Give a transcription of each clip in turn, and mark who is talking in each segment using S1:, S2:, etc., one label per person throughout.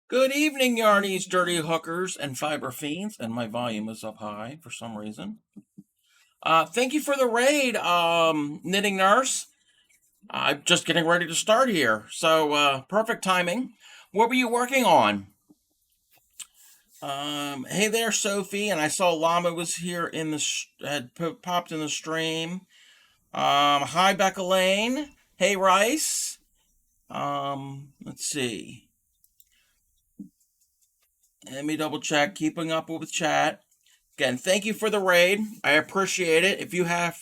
S1: Good evening, yarnies, dirty hookers, and fiber fiends, and my volume is up high for some reason. Thank you for the raid, knitting nurse. I'm just getting ready to start here, so perfect timing. What were you working on? Hey there, Sophie, and I saw Llama was here in the had popped in the stream. Hi, Becca Lane. Hey, Rice. Let's see. Let me double check. Keeping up with chat. Again, thank you for the raid. I appreciate it. If you have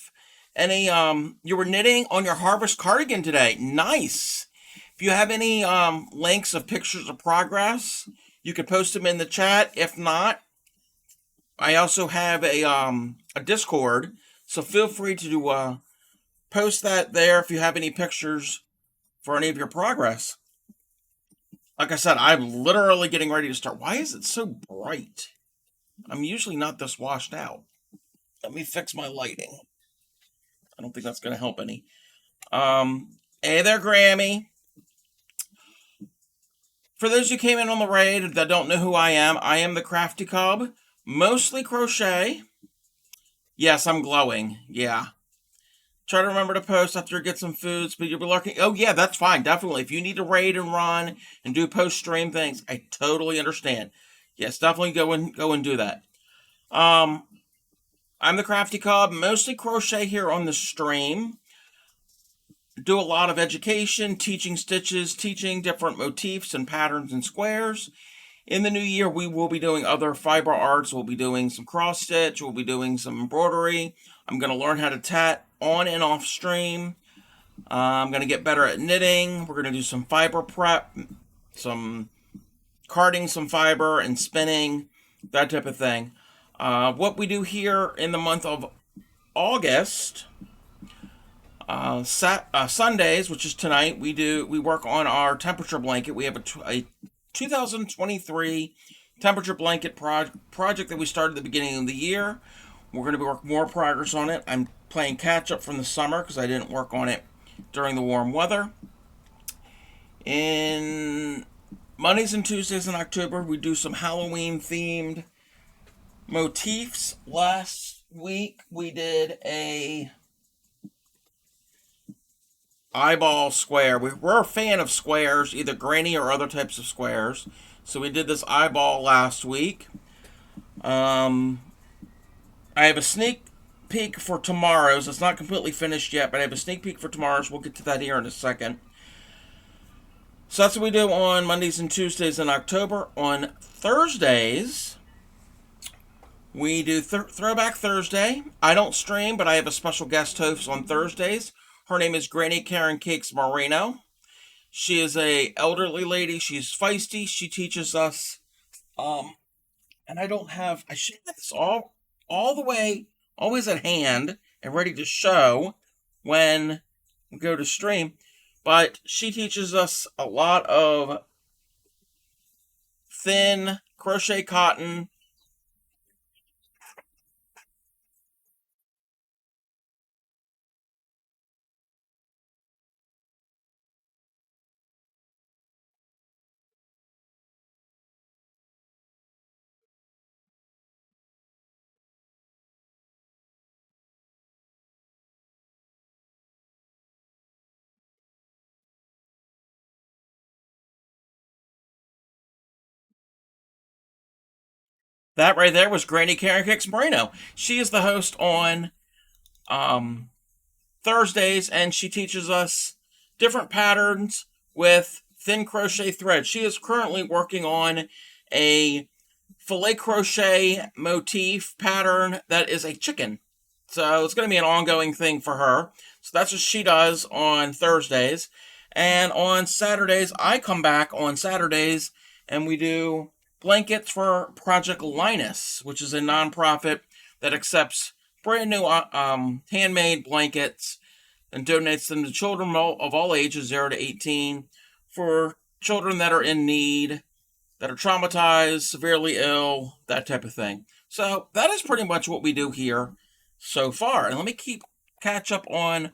S1: any, you were knitting on your harvest cardigan today. Nice. If you have any links of pictures of progress, you could post them in the chat. If not, I also have a Discord, so feel free to post that there if you have any pictures for any of your progress. Like I said, I'm literally getting ready to start. Why is it so bright? I'm usually not this washed out. Let me fix my lighting. I don't think that's going to help any. Hey there, Grammy. For those who came in on the raid that don't know who I am the Crafty Cub. Mostly crochet. Yes, I'm glowing. Yeah. Try to remember to post after you get some foods, but you'll be lurking. Oh, yeah, that's fine. Definitely. If you need to raid and run and do post stream things, I totally understand. Yes, definitely go and do that. I'm the Crafty Cub. Mostly crochet here on the stream. Do a lot of education, teaching stitches, teaching different motifs and patterns and squares. In the new year, we will be doing other fiber arts. We'll be doing some cross stitch. We'll be doing some embroidery. I'm going to learn how to tat on and off stream. I'm going to get better at knitting. We're going to do some fiber prep, some carding some fiber and spinning, that type of thing. What we do here in the month of August, Sundays, which is tonight, we work on our temperature blanket. We have a 2023 temperature blanket project that we started at the beginning of the year. We're going to be working more progress on it. I'm playing catch up from the summer because I didn't work on it during the warm weather. In Mondays and Tuesdays in October, we do some Halloween themed motifs. Last week we did a eyeball square. We're a fan of squares, either granny or other types of squares. So we did this eyeball last week. Um, I have a sneak peek for tomorrow's. It's not completely finished yet, but I have a sneak peek for tomorrow's. We'll get to that here in a second. So that's what we do on Mondays and Tuesdays in October. On Thursdays, we do Throwback Thursday. I don't stream, but I have a special guest host on Thursdays. Her name is Granny Karen Cakes Moreno. She is a elderly lady. She's feisty. She teaches us, um, and I should have this all the way, always at hand and ready to show when we go to stream. But she teaches us a lot of thin crochet cotton. That right there was Granny Karen Cakes Moreno. She is the host on um, Thursdays, and she teaches us different patterns with thin crochet thread. She is currently working on a filet crochet motif pattern that is a chicken. So it's going to be an ongoing thing for her. So that's what she does on Thursdays. And on Saturdays, I come back on Saturdays and we do blankets for Project Linus, which is a nonprofit that accepts brand new handmade blankets and donates them to children of all ages, 0 to 18, for children that are in need, that are traumatized, severely ill, that type of thing. So that is pretty much what we do here so far. And let me catch up on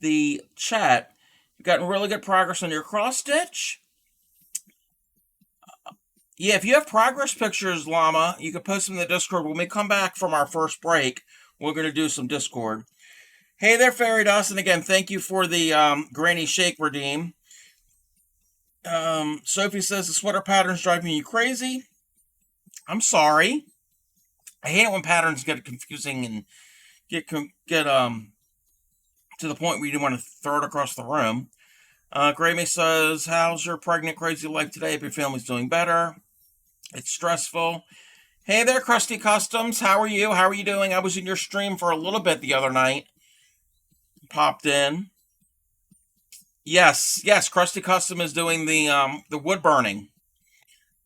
S1: the chat. You've gotten really good progress on your cross stitch. Yeah, if you have progress pictures, Llama, you can post them in the Discord. When we come back from our first break, we're going to do some Discord. Hey there, Fairy Dust, and again, thank you for the Granny Shake redeem. Sophie says the sweater patterns driving you crazy. I'm sorry. I hate it when patterns get confusing and get to the point where you want to throw it across the room. Grammy says, how's your pregnant crazy life today? If your family's doing better. It's stressful. Hey there, Krusty Customs. How are you? How are you doing? I was in your stream for a little bit the other night. Popped in. Yes, Krusty Custom is doing the wood burning.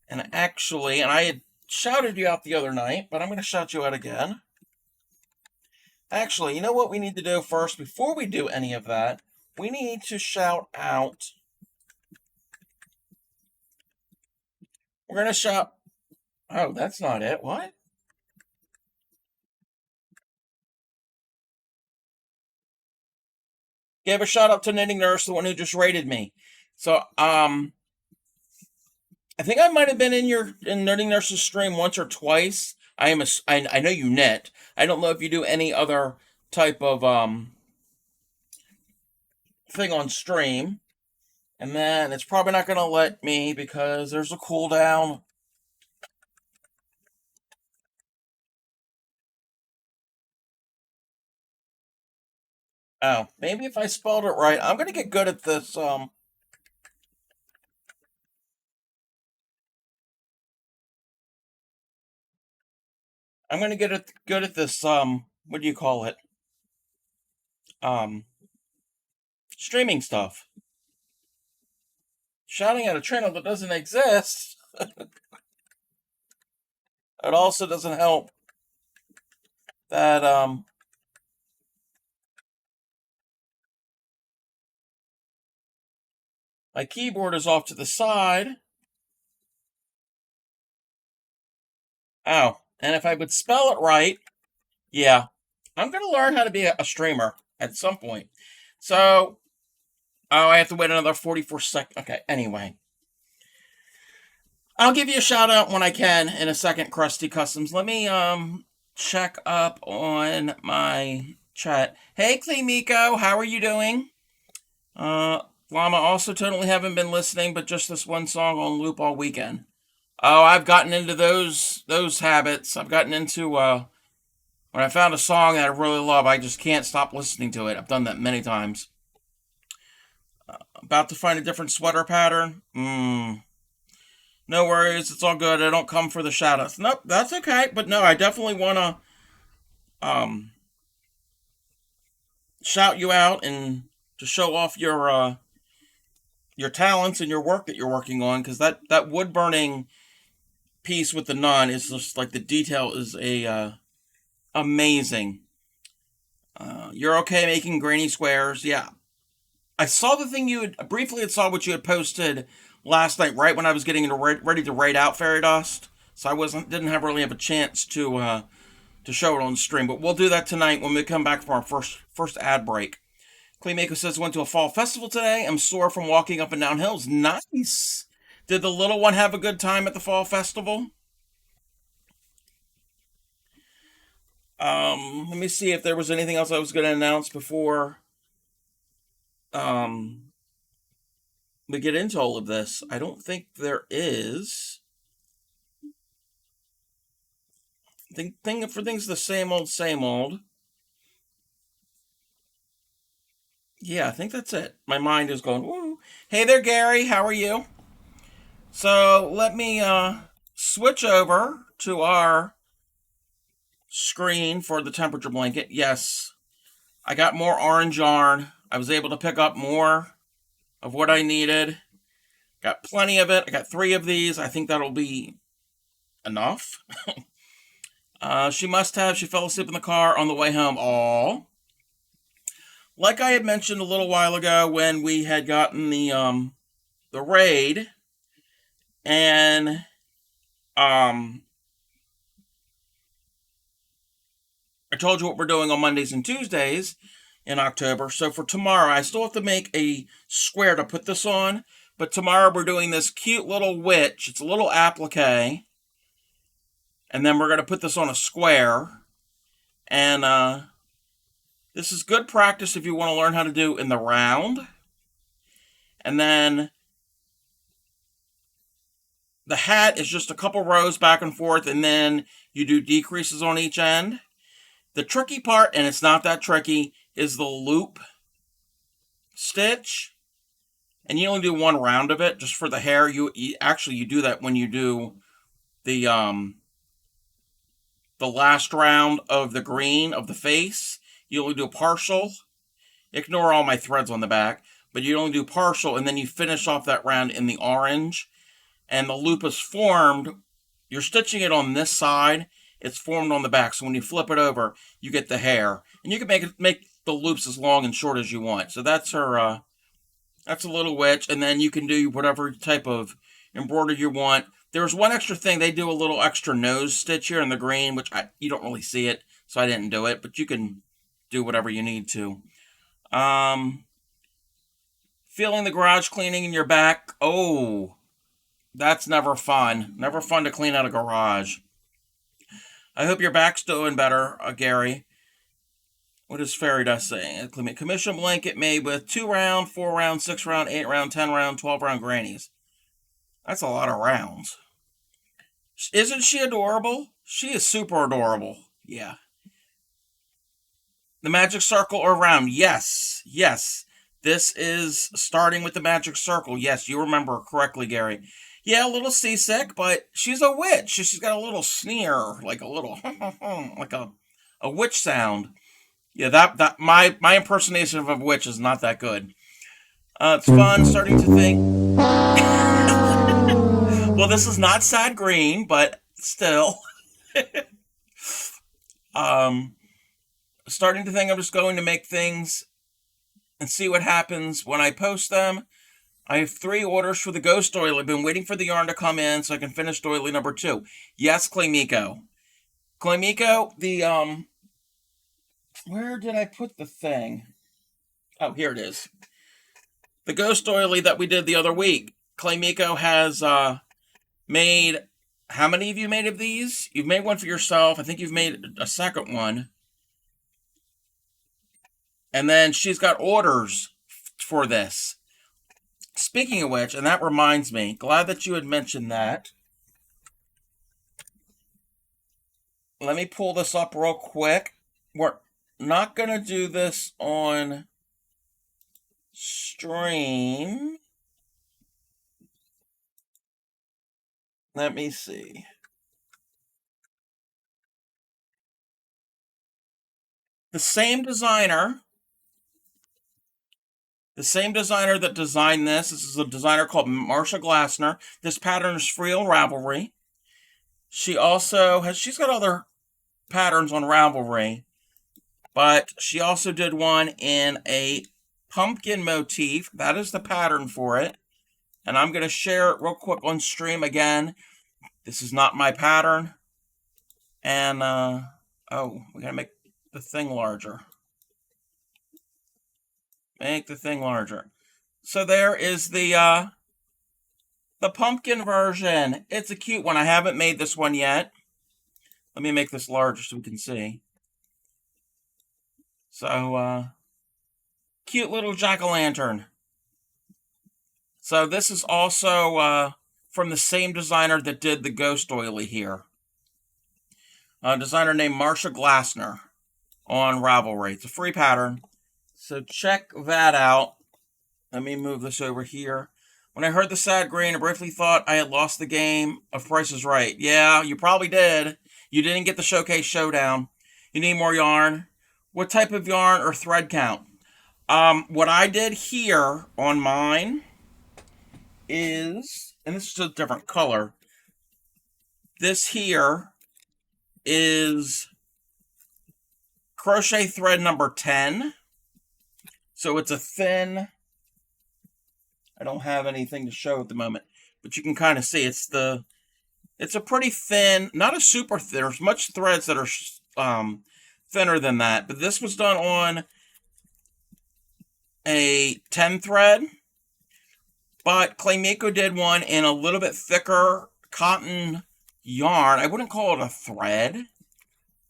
S1: And actually, and I had shouted you out the other night, but I'm going to shout you out again. Actually, you know what we need to do first before we do any of that? We need to shout out. We're going to shout. Oh, that's not it. What? Give a shout out to Knitting Nurse, the one who just rated me. So, I think I might have been in Knitting Nurse's stream once or twice. I know you knit. I don't know if you do any other type of thing on stream. And then it's probably not going to let me because there's a cooldown. Oh, maybe if I spelled it right. I'm going to get good at this. I'm going to get good at this. What do you call it? Um, Streaming stuff. Shouting at a channel that doesn't exist. It also doesn't help that my keyboard is off to the side. Oh, and if I would spell it right, yeah, I'm going to learn how to be a streamer at some point. So, oh, I have to wait another 44 seconds. Okay, anyway. I'll give you a shout out when I can in a second, Krusty Customs. Let me check up on my chat. Hey, Clemiko, how are you doing? Llama also totally haven't been listening, but just this one song on loop all weekend. Oh, I've gotten into those habits. I've gotten into when I found a song that I really love, I just can't stop listening to it. I've done that many times. About to find a different sweater pattern. No worries, it's all good. I don't come for the shoutouts. Nope, that's okay. But no, I definitely want to shout you out and to show off your talents and your work that you're working on, because that wood burning piece with the nun is just like the detail is amazing. You're okay making granny squares, yeah. I saw the thing you had briefly saw what you had posted last night, right when I was getting ready to raid out Fairy Dust. So I didn't really have a chance to show it on stream, but we'll do that tonight when we come back from our first ad break. Claymaker says went to a fall festival today. I'm sore from walking up and down hills. Nice. Did the little one have a good time at the fall festival? Let me see if there was anything else I was going to announce before um, we get into all of this. I don't think there is. Thing for things the same old, same old. Yeah, I think that's it. My mind is going, woo. Hey there, Gary. How are you? So let me switch over to our screen for the temperature blanket. Yes, I got more orange yarn. I was able to pick up more of what I needed. Got plenty of it. I got 3 of these. I think that'll be enough. She must have. She fell asleep in the car on the way home. Aww. Like I had mentioned a little while ago when we had gotten the raid, and I told you what we're doing on Mondays and Tuesdays in October. So for tomorrow, I still have to make a square to put this on, But tomorrow we're doing this cute little witch. It's a little applique. And then we're going to put this on a square. And this is good practice if you want to learn how to do in the round. And then the hat is just a couple rows back and forth, and then you do decreases on each end. The tricky part, and it's not that tricky, is the loop stitch. And you only do one round of it just for the hair. You do that when you do the last round of the green of the face. You only do a partial. Ignore all my threads on the back, but you only do partial, and then you finish off that round in the orange. And the loop is formed. You're stitching it on this side. It's formed on the back. So when you flip it over, you get the hair, and you can make the loops as long and short as you want. So that's her. That's a little witch, and then you can do whatever type of embroidery you want. There's one extra thing. They do a little extra nose stitch here in the green, which you don't really see it, so I didn't do it. But you can do whatever you need to. Feeling the garage cleaning in your back. Oh, that's never fun. Never fun to clean out a garage. I hope your back's doing better, Gary. What is Fairy Dust saying? Commission blanket made with 2 round, 4 round, 6 round, 8 round, 10 round, 12 round grannies. That's a lot of rounds. Isn't she adorable? She is super adorable. Yeah. The magic circle or round? Yes. Yes. This is starting with the magic circle. Yes, you remember correctly, Gary. Yeah, a little seasick, but she's a witch. She's got a little sneer, like a little, like a witch sound. Yeah, that my impersonation of a witch is not that good. It's fun starting to think. Well, this is not sad green, but still. Starting to think I'm just going to make things and see what happens when I post them. I have 3 orders for the ghost doily. I've been waiting for the yarn to come in so I can finish doily number 2. Yes, Claymiko. Claymiko, where did I put the thing? Oh, here it is. The ghost doily that we did the other week. Claymiko has made... How many of you made of these? You've made one for yourself. I think you've made a second one. And then she's got orders for this. Speaking of which, and that reminds me, glad that you had mentioned that. Let me pull this up real quick. We're not going to do this on stream. Let me see. The same designer that designed this is a designer called Marsha Glassner. This pattern is free on Ravelry. She's got other patterns on Ravelry, but she also did one in a pumpkin motif. That is the pattern for it. And I'm going to share it real quick on stream again. This is not my pattern. And, we got to make the thing larger. Make the thing larger. So there is the pumpkin version. It's a cute one. I haven't made this one yet. Let me make this larger so we can see. So, cute little jack-o'-lantern. So this is also from the same designer that did the ghost doily here. A designer named Marsha Glassner on Ravelry. It's a free pattern. So check that out. Let me move this over here. When I heard the sad green, I briefly thought I had lost the game of Price is Right. Yeah, you probably did. You didn't get the Showcase Showdown. You need more yarn. What type of yarn or thread count? What I did here on mine is, and this is a different color. This here is crochet thread number 10. So it's a thin, I don't have anything to show at the moment, but you can kind of see it's a pretty thin, not a super thin. There's much threads that are thinner than that, but this was done on a 10 thread. But Claymiko did one in a little bit thicker cotton yarn. I wouldn't call it a thread.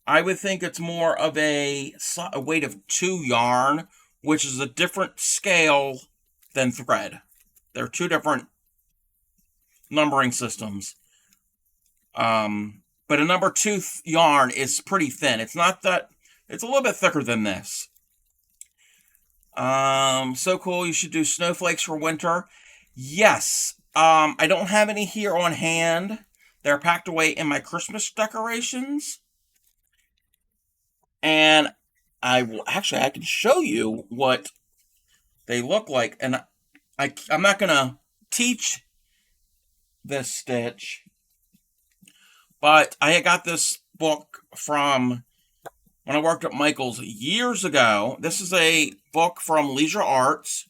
S1: I would think it's more of a weight of 2 yarn, which is a different scale than thread. They're two different numbering systems. But a number 2 yarn is pretty thin. It's not that, it's a little bit thicker than this. So cool. You should do snowflakes for winter. Yes. I don't have any here on hand. They're packed away in my Christmas decorations. And I can show you what they look like. And I'm not going to teach this stitch, but I got this book from when I worked at Michael's years ago. This is a book from Leisure Arts.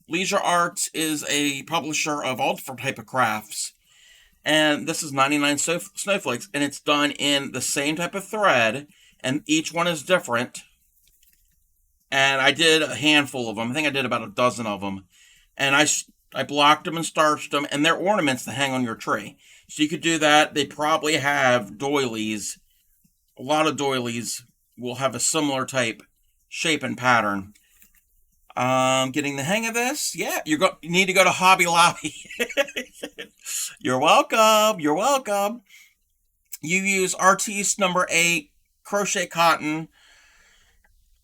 S1: Leisure Arts is a publisher of all different type of crafts. And this is 99 snowflakes, and it's done in the same type of thread, and each one is different. And I did a handful of them. I think I did about a dozen of them. And I blocked them and starched them, and they're ornaments to hang on your tree. So you could do that. They probably have doilies. A lot of doilies will have a similar type shape and pattern. Getting the hang of this? Yeah, you need to go to Hobby Lobby. You're welcome. You're welcome. You use Artiste number 8 crochet cotton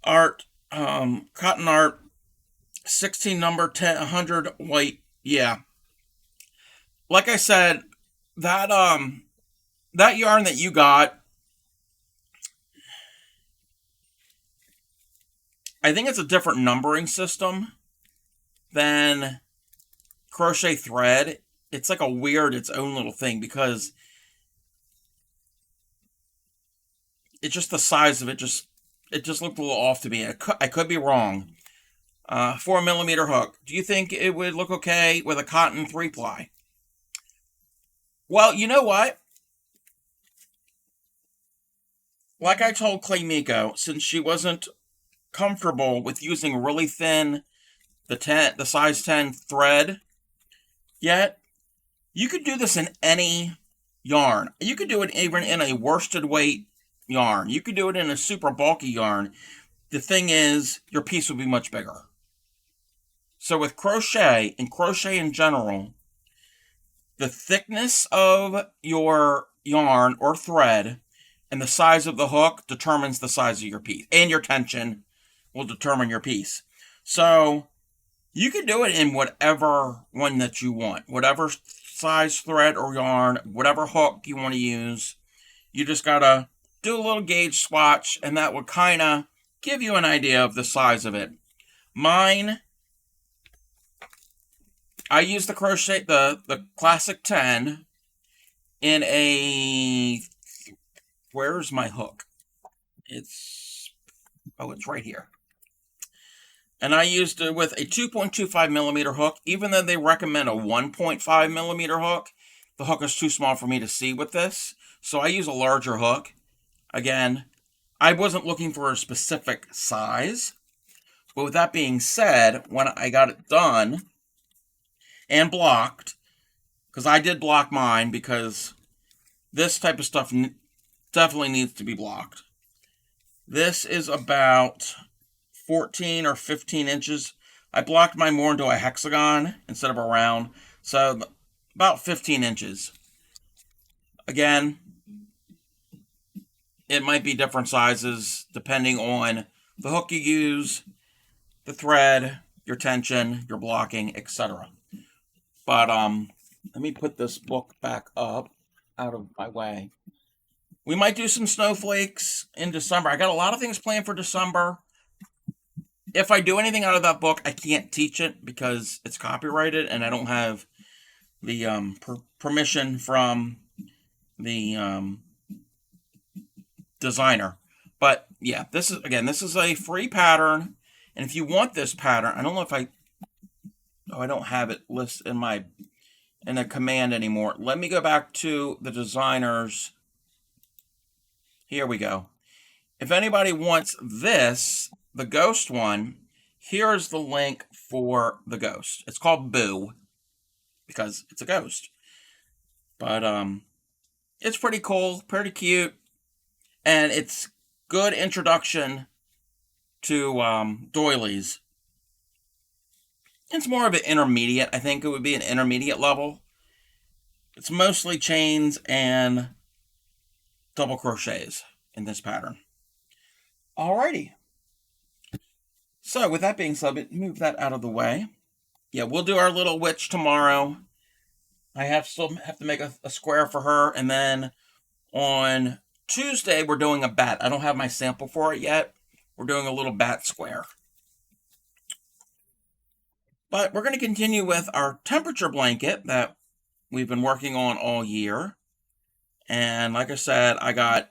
S1: art, cotton art 16 number 10 100 white. Yeah, like I said, that that yarn that you got, I think it's a different numbering system than crochet thread. It's like its own little thing, because it's just the size of it. It just looked a little off to me. I could be wrong. 4mm hook. Do you think it would look okay with a cotton 3-ply? Well, you know what? Like I told Claymiko, since she wasn't comfortable with using really thin, the size 10 thread yet, you could do this in any yarn. You could do it even in a worsted weight yarn. You could do it in a super bulky yarn. The thing is, your piece would be much bigger. So with crochet, and crochet in general, the thickness of your yarn or thread and the size of the hook determines the size of your piece. And your tension will determine your piece. So you can do it in whatever one that you want. Whatever size thread or yarn, whatever hook you want to use. You just gotta do a little gauge swatch, and that would kind of give you an idea of the size of it. Mine, I use the crochet, the classic 10 in a, where's my hook? It's right here. And I used it with a 2.25mm hook. Even though they recommend a 1.5mm hook, the hook is too small for me to see with this. So I use a larger hook. Again, I wasn't looking for a specific size. But with that being said, when I got it done and blocked, because I did block mine, because this type of stuff definitely needs to be blocked. This is about 14 or 15 inches. I blocked mine more into a hexagon instead of a round, so about 15 inches. Again, it might be different sizes depending on the hook you use, the thread, your tension, your blocking, etc. But let me put this book back up out of my way. We might do some snowflakes in December. I got a lot of things planned for December. If I do anything out of that book, I can't teach it because it's copyrighted, and I don't have the permission from the designer. But yeah, this is a free pattern, and if you want this pattern, I don't know if I don't have it listed in a command anymore. Let me go back to the designers. Here we go. If anybody wants this, the ghost one, here's the link for the ghost. It's called Boo. because it's a ghost. But it's pretty cool, pretty cute, and it's good introduction to doilies. It's more of an intermediate. I think it would be an intermediate level. It's mostly chains and double crochets in this pattern. Alrighty. So with that being said, move that out of the way. Yeah, we'll do our little witch tomorrow. I still have to make a square for her, and then on Tuesday we're doing a bat. I don't have my sample for it yet. We're doing a little bat square. But we're going to continue with our temperature blanket that we've been working on all year. And like I said, I got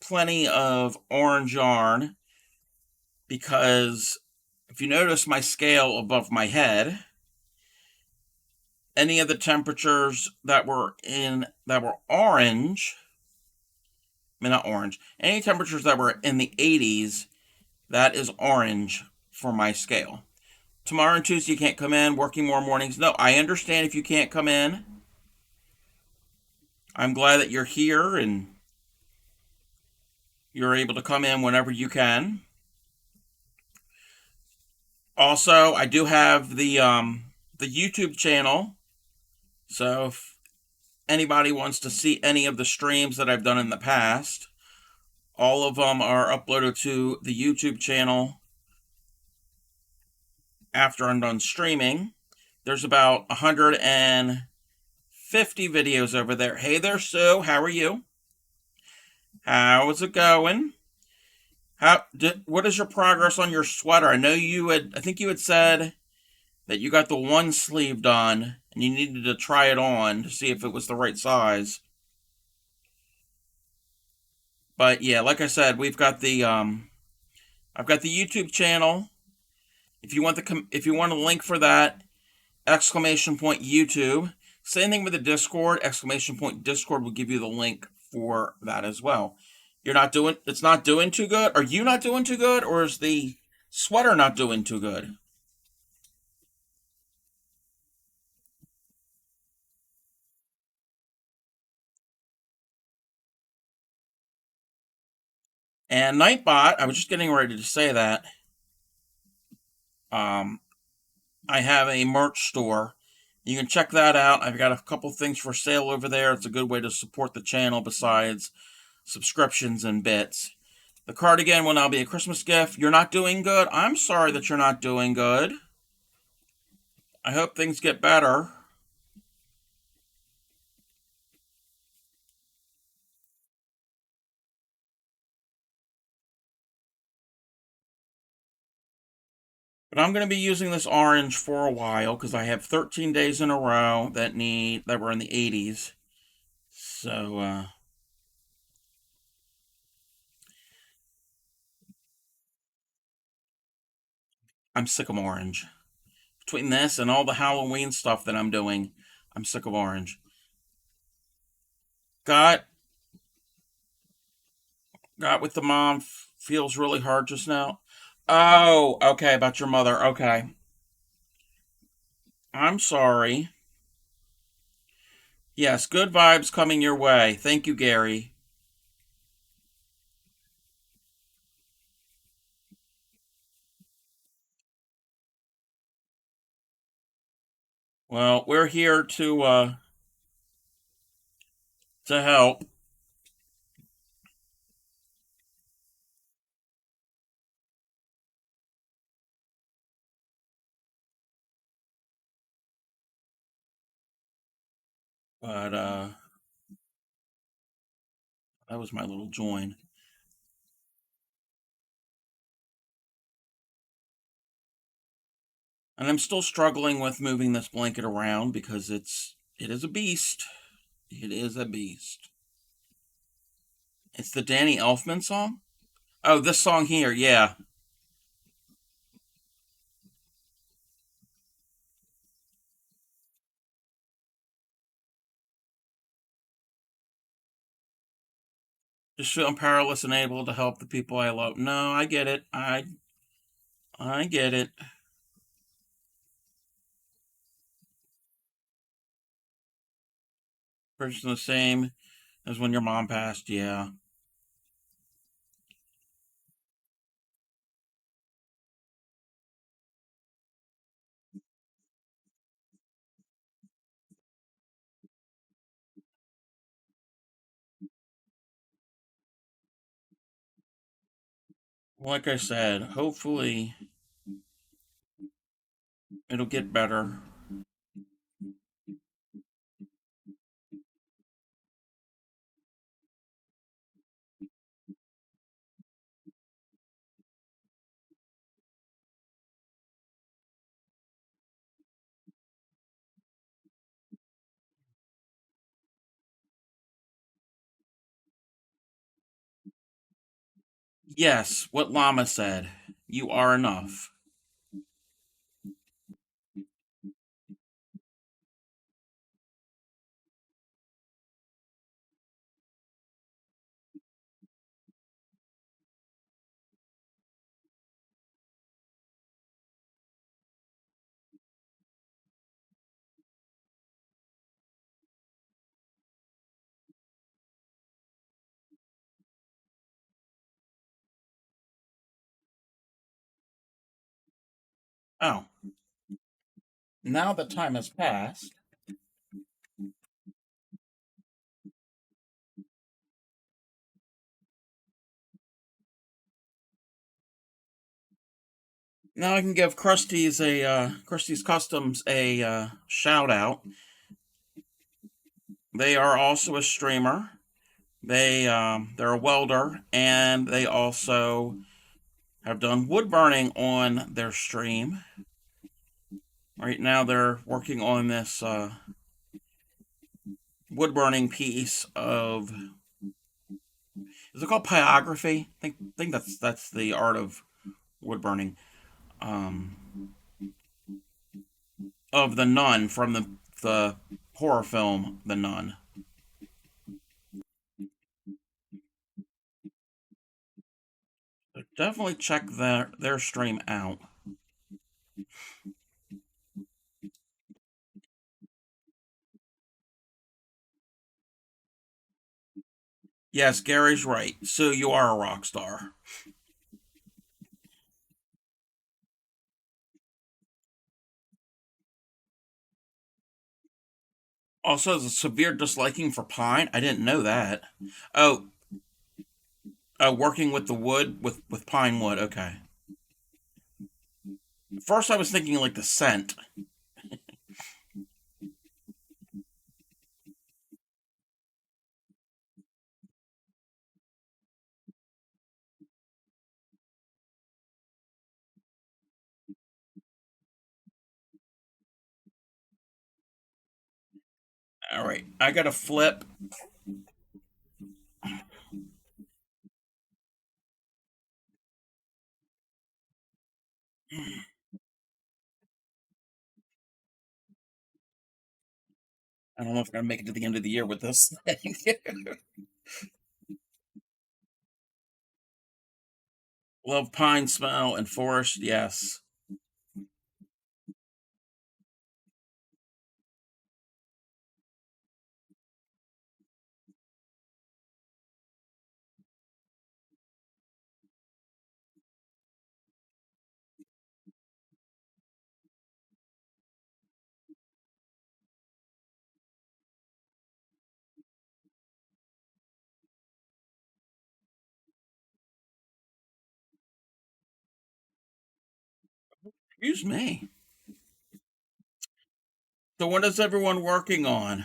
S1: plenty of orange yarn because if you notice my scale above my head, any of the temperatures that were orange, I mean not orange, any temperatures that were in the 80s, that is orange for my scale. Tomorrow and Tuesday you can't come in, working more mornings. No, I understand if you can't come in. I'm glad that you're here and you're able to come in whenever you can. Also, I do have the YouTube channel. So if anybody wants to see any of the streams that I've done in the past, all of them are uploaded to the YouTube channel after I'm done streaming. There's about 150 videos over there. Hey there, Sue. How are you? How's it going? What is your progress on your sweater? I think you had said that you got the one sleeve done and you needed to try it on to see if it was the right size. But yeah, like I said, I've got the YouTube channel. If you want a link for that, !YouTube. Same thing with the Discord, !Discord will give you the link for that as well. It's not doing too good? Are you not doing too good, or is the sweater not doing too good? And Nightbot, I was just getting ready to say that. I have a merch store. You can check that out. I've got a couple things for sale over there. It's a good way to support the channel besides subscriptions and bits. The cardigan will now be a Christmas gift. You're not doing good? I'm sorry that you're not doing good. I hope things get better. But I'm going to be using this orange for a while because I have 13 days in a row that were in the 80s. So, I'm sick of orange. Between this and all the Halloween stuff that I'm doing, I'm sick of orange. Got with the mom feels really hard just now. Oh, okay, about your mother. Okay. I'm sorry. Yes, good vibes coming your way. Thank you, Gary. Well, we're here to help. But that was my little join. And I'm still struggling with moving this blanket around because it is a beast. It is a beast. It's the Danny Elfman song? Oh, this song here, yeah. Just feeling powerless and able to help the people I love. No, I get it. I get it. Pretty much the same as when your mom passed. Yeah. Like I said, hopefully it'll get better. Yes, what Llama said. You are enough. Oh, now that time has passed. Now I can give Krusty's Customs a shout out. They are also a streamer. They're a welder, and they also have done wood burning on their stream. Right now, they're working on this wood burning piece of, is it called pyography? I think that's the art of wood burning. Um, of the Nun from the horror film The Nun. Definitely check their stream out. Yes, Gary's right. So you are a rock star. Also, has a severe disliking for pine. I didn't know that. Oh, working with the wood with pine wood. Okay. First, I was thinking like the scent. All right, I got to flip. I don't know if I'm gonna make it to the end of the year with this thing. Love pine smell and forest. Yes. Excuse me. So what is everyone working on?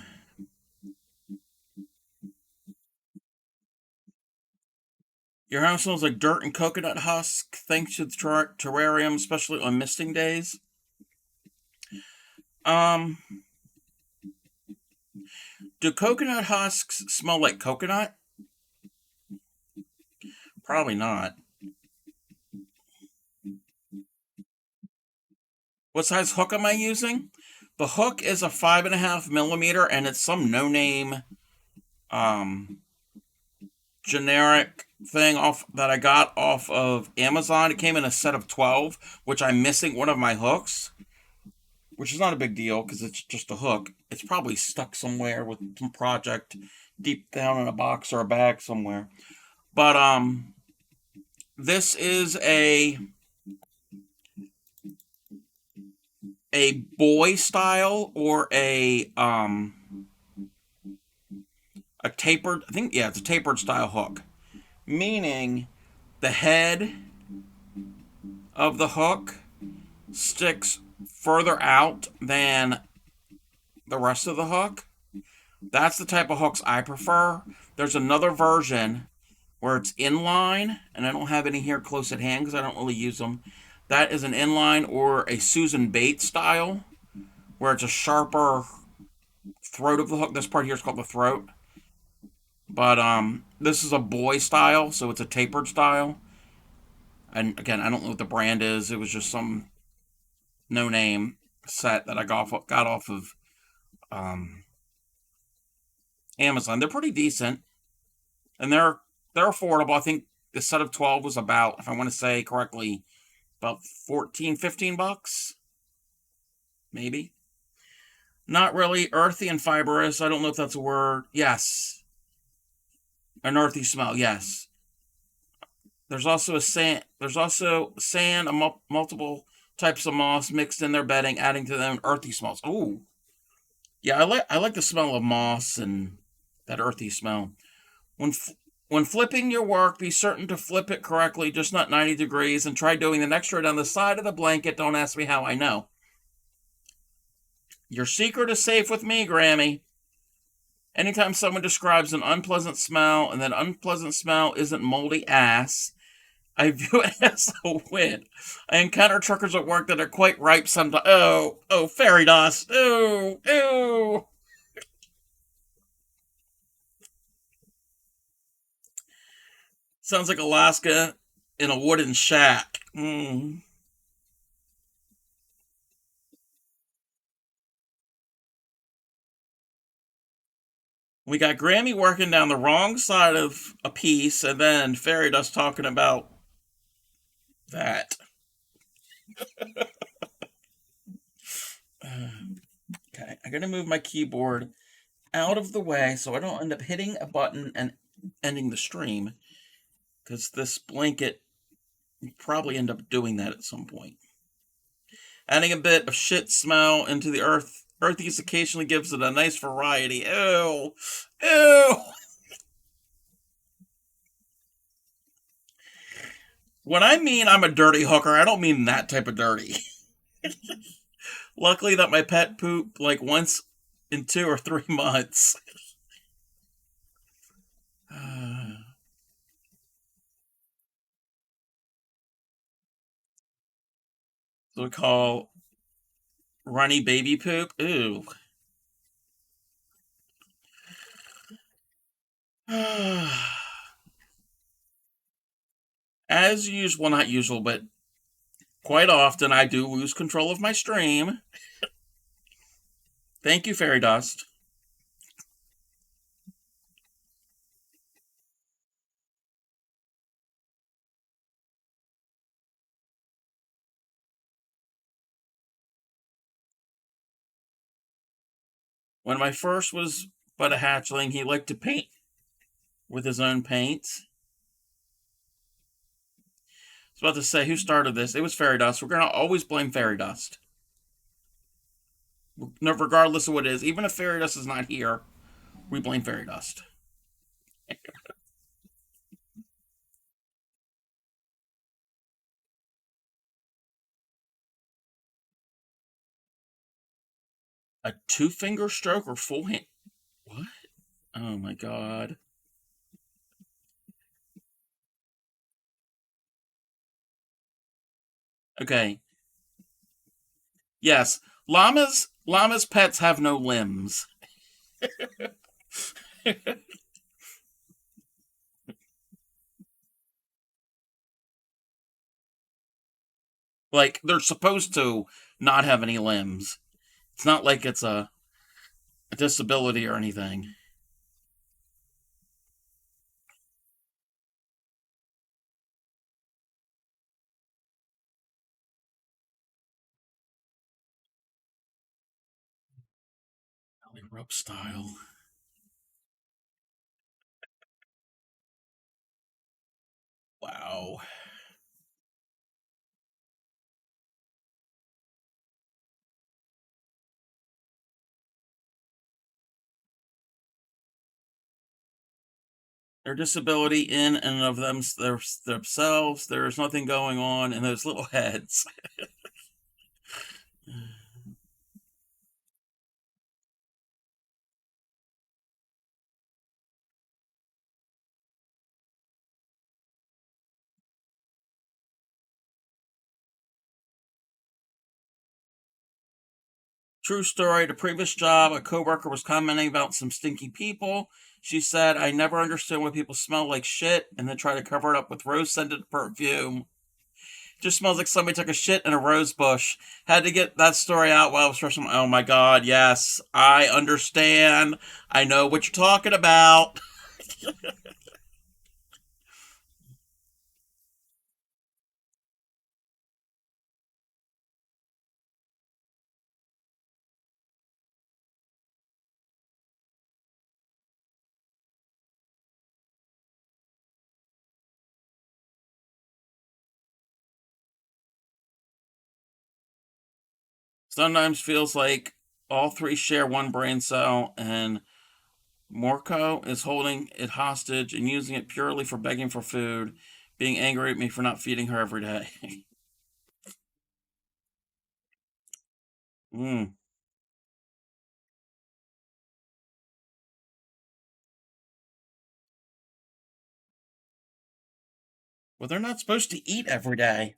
S1: Your house smells like dirt and coconut husk, thanks to the terrarium, especially on misting days. Um, do coconut husks smell like coconut? Probably not. What size hook am I using? The hook is a 5.5 millimeter, and it's some no-name, um, generic thing off that I got off of Amazon. It came in a set of 12, which I'm missing one of my hooks. which is not a big deal because it's just a hook. It's probably stuck somewhere with some project deep down in a box or a bag somewhere. But this is a boy style or a tapered. I think, yeah, it's a tapered style hook, meaning the head of the hook sticks further out than the rest of the hook. That's the type of hooks I prefer. There's another version where it's inline, and I don't have any here close at hand because I don't really use them. That is an inline or a Susan Bates style, where it's a sharper throat of the hook. This part here is called the throat. But this is a boy style, so it's a tapered style. And again, I don't know what the brand is. It was just some no name set that I got off of um, Amazon. They're pretty decent, and they're affordable. I think the set of 12 was about, if I want to say correctly, about 14, 15 bucks, maybe. Not really earthy and fibrous. I don't know if that's a word. Yes, an earthy smell. Yes. There's also a sand. There's also sand, multiple types of moss mixed in their bedding, adding to them earthy smells. Ooh, yeah, I like the smell of moss and that earthy smell. When when flipping your work, be certain to flip it correctly, just not 90 degrees, and try doing the next row down the side of the blanket. Don't ask me how I know. Your secret is safe with me, Grammy. Anytime someone describes an unpleasant smell and that unpleasant smell isn't moldy ass, I view it as a win. I encounter truckers at work that are quite ripe sometimes. Oh, fairy dust. Ooh. Sounds like Alaska in a wooden shack. We got Grammy working down the wrong side of a piece, and then fairy dust talking about that. Okay, I gotta move my keyboard out of the way so I don't end up hitting a button and ending the stream, because this blanket will probably end up doing that at some point. Adding a bit of shit smell into the earthies occasionally gives it a nice variety. Ew. When I mean I'm a dirty hooker, I don't mean that type of dirty. Luckily that my pet pooped like once in 2 or 3 months. So we call runny baby poop. Ew. As usual, well, not usual, but quite often I do lose control of my stream. Thank you, Fairy Dust. When my first was but a hatchling, he liked to paint with his own paints. I was about to say, who started this? It was Fairy Dust. We're going to always blame Fairy Dust. No, regardless of what it is. Even if Fairy Dust is not here, we blame Fairy Dust. A two-finger stroke or full hand? What? Oh my god. Okay. Yes. Llamas pets have no limbs. Like, they're supposed to not have any limbs. It's not like it's a disability or anything. Rub style. Wow. Their disability in and of themselves, there's nothing going on in those little heads. True story. The previous job, a coworker was commenting about some stinky people. She said, I never understand why people smell like shit and then try to cover it up with rose scented perfume. Just smells like somebody took a shit in a rose bush. Had to get that story out while I was fresh. Oh my god, yes. I understand. I know what you're talking about. Sometimes feels like all three share one brain cell, and Morco is holding it hostage and using it purely for begging for food, being angry at me for not feeding her every day. mm. Well, they're not supposed to eat every day.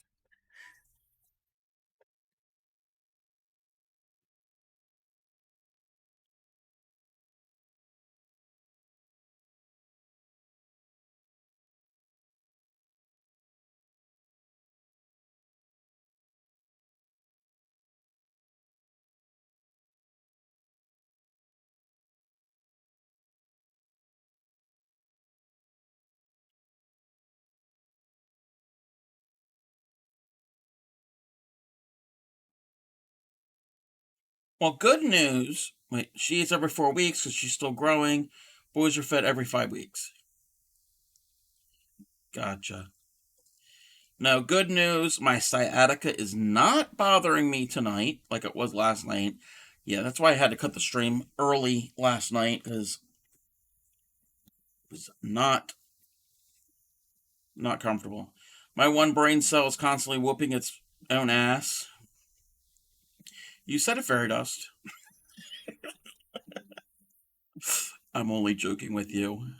S1: Well, good news. Wait, she eats every 4 weeks because she's still growing. Boys are fed every 5 weeks. Gotcha. Now, good news. My sciatica is not bothering me tonight like it was last night. Yeah, that's why I had to cut the stream early last night because it was not comfortable. My one brain cell is constantly whooping its own ass. You said it, fairy dust. I'm only joking with you.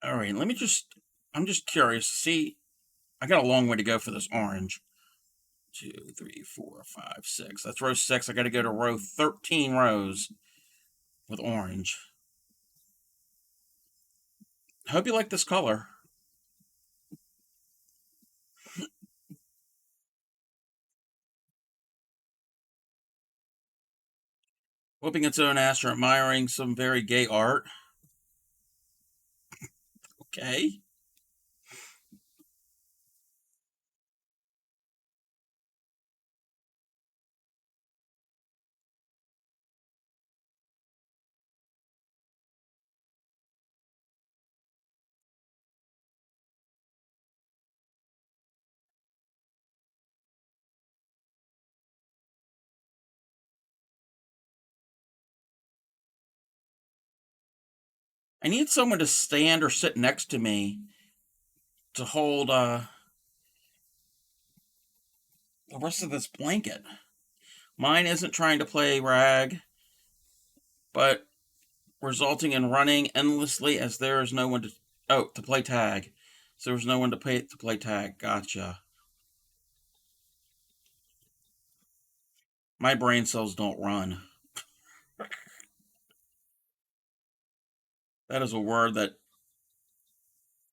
S1: All right, let me just. I'm just curious. See, I got a long way to go for this orange. Two, three, four, five, six. That's row six. I got to go to row 13 rows with orange. I hope you like this color. Whooping its own ass or admiring some very gay art. Okay. I need someone to stand or sit next to me to hold the rest of this blanket. Mine isn't trying to play rag, but resulting in running endlessly as there is no one to to play tag. So there's no one to play tag. Gotcha. My brain cells don't run. That is a word that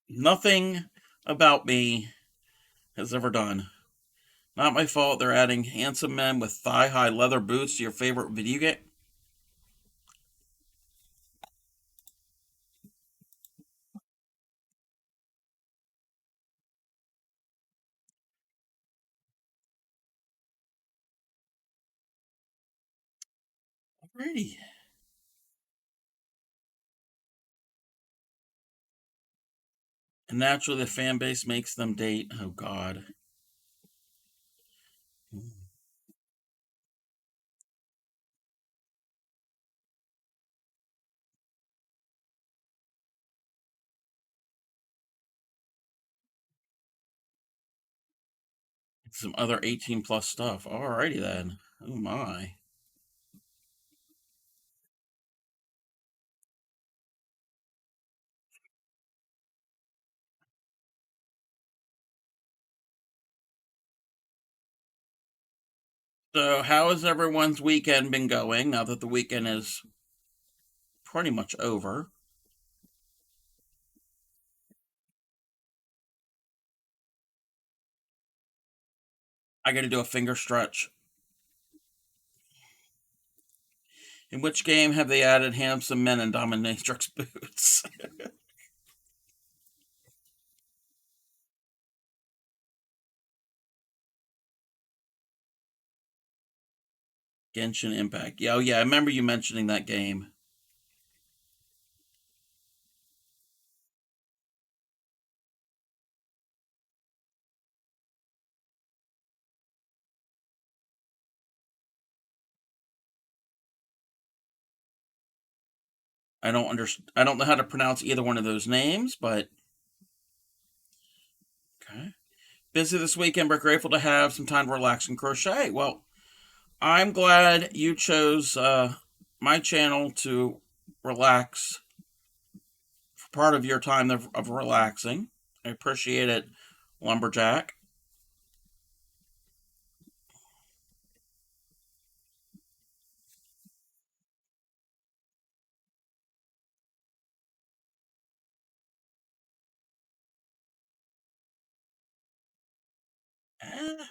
S1: nothing about me has ever done. Not my fault they're adding handsome men with thigh high leather boots to your favorite video game. Alrighty. And naturally, the fan base makes them date. Oh, God. Some other 18 plus stuff. Alrighty then. Oh, my. So, how has everyone's weekend been going now that the weekend is pretty much over? I got to do a finger stretch. In which game have they added handsome men in dominatrix boots? Genshin Impact. Yeah, oh yeah, I remember you mentioning that game. I don't know how to pronounce either one of those names, but okay. Busy this weekend, but grateful to have some time to relax and crochet. Well, I'm glad you chose my channel to relax for part of your time of relaxing. I appreciate it, Lumberjack. Eh,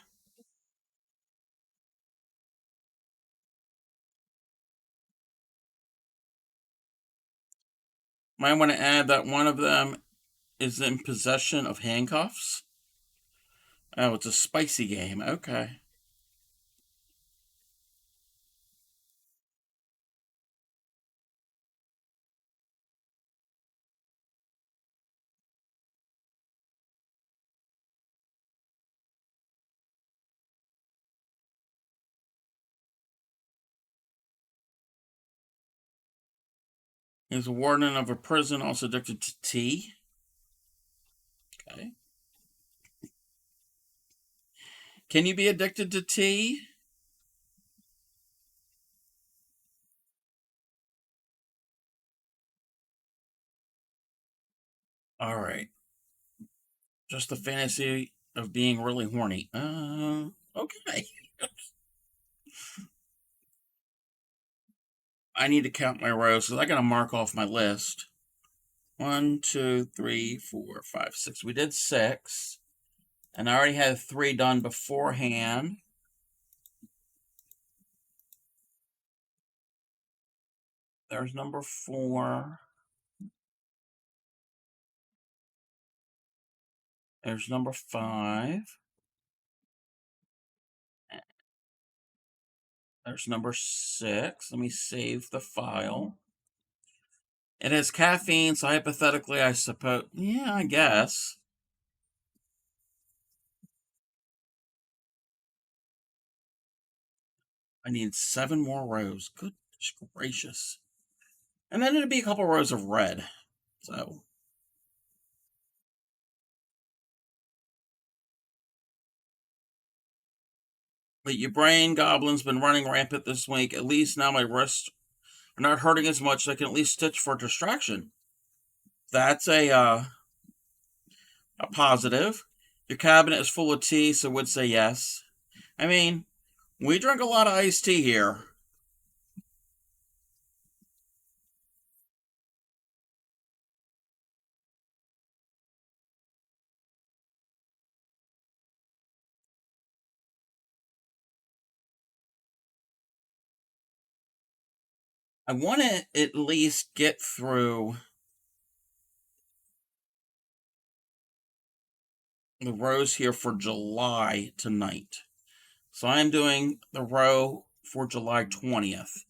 S1: might want to add that one of them is in possession of handcuffs. Oh, it's a spicy game. Okay. He's a warden of a prison, also addicted to tea. Okay. Can you be addicted to tea? All right. Just the fantasy of being really horny. Okay. I need to count my rows because I got to mark off my list. 1, 2, 3, 4, 5, 6. We did 6. And I already had 3 done beforehand. There's number 4. There's number 5. There's number 6. Let me save the file. It has caffeine, so hypothetically, I suppose. Yeah, I guess. I need 7 more rows. Goodness gracious. And then it'd be a couple rows of red. So, but your brain goblin's been running rampant this week. At least now my wrists are not hurting as much. So I can at least stitch for distraction. That's a positive. Your cabinet is full of tea, so would say yes. I mean, we drink a lot of iced tea here. I want to at least get through the rows here for July tonight. So I'm doing the row for July 20th.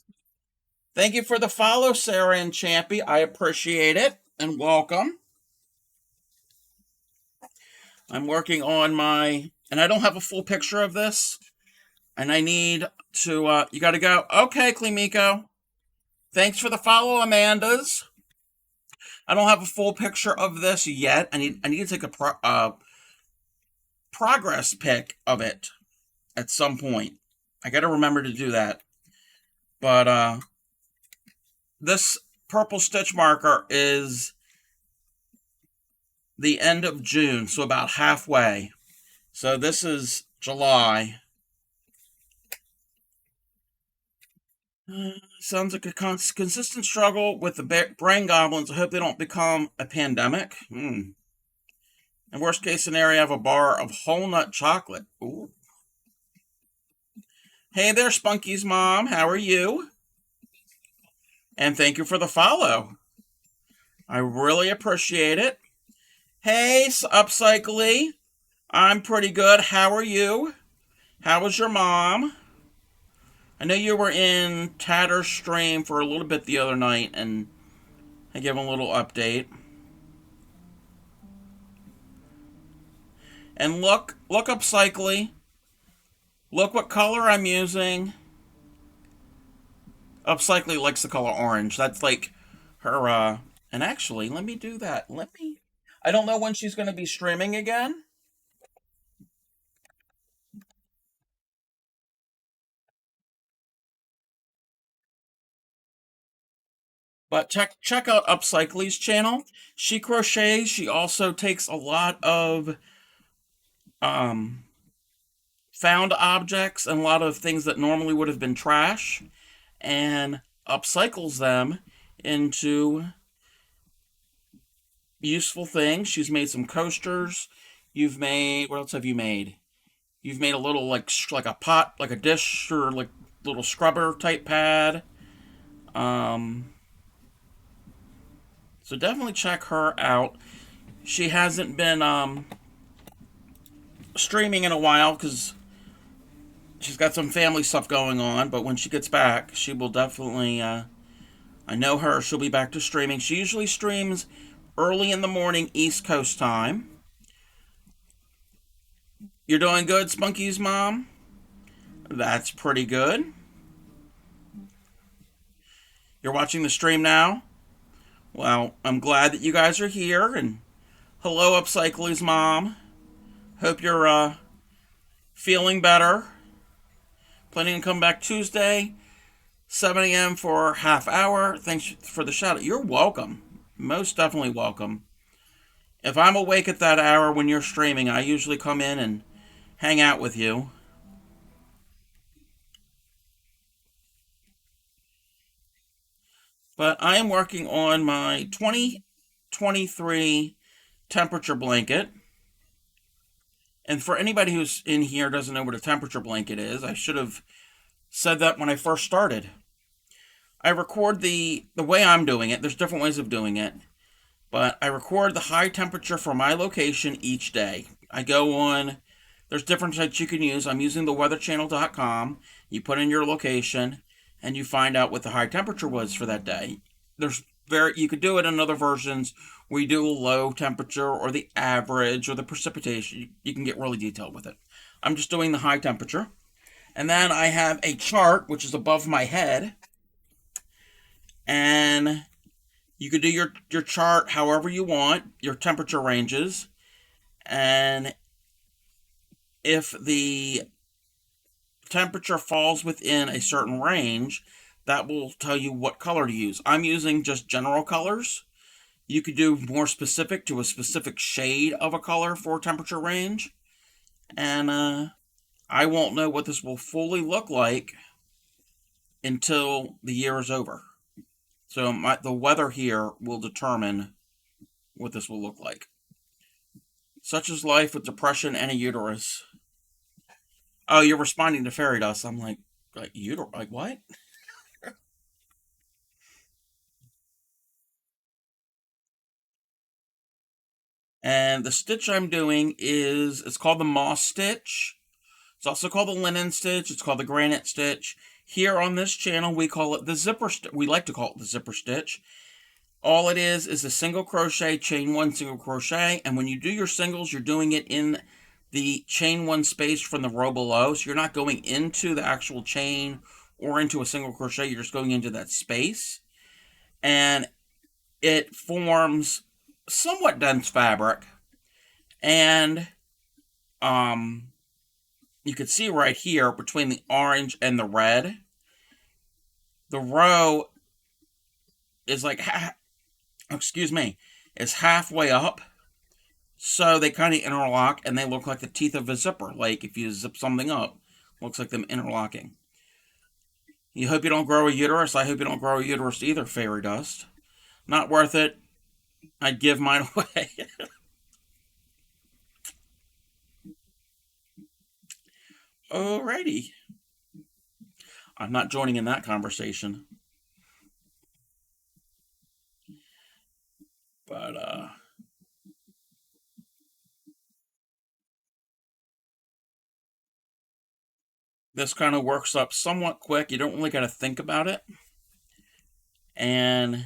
S1: Thank you for the follow, Sarah and Champy. I appreciate it, and welcome. I'm working on my, and I don't have a full picture of this, and I need to, you gotta go. Okay, Klimiko. Thanks for the follow, Amanda's. I don't have a full picture of this yet. I need to take a progress pic of it at some point. I gotta remember to do that. But, this purple stitch marker is the end of June, so about halfway. So this is July. Sounds like a consistent struggle with the brain goblins. I hope they don't become a pandemic. In worst case scenario, I have a bar of whole nut chocolate. Ooh. Hey there, Spunky's mom. How are you? And thank you for the follow. I really appreciate it. Hey, Upcycly. I'm pretty good. How are you? How was your mom? I know you were in Tatter's stream for a little bit the other night, and I gave him a little update. And look Upcycly. Look what color I'm using. Upcycly likes the color orange. That's like her, and actually, let me do that. I don't know when she's going to be streaming again. But check out Upcycly's channel. She crochets. She also takes a lot of um, found objects and a lot of things that normally would have been trash and upcycles them into useful things. She's made some coasters. You've made, what else have you made? You've made a little like a pot, like a dish or like little scrubber type pad. Um, so definitely check her out. She hasn't been streaming in a while because she's got some family stuff going on. But when she gets back, she will definitely. I know her. She'll be back to streaming. She usually streams early in the morning East Coast time. You're doing good, Spunky's mom? That's pretty good. You're watching the stream now? Well, I'm glad that you guys are here, and hello, Upcycly's mom. Hope you're feeling better. Planning to come back Tuesday, 7 a.m. for half hour. Thanks for the shout out. You're welcome. Most definitely welcome. If I'm awake at that hour when you're streaming, I usually come in and hang out with you. But I am working on my 2023 temperature blanket. And for anybody who's in here doesn't know what a temperature blanket is, I should have said that when I first started. I record the way I'm doing it. There's different ways of doing it, but I record the high temperature for my location each day. I go on. There's different sites you can use. I'm using the weatherchannel.com. You put in your location, and you find out what the high temperature was for that day. You could do it in other versions where you do a low temperature or the average or the precipitation. You can get really detailed with it. I'm just doing the high temperature. And then I have a chart which is above my head. And you could do your chart however you want, your temperature ranges. And if the temperature falls within a certain range, that will tell you what color to use. I'm using just general colors. You could do more specific to a specific shade of a color for temperature range. And I won't know what this will fully look like until the year is over. So the weather here will determine what this will look like. Such is life with depression and a uterus. Oh, you're responding to fairy dust. I'm like uterus? Like what? And the stitch I'm doing it's called the moss stitch. It's also called the linen stitch. It's called the granite stitch. Here on this channel, we call it the zipper. We like to call it the zipper stitch. All it is a single crochet, chain one, single crochet, and when you do your singles, you're doing it in the chain one space from the row below. So you're not going into the actual chain or into a single crochet. You're just going into that space, and it forms somewhat dense fabric. And you can see right here between the orange and the red, the row is like, is halfway up. So they kind of interlock and they look like the teeth of a zipper. Like if you zip something up, looks like them interlocking. You hope you don't grow a uterus. I hope you don't grow a uterus either, fairy dust. Not worth it. I'd give mine away. Alrighty. I'm not joining in that conversation. But, this kind of works up somewhat quick. You don't really got to think about it. And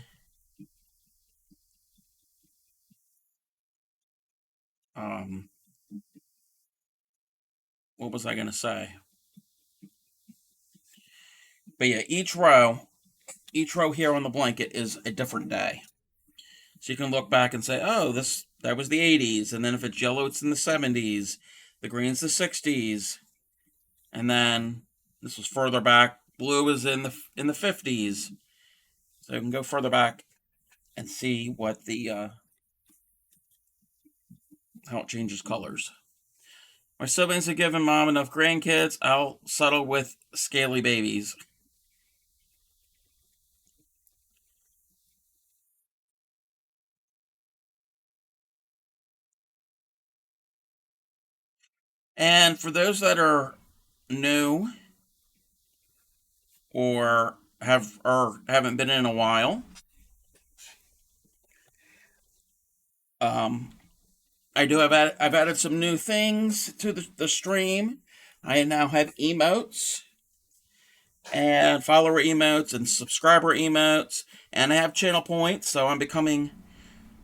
S1: what was I going to say? But yeah, each row here on the blanket is a different day. So you can look back and say, oh, that was the 80s. And then if it's yellow, it's in the 70s. The green's the 60s. And then this was further back. Blue is in the 50s. So you can go further back and see what the how it changes colors. My siblings have given mom enough grandkids. I'll settle with scaly babies. And for those that are new or haven't been in a while, I've added some new things to the stream. I now have emotes and follower emotes and subscriber emotes, and I have channel points, so I'm becoming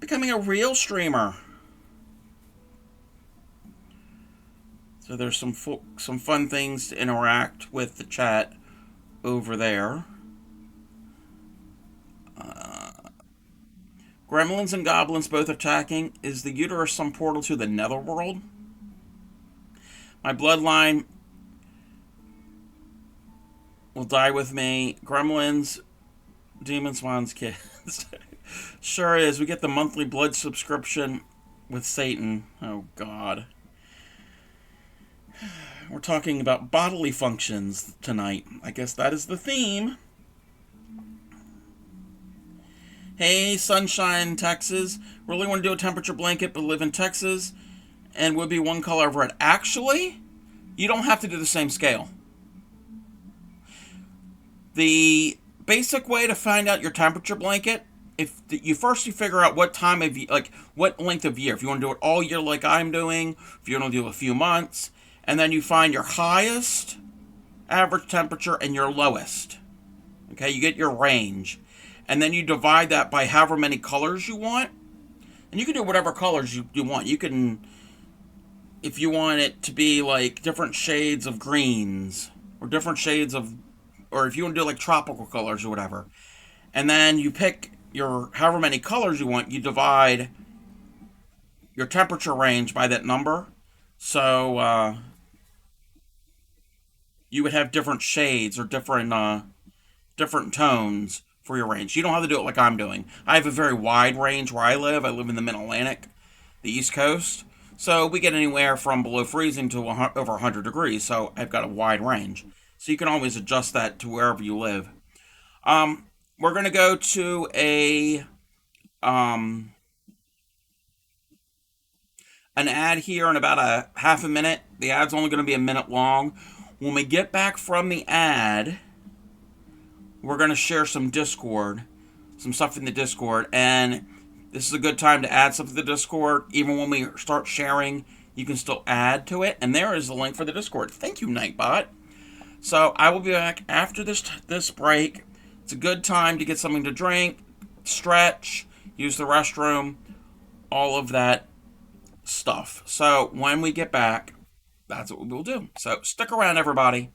S1: a real streamer. So there's some fun things to interact with the chat over there. Gremlins and goblins both attacking. Is the uterus some portal to the netherworld? My bloodline will die with me. Gremlins, demon swans, kids. Sure is. We get the monthly blood subscription with Satan. Oh, God. We're talking about bodily functions tonight. I guess that is the theme. Hey, Sunshine, Texas. Really want to do a temperature blanket, but live in Texas, and would be one color of red. Actually, you don't have to do the same scale. The basic way to find out your temperature blanket, if you figure out what time of year, like what length of year. If you want to do it all year like I'm doing, if you want to do a few months, and then you find your highest average temperature and your lowest. Okay, you get your range. And then you divide that by however many colors you want. And you can do whatever colors you want. You can, if you want it to be like different shades of greens, or different shades of, or if you want to do like tropical colors or whatever. And then you pick your however many colors you want, you divide your temperature range by that number. So you would have different shades or different tones for your range. You don't have to do it like I'm doing. I have a very wide range where I live. I live in the Mid-Atlantic, the East Coast. So we get anywhere from below freezing to over 100 degrees. So I've got a wide range. So you can always adjust that to wherever you live. We're going to go to an ad here in about a half a minute. The ad's only going to be a minute long. When we get back from the ad, we're going to share some stuff in the Discord, and this is a good time to add stuff to the Discord. Even when we start sharing, you can still add to it, and there is the link for the Discord. Thank you, Nightbot. So I will be back after this break. It's a good time to get something to drink, stretch, use the restroom, all of that stuff. So when we get back, that's what we'll do. So stick around, everybody.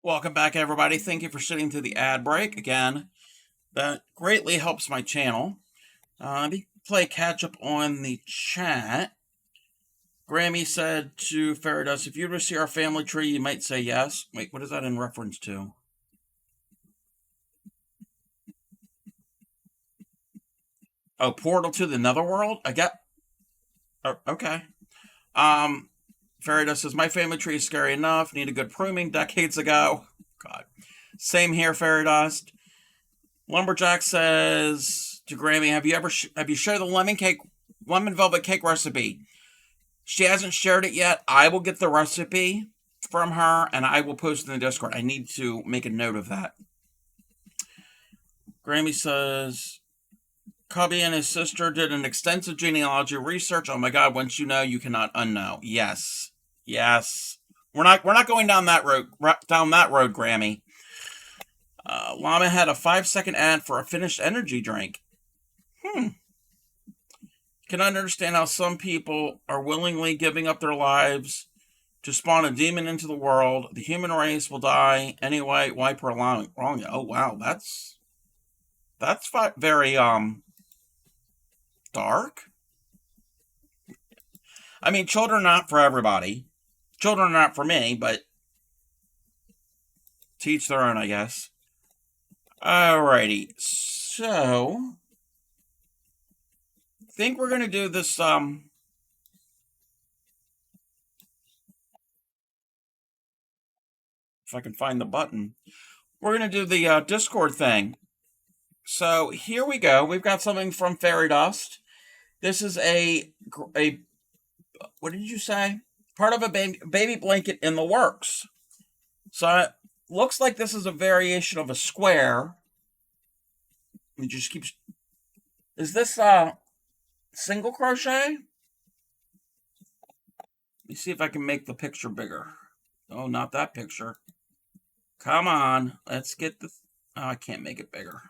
S1: Welcome back, everybody. Thank you for sitting through the ad break again. That greatly helps my channel. Let me play catch up on the chat. Grammy said to Faradus, if you were to see our family tree, you might say yes. Wait, what is that in reference to? Oh, Portal to the Netherworld? I get. Oh, okay. Um, Faradus says, my family tree is scary enough. Need a good pruning decades ago. God. Same here, Faradust. Lumberjack says to Grammy, have you shared the lemon velvet cake recipe? She hasn't shared it yet. I will get the recipe from her and I will post it in the Discord. I need to make a note of that. Grammy says Cubby and his sister did an extensive genealogy research. Oh my god, once you know, you cannot unknow. Yes. Yes. We're not going down that road, Grammy. Llama had a 5-second ad for a finished energy drink. Can I understand how some people are willingly giving up their lives to spawn a demon into the world? The human race will die anyway. Why prolong it? Oh wow, that's very dark. I mean, children are not for everybody. Children are not for me, but to each their own, I guess. Alrighty, so I think we're gonna do this. If I can find the button, we're gonna do the Discord thing. So here we go. We've got something from Fairy Dust. This is a what did you say? Part of a baby blanket in the works. So it looks like this is a variation of a square. It just keeps. Is this single crochet? Let me see if I can make the picture bigger. Oh, not that picture. Come on, let's get the. Oh, I can't make it bigger.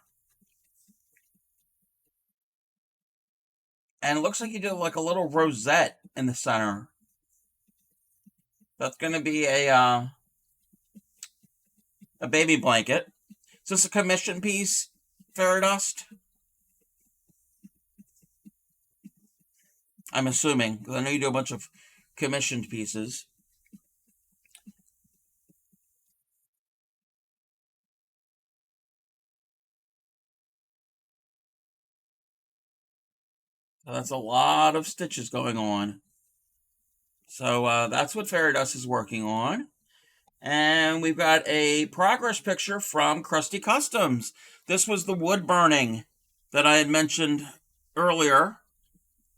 S1: And it looks like you did like a little rosette in the center. That's going to be a baby blanket. Is this a commission piece, Fairy Dust? I'm assuming, because I know you do a bunch of commissioned pieces. So that's a lot of stitches going on. So that's what Fairy Dust is working on. And we've got a progress picture from Krusty Customs. This was the wood burning that I had mentioned earlier.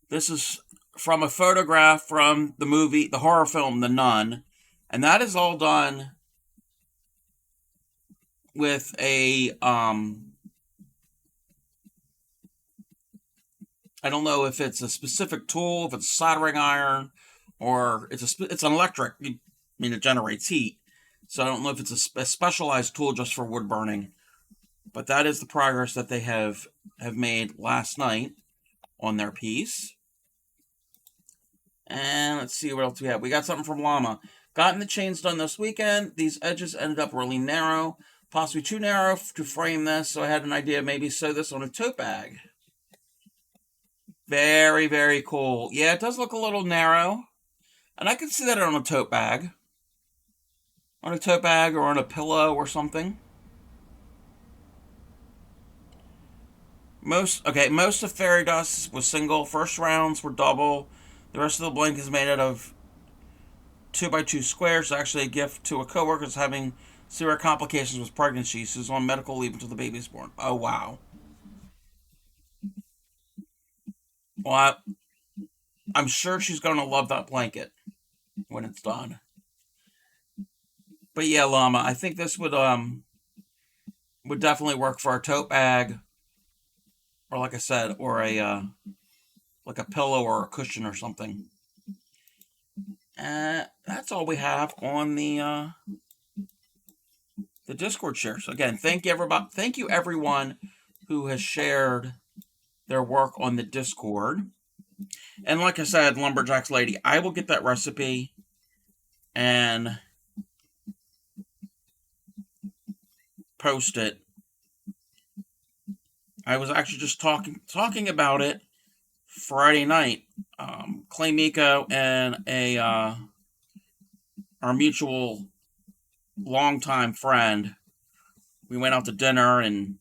S1: This is from a photograph from the movie, the horror film, The Nun. And that is all done with a, I don't know if it's a specific tool, if it's a soldering iron, or it's an electric. I mean, it generates heat. So I don't know if it's a specialized tool just for wood burning. But that is the progress that they have made last night on their piece. And let's see what else we have. We got something from Llama. Gotten the chains done this weekend. These edges ended up really narrow, possibly too narrow to frame this, so I had an idea maybe sew this on a tote bag. Very, very cool. Yeah, it does look a little narrow, and I can see that on a tote bag. On a tote bag or on a pillow or something. Most of Fairy Dust was single. First rounds were double. The rest of the blanket is made out of 2x2 squares. It's actually a gift to a coworker who's having severe complications with pregnancy. She's on medical leave until the baby's born. Oh, wow. Well, I'm sure she's going to love that blanket when it's done. But yeah, Llama, I think this would definitely work for a tote bag, or like I said, or a like a pillow or a cushion or something. That's all we have on the Discord share. So again, thank you everyone who has shared their work on the Discord. And like I said, Lumberjacks Lady, I will get that recipe and post it. I was actually just talking about it Friday night. Clay Miko and our mutual longtime friend, we went out to dinner and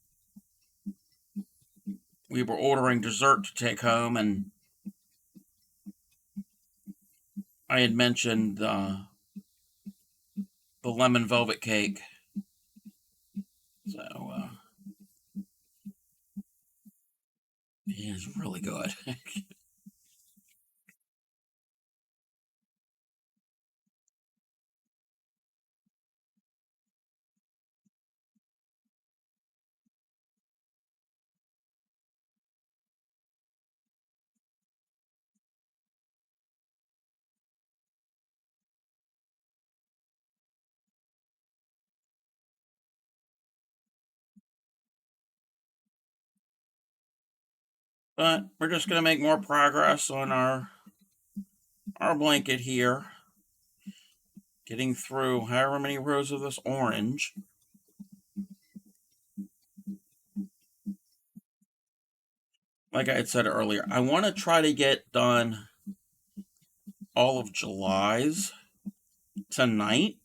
S1: we were ordering dessert to take home, and I had mentioned the lemon velvet cake. So it is really good. But we're just going to make more progress on our blanket here. Getting through however many rows of this orange. Like I had said earlier, I want to try to get done all of July's tonight.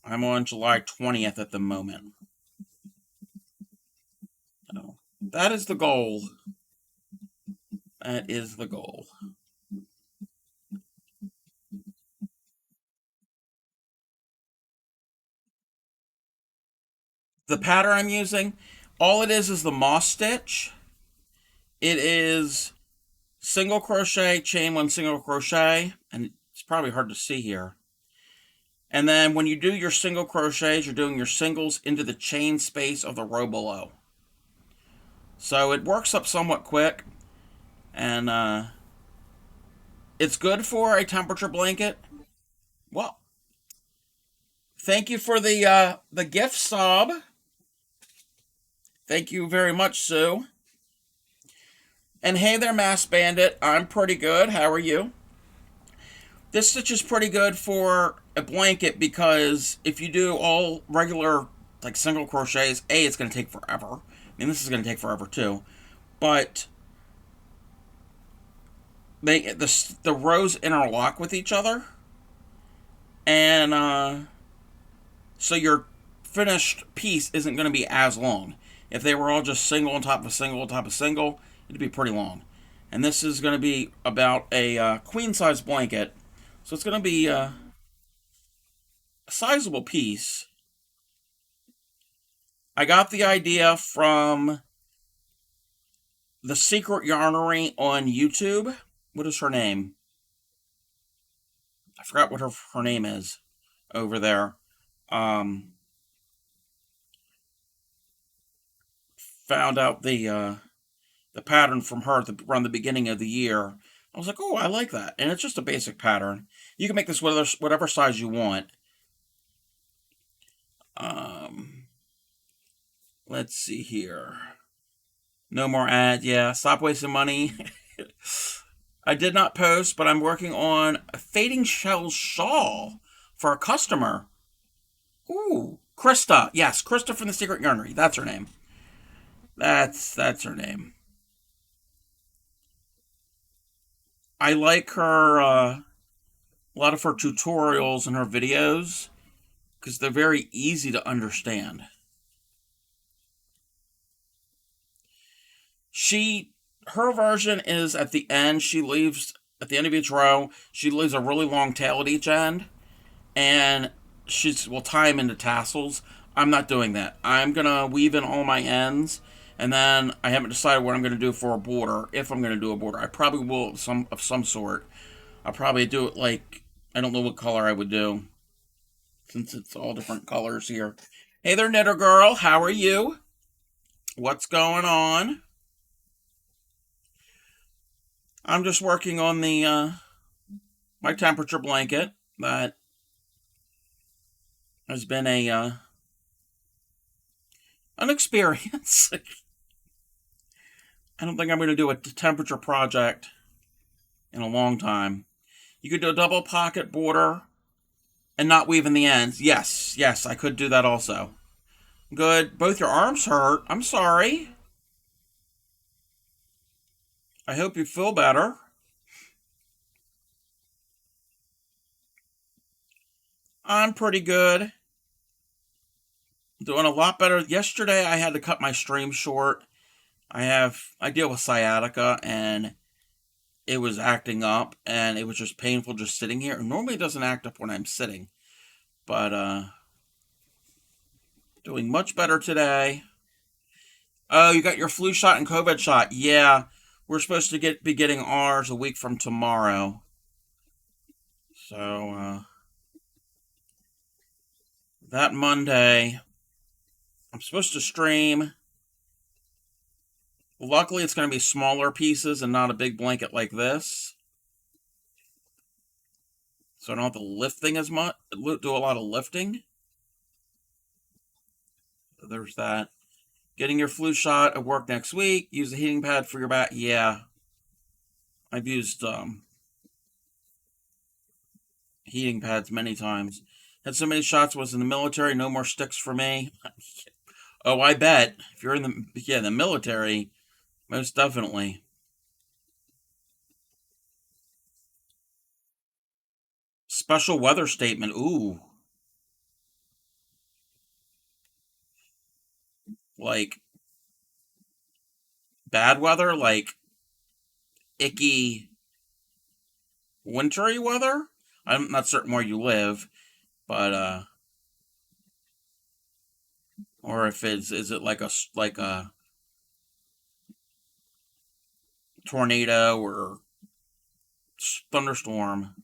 S1: I'm on July 20th at the moment. So that is the goal. That is the goal. The pattern I'm using, all it is the moss stitch. It is single crochet, chain one, single crochet, and it's probably hard to see here. And then when you do your single crochets, you're doing your singles into the chain space of the row below. So it works up somewhat quick, and it's good for a temperature blanket. Well, thank you for the gift, Sob. Thank you very much, Sue. And hey there, Mass Bandit. I'm pretty good. How are you? This stitch is pretty good for a blanket because if you do all regular like single crochets, it's going to take forever. I mean, this is going to take forever too. But the rows interlock with each other, and so your finished piece isn't going to be as long. If they were all just single on top of single on top of single, it'd be pretty long. And this is going to be about a queen size blanket, so it's going to be a sizable piece. I got the idea from the Secret Yarnery on YouTube. What is her name? I forgot what her name is over there. Um, Found out the pattern from her around the beginning of the year. I was like, oh, I like that, and it's just a basic pattern. You can make this whatever size you want. Um, let's see here. No more ad. Yeah, stop wasting money. I did not post, but I'm working on a fading shell shawl for a customer. Ooh, Krista. Yes, Krista from the Secret Yarnery. That's her name. That's her name. I like her. A lot of her tutorials and her videos because they're very easy to understand. She Her version is at the end. She leaves at the end of each row. She leaves a really long tail at each end, and she will tie them into tassels. I'm not doing that. I'm gonna weave in all my ends, and then I haven't decided what I'm gonna do for a border. If I'm gonna do a border, I probably will of some sort. I'll probably do it like I don't know what color I would do since it's all different colors here. Hey there, knitter girl. How are you? What's going on? I'm just working on the my temperature blanket that has been a an experience. I don't think I'm going to do a temperature project in a long time. You could do a double pocket border and not weave in the ends. Yes, yes, I could do that also. Good. Both your arms hurt. I'm sorry. I hope you feel better. I'm pretty good. Doing a lot better. Yesterday I had to cut my stream short. I deal with sciatica and it was acting up and it was just painful just sitting here. Normally it doesn't act up when I'm sitting. But doing much better today. Oh, you got your flu shot and COVID shot. Yeah. We're supposed to be getting ours a week from tomorrow. So that Monday I'm supposed to stream. Luckily, it's going to be smaller pieces and not a big blanket like this. So I don't have to lifting as much, do a lot of lifting. There's that. Getting your flu shot at work next week. Use a heating pad for your back. Yeah. I've used heating pads many times. Had so many shots, was in the military. No more sticks for me. Oh, I bet. If you're in the military, most definitely. Special weather statement. Ooh. Like bad weather, like icky wintry weather. I'm not certain where you live, but or if it's is it like a tornado or thunderstorm.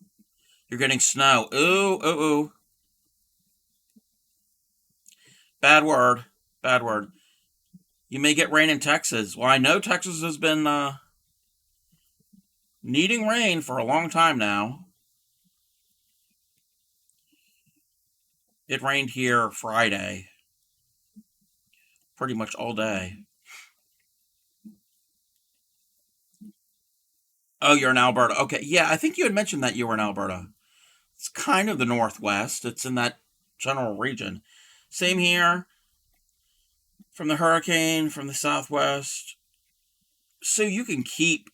S1: You're getting snow. Ooh, ooh, ooh. Bad word. Bad word. You may get rain in Texas. Well, I know Texas has been needing rain for a long time now. It rained here Friday, pretty much all day. Oh, you're in Alberta. Okay, yeah, I think you had mentioned that you were in Alberta. It's kind of the Northwest. It's in that general region. Same here. from the hurricane from the southwest. So you can keep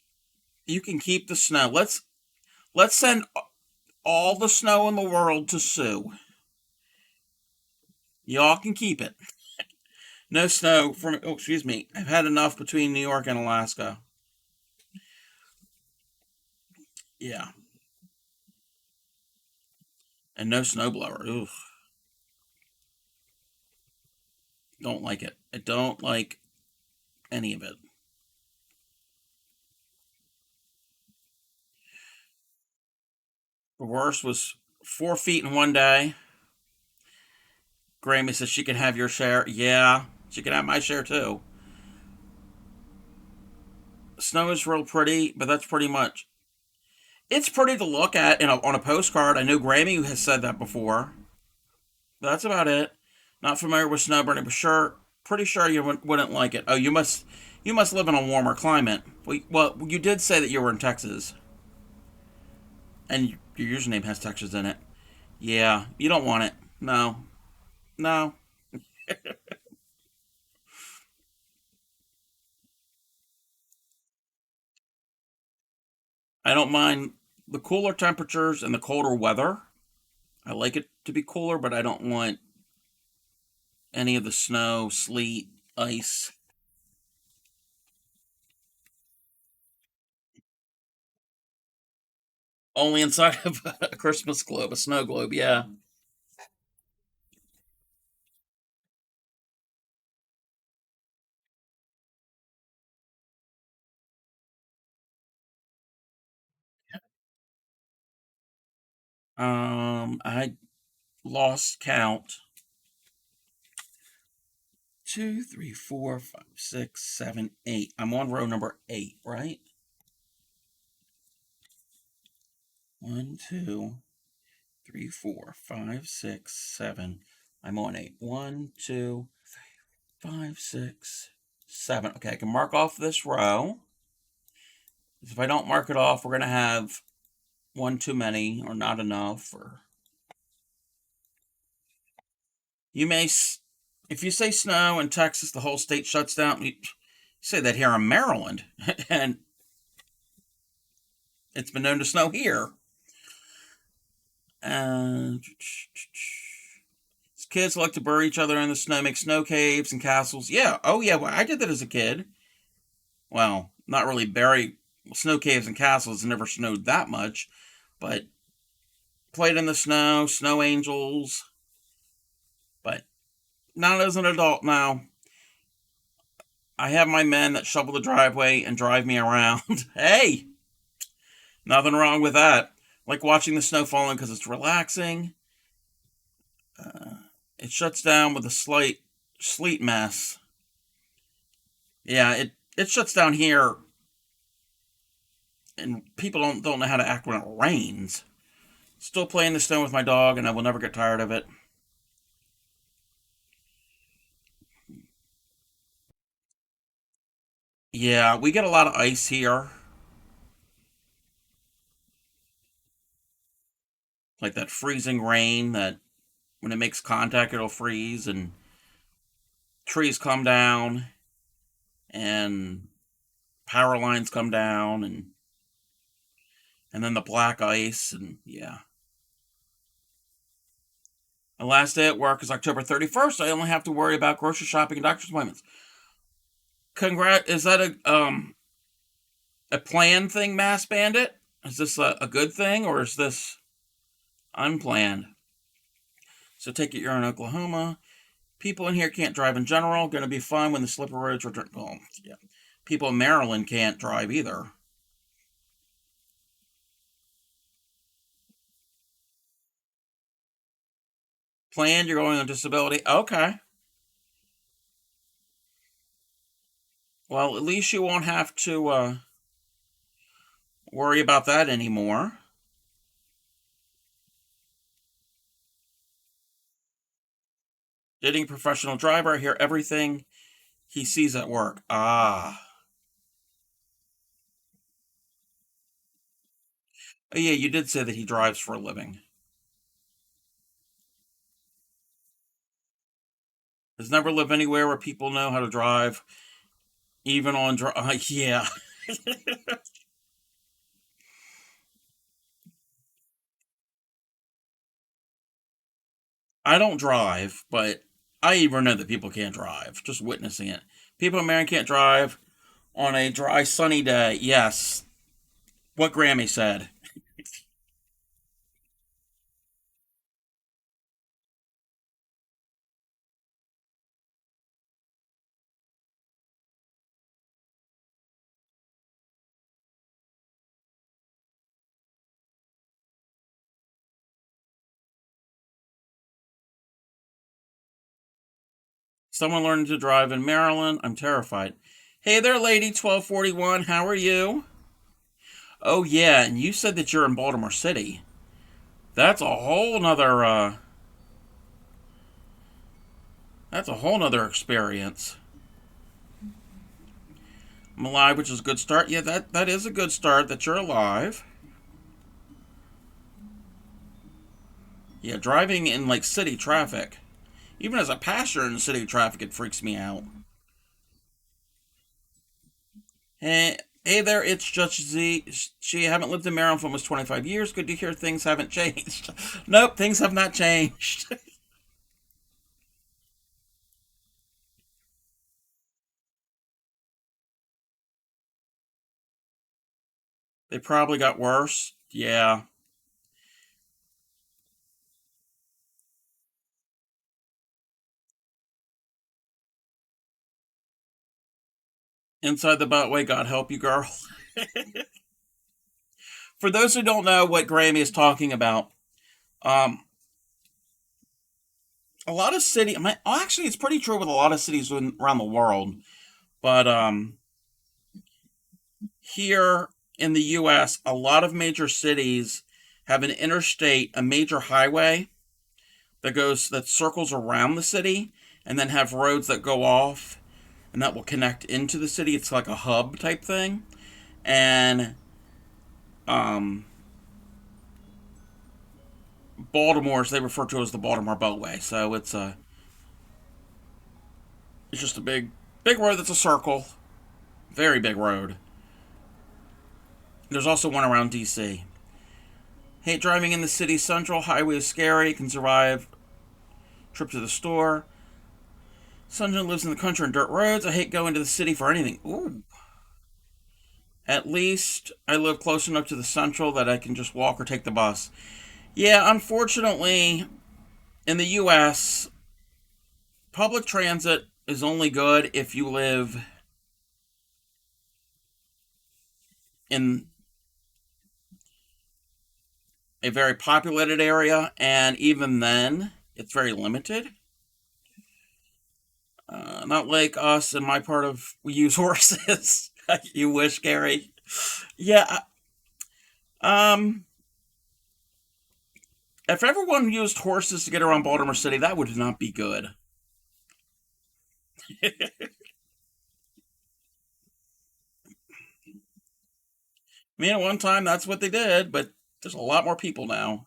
S1: the snow. Let's send all the snow in the world to Sue. Y'all can keep it. No snow from. Oh, excuse me. I've had enough between New York and Alaska. Yeah, and no snowblower. Ooh, don't like it. I don't like any of it. The worst was 4 feet in one day. Grammy says she can have your share. Yeah, she can have my share too. Snow is real pretty, but that's pretty much. It's pretty to look at on a postcard. I know Grammy has said that before. But that's about it. Not familiar with snowboarding, but sure, pretty sure you wouldn't like it. Oh, you must live in a warmer climate. Well, you did say that you were in Texas, and your username has Texas in it. Yeah, you don't want it. No, no, I don't mind the cooler temperatures and the colder weather. I like it to be cooler, but I don't want any of the snow, sleet, ice. Only inside of a Christmas globe, a snow globe. Yeah. I lost count. Two, three, four, five, six, seven, eight. I'm on row number eight, right? One, two, three, four, five, six, seven. I'm on eight. One, two, five, six, seven. Okay, I can mark off this row. If I don't mark it off, we're gonna have one too many or not enough. Or you may, if you say snow in Texas, the whole state shuts down. You say that here in Maryland, and it's been known to snow here. And kids like to bury each other in the snow, make snow caves and castles. Yeah. Oh, yeah. Well, I did that as a kid. Well, not really bury snow caves and castles. It never snowed that much, but played in the snow, snow angels. But not as an adult now. I have my men that shovel the driveway and drive me around. Hey, nothing wrong with that. Like watching the snow falling because it's relaxing. Uh, it shuts down with a slight sleet mess. Yeah, it shuts down here, and people don't know how to act when it rains. Still playing the snow with my dog, and I will never get tired of it. Yeah, we get a lot of ice here, like that freezing rain that when it makes contact it'll freeze, and trees come down, and power lines come down, and then the black ice, and yeah. The last day at work is October 31st. I only have to worry about grocery shopping and doctor's appointments. Congrats! Is that a planned thing, Mass Bandit? Is this a good thing, or is this unplanned? So take it you're in Oklahoma. People in here can't drive in general. Going to be fun when the slippery roads are. Well, yeah. People in Maryland can't drive either. Planned, you're going on disability. Okay. Well, at least you won't have to worry about that anymore. Dating a professional driver, I hear everything he sees at work. Ah. Oh, yeah, you did say that he drives for a living. never lived anywhere where people know how to drive, even on yeah. I don't drive, but I even know that people can't drive. Just witnessing it, people in Maryland can't drive on a dry, sunny day. Yes, what Grammy said. Someone learning to drive in Maryland. I'm terrified. Hey there, lady 1241. How are you? Oh yeah, and you said that you're in Baltimore City. That's a whole nother that's a whole nother experience. I'm alive, which is a good start. Yeah, that is a good start that you're alive. Yeah, driving in like city traffic. Even as a passenger in city traffic, it freaks me out. Hey, hey there, it's Judge Z. She haven't lived in Maryland for almost 25 years. Good to hear things haven't changed. Nope, things have not changed. They probably got worse. Yeah. Inside the Beltway, God help you, girl. For those who don't know what Grammy is talking about, um, a lot of city. I mean, actually, it's pretty true with a lot of cities around the world. But here in the U.S., a lot of major cities have an interstate, a major highway that circles around the city, and then have roads that go off and that will connect into the city. It's like a hub type thing, and um, Baltimore's they refer to it as the Baltimore Beltway. So it's just a big road that's a circle, very big road. There's also one around D.C. Hate driving in the city central. Highway is scary. Can survive trip to the store. Sunjan lives in the country on dirt roads. I hate going to the city for anything. Ooh. At least I live close enough to the central that I can just walk or take the bus. Yeah, unfortunately, in the US, public transit is only good if you live in a very populated area, and even then, it's very limited. Not like us in my part of we use horses. You wish, Gary. Yeah. Um. If everyone used horses to get around Baltimore City, that would not be good. I mean, at one time that's what they did, but there's a lot more people now.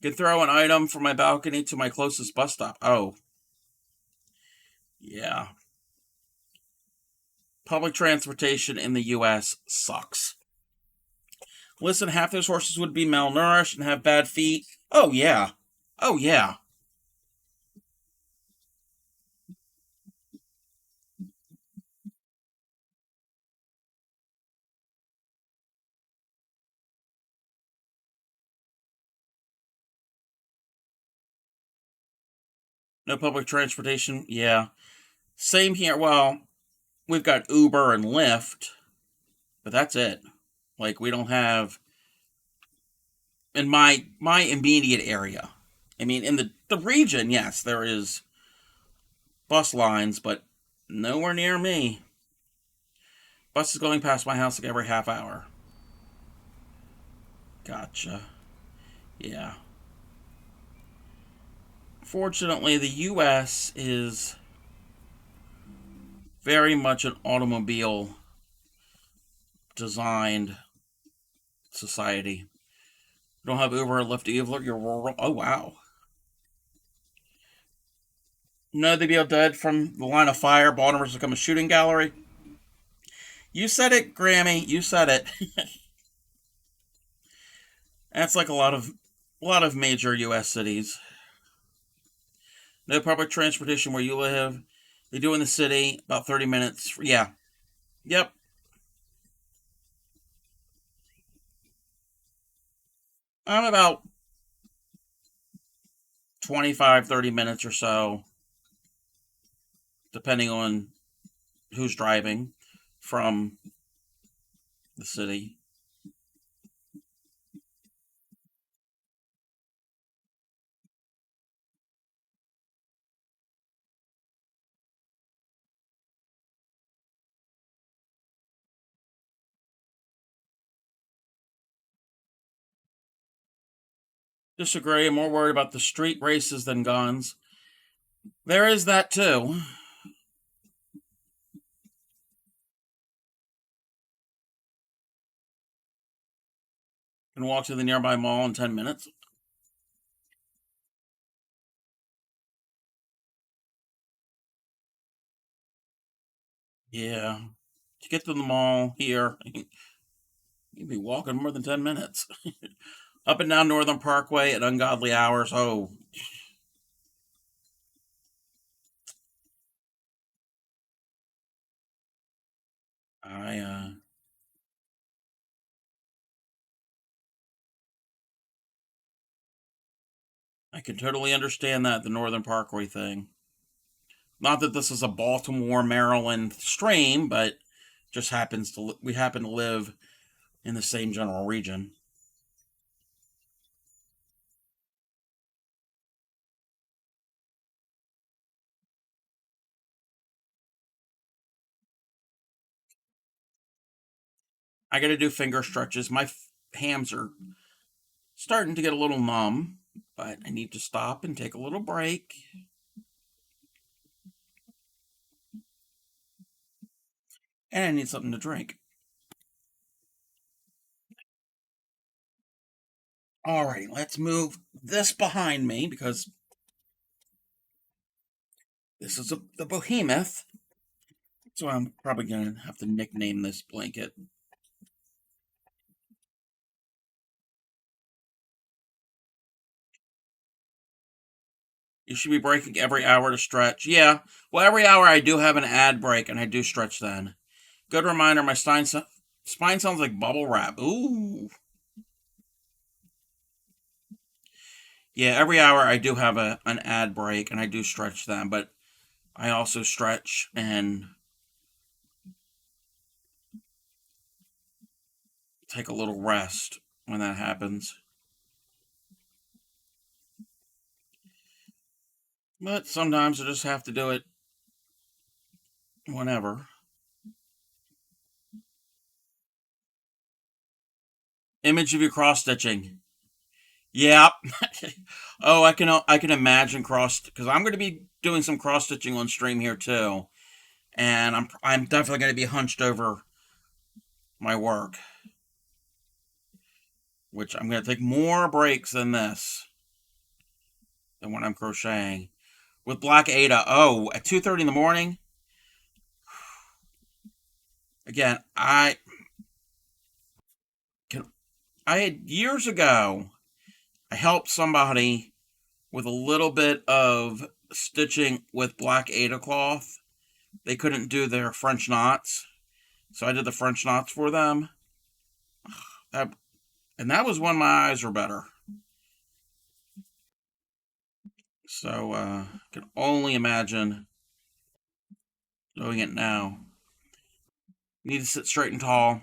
S1: You can throw an item from my balcony to my closest bus stop. Oh, yeah. Public transportation in the U.S. sucks. Listen, half those horses would be malnourished and have bad feet. Oh, yeah. Oh, yeah. No public transportation. Yeah. Same here. Well, we've got Uber and Lyft, but that's it. Like, we don't have in my immediate area. I mean, in the region, yes, there is bus lines, but nowhere near me. Bus is going past my house like every half hour. Gotcha. Yeah. Fortunately, the U.S. is very much an automobile designed society. You don't have Uber or Lyft either. You're rural. Oh, wow. Know the Be Dead from the line of fire. Baltimore's become a shooting gallery. You said it, Grammy. You said it. That's like a lot of major U.S. cities. No public transportation where you live. They do in the city about 30 minutes. Yeah. Yep. I'm about 25, 30 minutes or so, depending on who's driving from the city. Disagree. I'm more worried about the street races than guns. There is that too. Can walk to the nearby mall in 10 minutes. Yeah. To get to the mall here, you'd be walking more than 10 minutes. Up and down Northern Parkway at ungodly hours. Oh, I I can totally understand that, the Northern Parkway thing. Not that this is a Baltimore, Maryland stream, but just happens to we happen to live in the same general region. I got to do finger stretches. My hams are starting to get a little numb, but I need to stop and take a little break. And I need something to drink. Alrighty, let's move this behind me because this is the behemoth. So I'm probably going to have to nickname this blanket. You should be breaking every hour to stretch. Yeah, well, every hour I do have an ad break and I do stretch then. Good reminder, my spine sounds like bubble wrap. Ooh. Yeah, every hour I do have an ad break and I do stretch then, but I also stretch and take a little rest when that happens. But sometimes I just have to do it whenever. Image of you cross stitching. Yep. Oh, I can imagine cross because I'm going to be doing some cross stitching on stream here too, and I'm definitely going to be hunched over my work, which I'm going to take more breaks than this than when I'm crocheting with Black Ada. Oh, at 2:30 in the morning. Again, can I had years ago I helped somebody with a little bit of stitching with Black Ada cloth. They couldn't do their French knots, so I did the French knots for them. That, and that was when my eyes were better. So I can only imagine doing it now. You need to sit straight and tall.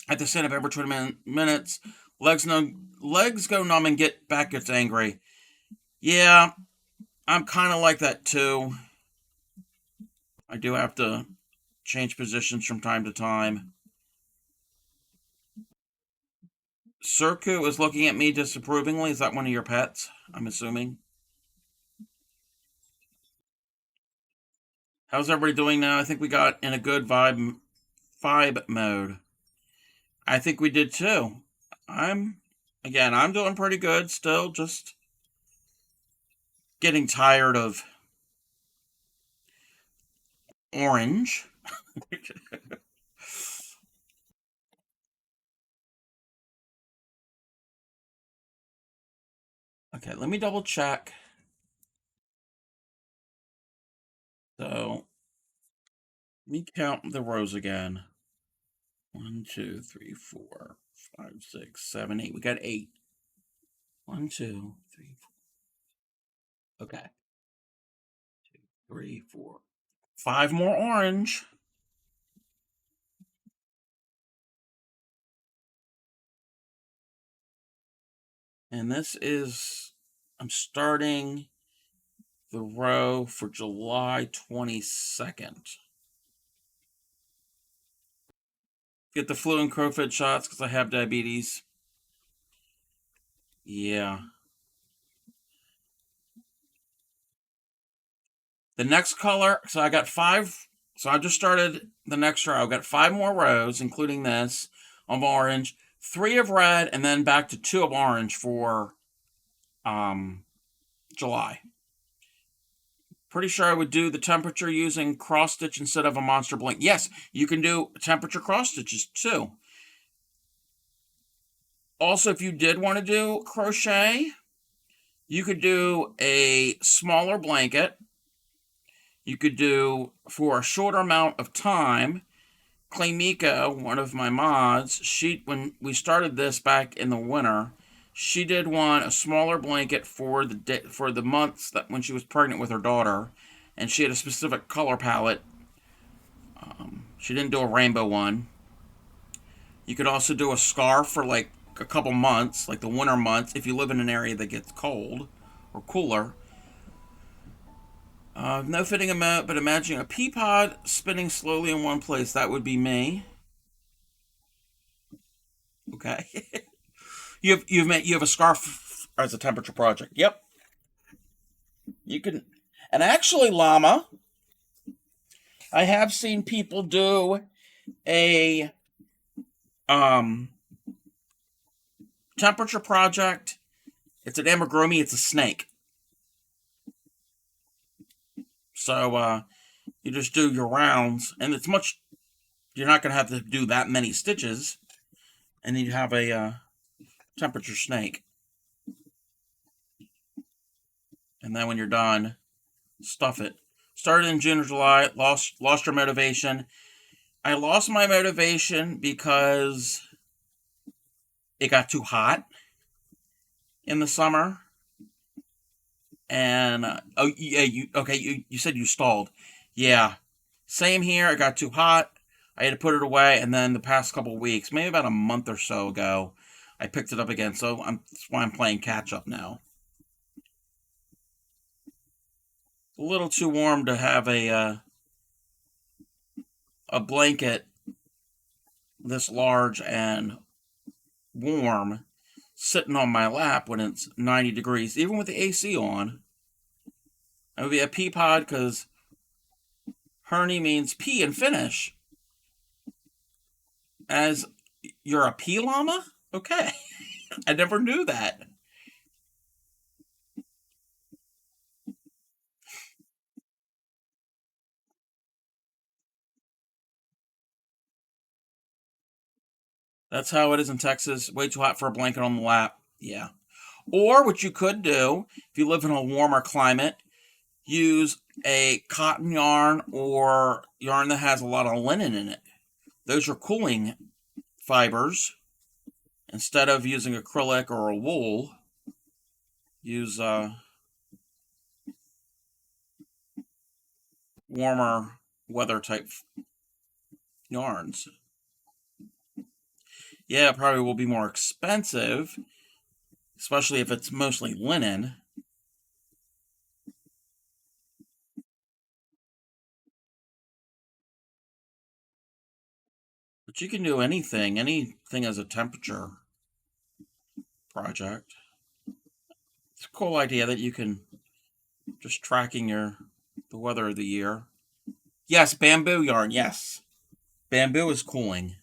S1: I have to stand up every 20 minutes. Legs go numb and back gets angry. Yeah, I'm kind of like that too. I do have to change positions from time to time. Circu is looking at me disapprovingly. Is that one of your pets? I'm assuming. How's everybody doing now? I think we got in a good vibe mode. I think we did too. I'm doing pretty good still, just getting tired of orange. Okay, let me double check. So let me count the rows again. 1, 2, 3, 4, 5, 6, 7, 8. We got 8. 1, 2, 3, 4. Okay. 3, 4. 5 more orange. And this is, I'm starting the row for July 22nd. Get the flu and COVID shots because I have diabetes. Yeah. The next color, so I got 5. So I just started the next row. I got 5 more rows, including this, of orange, 3 of red, and then back to 2 of orange for July. Pretty sure I would do the temperature using cross stitch instead of a monster blanket. Yes, you can do temperature cross stitches too. Also, if you did want to do crochet, you could do a smaller blanket. You could do for a shorter amount of time. Claymika, one of my mods, when we started this back in the winter, she did want a smaller blanket for the months that when she was pregnant with her daughter, and she had a specific color palette. She didn't do a rainbow one. You could also do a scarf for like a couple months, like the winter months, if you live in an area that gets cold or cooler. No fitting amount, but imagine a pea pod spinning slowly in one place. That would be me. Okay. You have a scarf as a temperature project. Yep. You can, and actually, llama, I have seen people do a um temperature project. It's an amigurumi. It's a snake. So you just do your rounds, and it's much. You're not going to have to do that many stitches, and you have a temperature snake. And then when you're done, stuff it. Started in June or July. Lost your motivation. I lost my motivation because it got too hot in the summer. And oh yeah, you said you stalled. Yeah, same here. It got too hot. I had to put it away, and then the past couple weeks, maybe about a month or so ago, I picked it up again. So that's why I'm playing catch up now. It's a little too warm to have a blanket this large and warm sitting on my lap when it's 90 degrees, even with the AC on. It would be a pea pod because Hernie means pea in Finnish. As you're a pea llama? Okay. I never knew that. That's how it is in Texas. Way too hot for a blanket on the lap. Yeah. Or what you could do, if you live in a warmer climate, use a cotton yarn or yarn that has a lot of linen in it. Those are cooling fibers. Instead of using acrylic or a wool, use warmer weather type yarns. Yeah, it probably will be more expensive, especially if it's mostly linen. But you can do anything as a temperature project. It's a cool idea that you can just tracking the weather of the year. Yes, bamboo yarn. Yes, bamboo is cooling.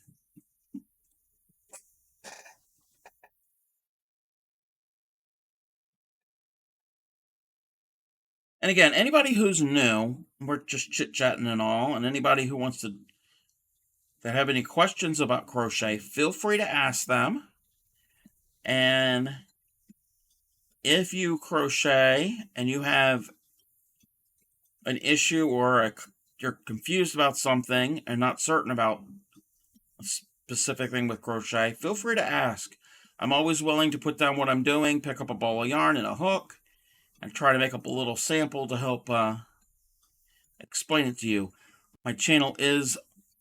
S1: And again, anybody who's new, we're just chit chatting and all, and anybody who wants to that have any questions about crochet, feel free to ask them. And if you crochet and you have an issue or you're confused about something and not certain about a specific thing with crochet, feel free to ask. I'm always willing to put down what I'm doing, pick up a ball of yarn and a hook, and try to make up a little sample to help explain it to you. My channel is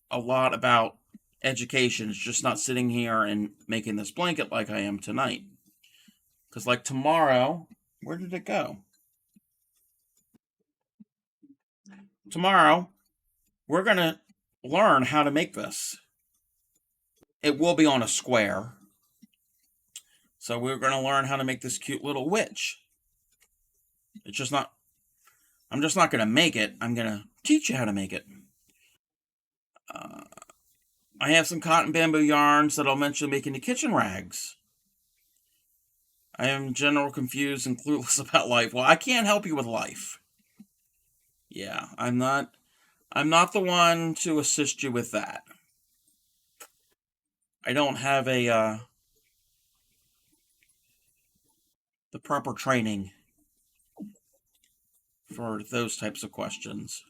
S1: a lot about education. It's just not sitting here and making this blanket like I am tonight. Because like tomorrow, where did it go? Tomorrow, we're going to learn how to make this. It will be on a square. So we're going to learn how to make this cute little witch. It's just not, I'm just not going to make it. I'm going to teach you how to make it. I have some cotton bamboo yarns that I'll mention making the kitchen rags. I am general confused and clueless about life. Well, I can't help you with life. Yeah, I'm not the one to assist you with that. I don't have the proper training for those types of questions.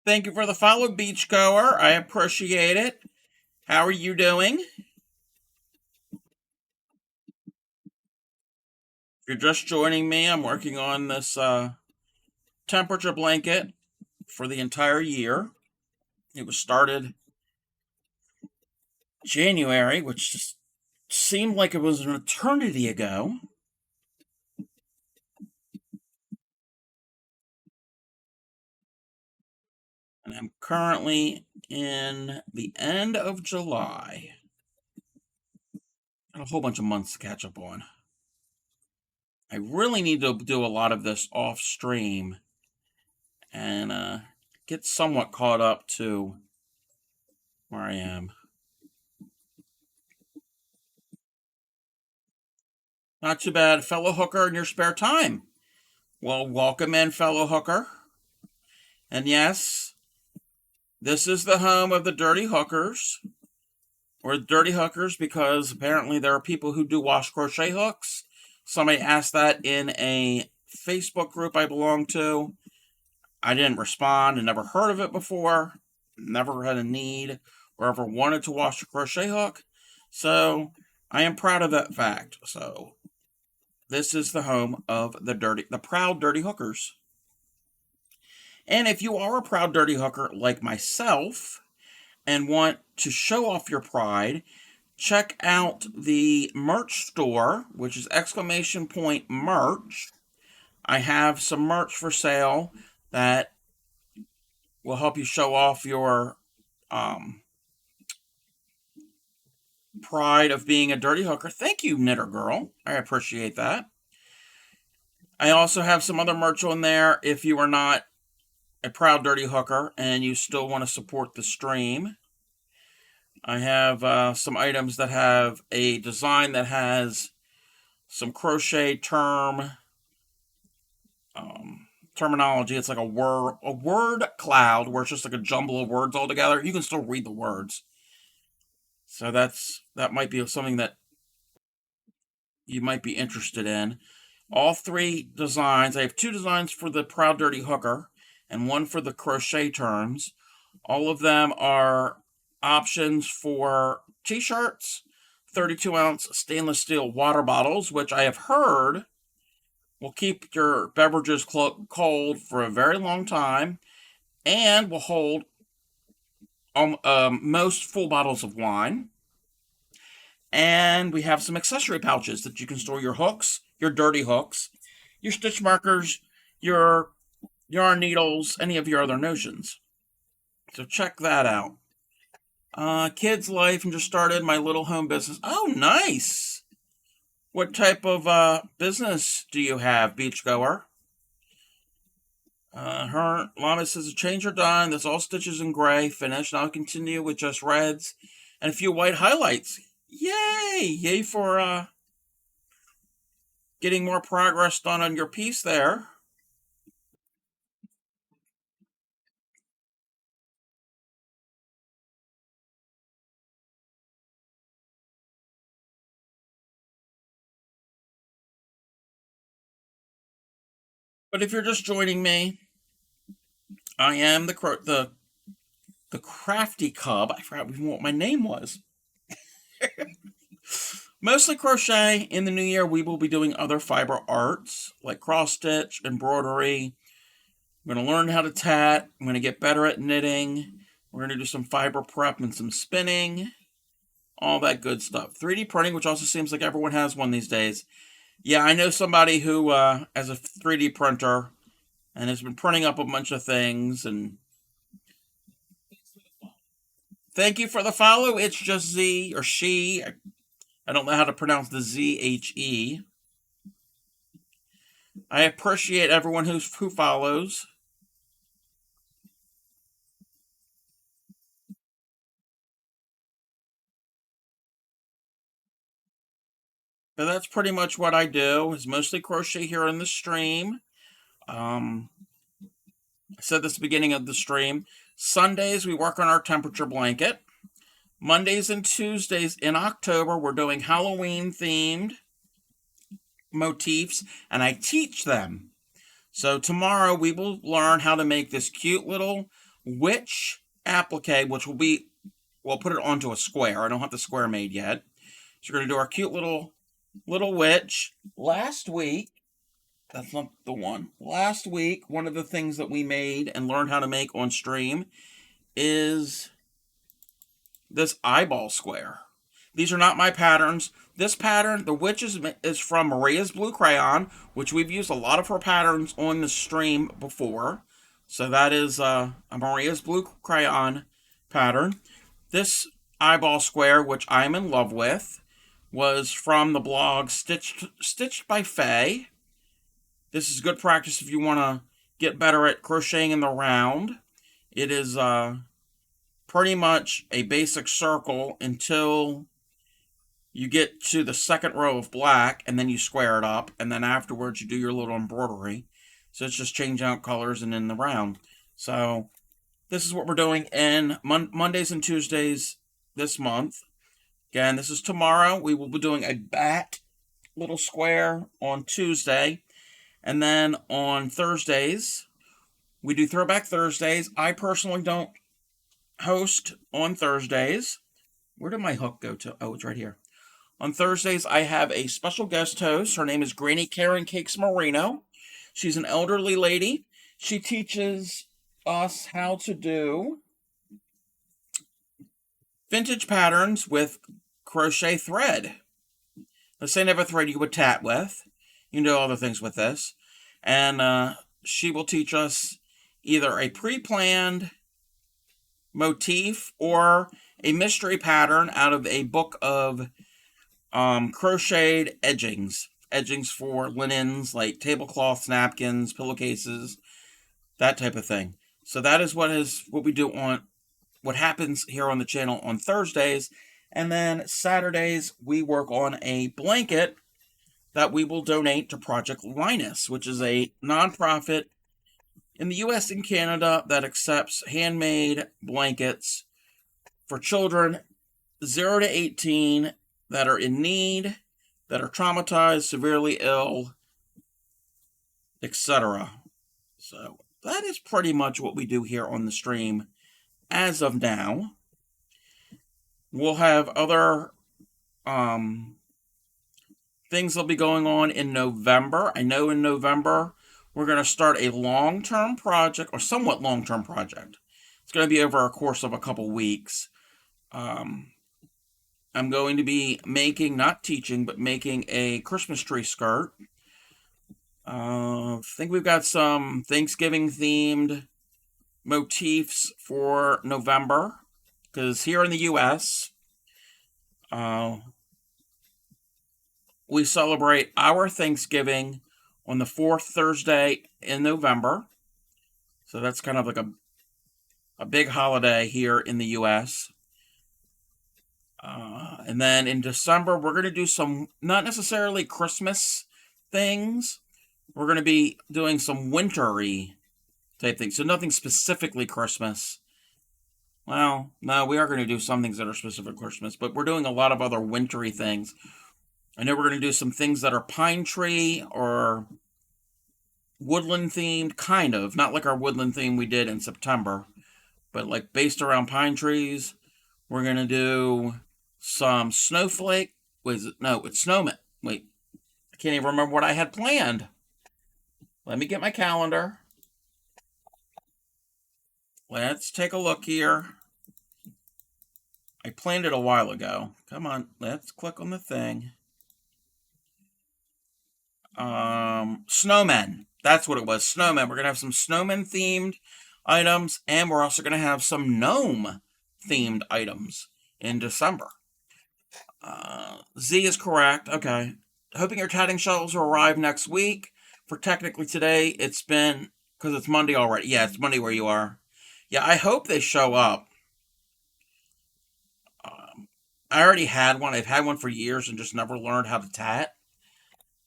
S1: Thank you for the follow, Beachgoer. I appreciate it. How are you doing? If you're just joining me, I'm working on this temperature blanket for the entire year. It was started January, which just seemed like it was an eternity ago. And I'm currently in the end of July. Got a whole bunch of months to catch up on. I really need to do a lot of this off stream and get somewhat caught up to where I am. Not too bad, fellow hooker, in your spare time. Well, welcome in, fellow hooker. And yes, this is the home of the Dirty Hookers. We're Dirty Hookers because apparently there are people who do wash crochet hooks. Somebody asked that in a Facebook group I belong to. I didn't respond and never heard of it before. Never had a need or ever wanted to wash a crochet hook. So I am proud of that fact. So this is the home of the proud Dirty Hookers. And if you are a proud Dirty Hooker like myself and want to show off your pride, check out the merch store, which is !merch. I have some merch for sale that will help you show off your pride of being a dirty hooker. Thank you, Knitter Girl. I appreciate that. I also have some other merch on there if you are not a proud dirty hooker and you still want to support the stream. I have some items that have a design that has some crochet terminology. It's like a word cloud where it's just like a jumble of words all together. You can still read the words. So that might be something that you might be interested in. All three designs, I have two designs for the Proud Dirty Hooker and one for the crochet terms. All of them are options for t-shirts, 32-ounce stainless steel water bottles, which I have heard will keep your beverages cold for a very long time and will hold most full bottles of wine. And we have some accessory pouches that you can store your hooks, your dirty hooks, your stitch markers, your yarn needles, any of your other notions. So check that out. Kids life and just started my little home business. Oh, nice. What type of business do you have, beachgoer? Her Llama says the change are done. That's all stitches in gray. Finished. Now I'll continue with just reds and a few white highlights. Yay! Yay for getting more progress done on your piece there. But if you're just joining me, I am the crafty cub. I forgot even what my name was. Mostly crochet. In the new year, we will be doing other fiber arts like cross stitch, embroidery. I'm going to learn how to tat. I'm going to get better at knitting. We're going to do some fiber prep and some spinning. All that good stuff. 3D printing, which also seems like everyone has one these days. Yeah, I know somebody who has a 3D printer and has been printing up a bunch of things. And thank you for the follow. It's just Z or she. I don't know how to pronounce the ZHE. I appreciate everyone who follows. But that's pretty much what I do. Is mostly crochet here in the stream. Um, I said this at the beginning of the stream. Sundays we work on our temperature blanket. Mondays and Tuesdays in October we're doing Halloween themed motifs, and I teach them. So tomorrow we will learn how to make this cute little witch applique, which will be, we'll put it onto a square. I don't have the square made yet. So we're going to do our cute little witch. Last week, that's not the one. Last week, one of the things that we made and learned how to make on stream is this eyeball square. These are not my patterns. This pattern, the witch, is from Maria's Blue Crayon, which we've used a lot of her patterns on the stream before. So that is a Maria's Blue Crayon pattern. This eyeball square, which I'm in love with, was from the blog Stitched by Faye. This is good practice if you want to get better at crocheting in the round. It is pretty much a basic circle until you get to the second row of black, and then you square it up, and then afterwards you do your little embroidery. So it's just change out colors and in the round. So this is what we're doing in Mondays and Tuesdays this month. Again, this is tomorrow. We will be doing a bat little square on Tuesday. And then on Thursdays, we do Throwback Thursdays. I personally don't host on Thursdays. Where did my hook go to? Oh, it's right here. On Thursdays, I have a special guest host. Her name is Granny Karen Cakes Marino. She's an elderly lady. She teaches us how to do vintage patterns with crochet thread. The same type of thread you would tat with. You can do other things with this. And she will teach us either a pre-planned motif or a mystery pattern out of a book of crocheted edgings for linens like tablecloths, napkins, pillowcases, that type of thing. So that is what we do on what happens here on the channel on Thursdays. And then Saturdays we work on a blanket that we will donate to Project Linus, which is a nonprofit in the US and Canada that accepts handmade blankets for children 0 to 18 that are in need, that are traumatized, severely ill, etc. So that is pretty much what we do here on the stream as of now. We'll have other things that'll be going on in November. I know in November we're going to start a long-term project, or somewhat long-term project. It's going to be over a course of a couple weeks. I'm going to be making, not teaching, but making a Christmas tree skirt. I think we've got some Thanksgiving themed motifs for November because here in the U.S., uh, we celebrate our Thanksgiving on the fourth Thursday in November. So that's kind of like a big holiday here in the U.S. And then in December, we're going to do some, not necessarily Christmas things. We're going to be doing some wintry type things. So nothing specifically Christmas. Well, no, we are going to do some things that are specific Christmas, but we're doing a lot of other wintry things. I know we're going to do some things that are pine tree or woodland themed, kind of. Not like our woodland theme we did in September, but like based around pine trees. We're going to do some snowflake. Was it? No, it's snowman. Wait, I can't even remember what I had planned. Let me get my calendar. Let's take a look here. I planned it a while ago. Come on, let's click on the thing. Snowmen. That's what it was. Snowmen. We're gonna have some snowmen themed items, and we're also gonna have some gnome themed items in December. Z is correct. Okay. Hoping your tatting shuttles will arrive next week. For technically today, it's been because it's Monday already. Yeah, it's Monday where you are. Yeah, I hope they show up. I already had one. I've had one for years and just never learned how to tat.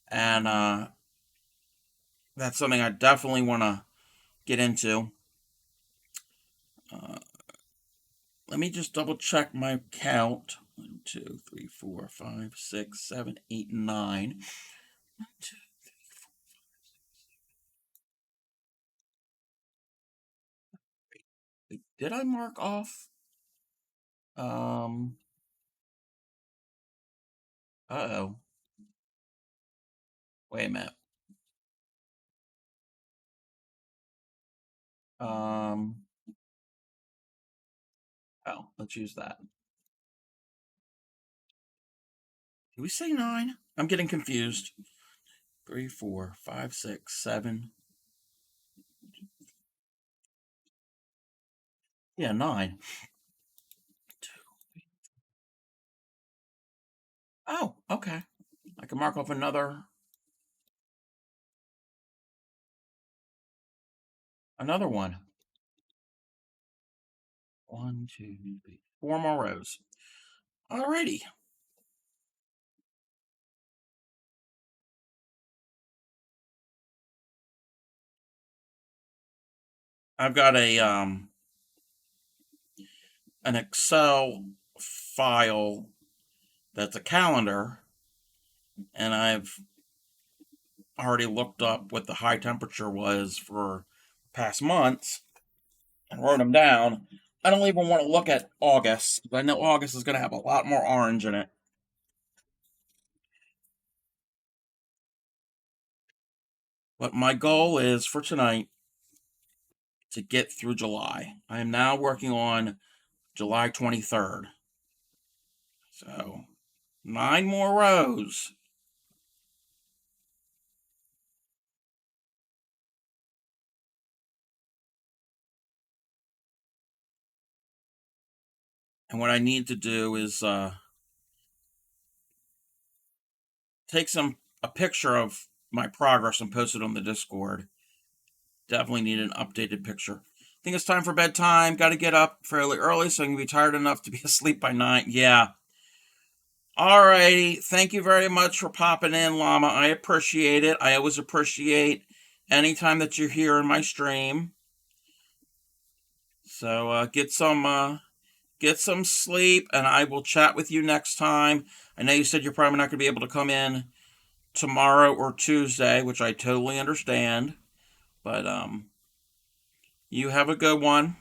S1: And that's something I definitely want to get into. Uh, Let me just double check my count. 1, 2, 3, 4, 5, 6, 7, 8, 9. 1, 2, 3, 4. Wait, did I mark off? Um. Uh-oh. Wait a minute. Um. Oh, let's use that. Did we say 9? I'm getting confused. 3, 4, 5, 6, 7. Yeah, 9. Oh, okay. I can mark off another one. 1, 2, 3, 4 more rows. Alrighty. I've got an Excel file that's a calendar, and I've already looked up what the high temperature was for past months and wrote them down. I don't even want to look at August because I know August is going to have a lot more orange in it. But my goal is for tonight to get through July. I am now working on July 23rd. So 9 more rows. And what I need to do is take a picture of my progress and post it on the Discord. Definitely need an updated picture. I think it's time for bedtime. Got to get up fairly early so I can be tired enough to be asleep by 9. Yeah. Alrighty. Thank you very much for popping in, Llama. I appreciate it. I always appreciate anytime that you're here in my stream. So get some sleep, and I will chat with you next time. I know you said you're probably not going to be able to come in tomorrow or Tuesday, which I totally understand. But you have a good one.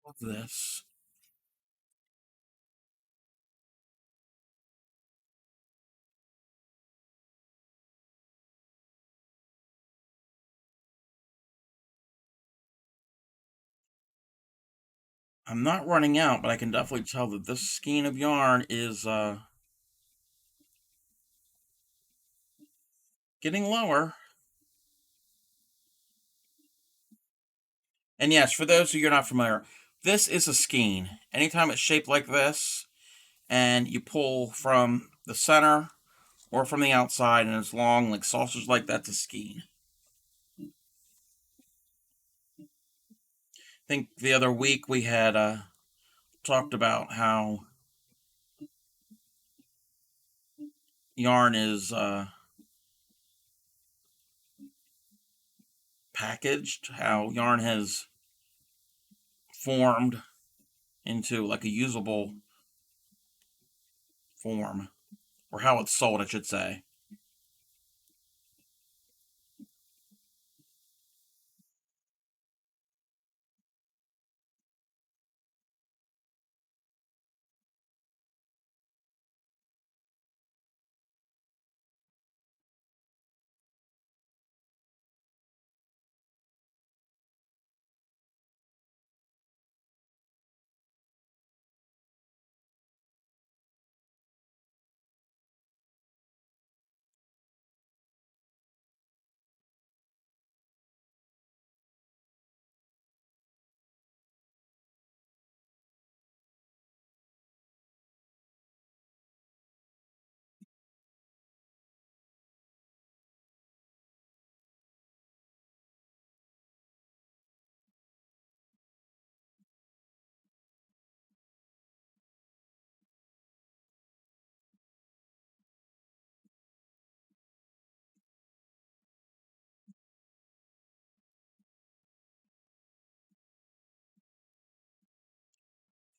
S1: Of this. I'm not running out, but I can definitely tell that this skein of yarn is getting lower. And yes, for those who you're not familiar, this is a skein. Anytime it's shaped like this, and you pull from the center or from the outside, and it's long like sausage like that's a skein. I think the other week we had talked about how yarn is packaged, how yarn has formed into like a usable form, or how it's sold, I should say.